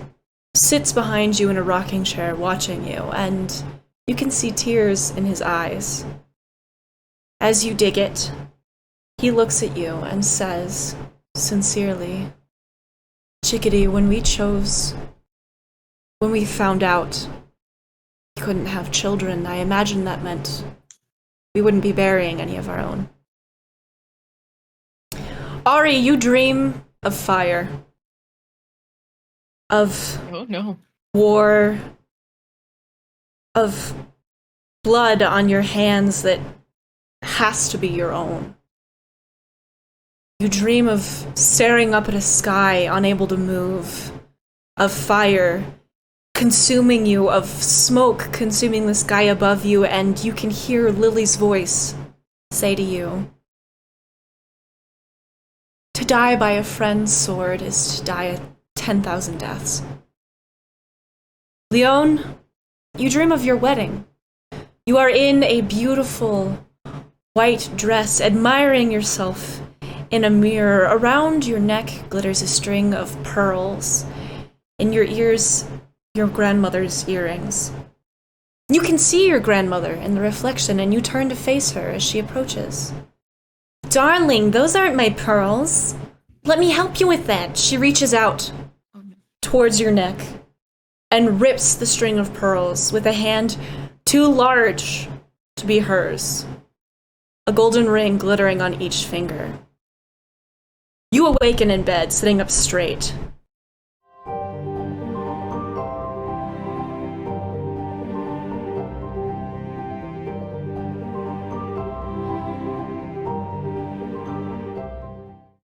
sits behind you in a rocking chair, watching you, and you can see tears in his eyes. As you dig it, he looks at you and says, sincerely, Chickadee, when we found out couldn't have children, I imagined that meant we wouldn't be burying any of our own. Ari, you dream of fire, of Oh no. war, of blood on your hands that has to be your own. You dream of staring up at a sky, unable to move, of fire consuming you, of smoke consuming the sky above you, and you can hear Lily's voice say to you, "To die by a friend's sword is to die a 10,000 deaths." Leon, you dream of your wedding. You are in a beautiful white dress, admiring yourself in a mirror. Around your neck glitters a string of pearls. In your ears, your grandmother's earrings. You can see your grandmother in the reflection, and you turn to face her as she approaches. "Darling, those aren't my pearls. Let me help you with that." She reaches out towards your neck and rips the string of pearls with a hand too large to be hers, a golden ring glittering on each finger. You awaken in bed, sitting up straight.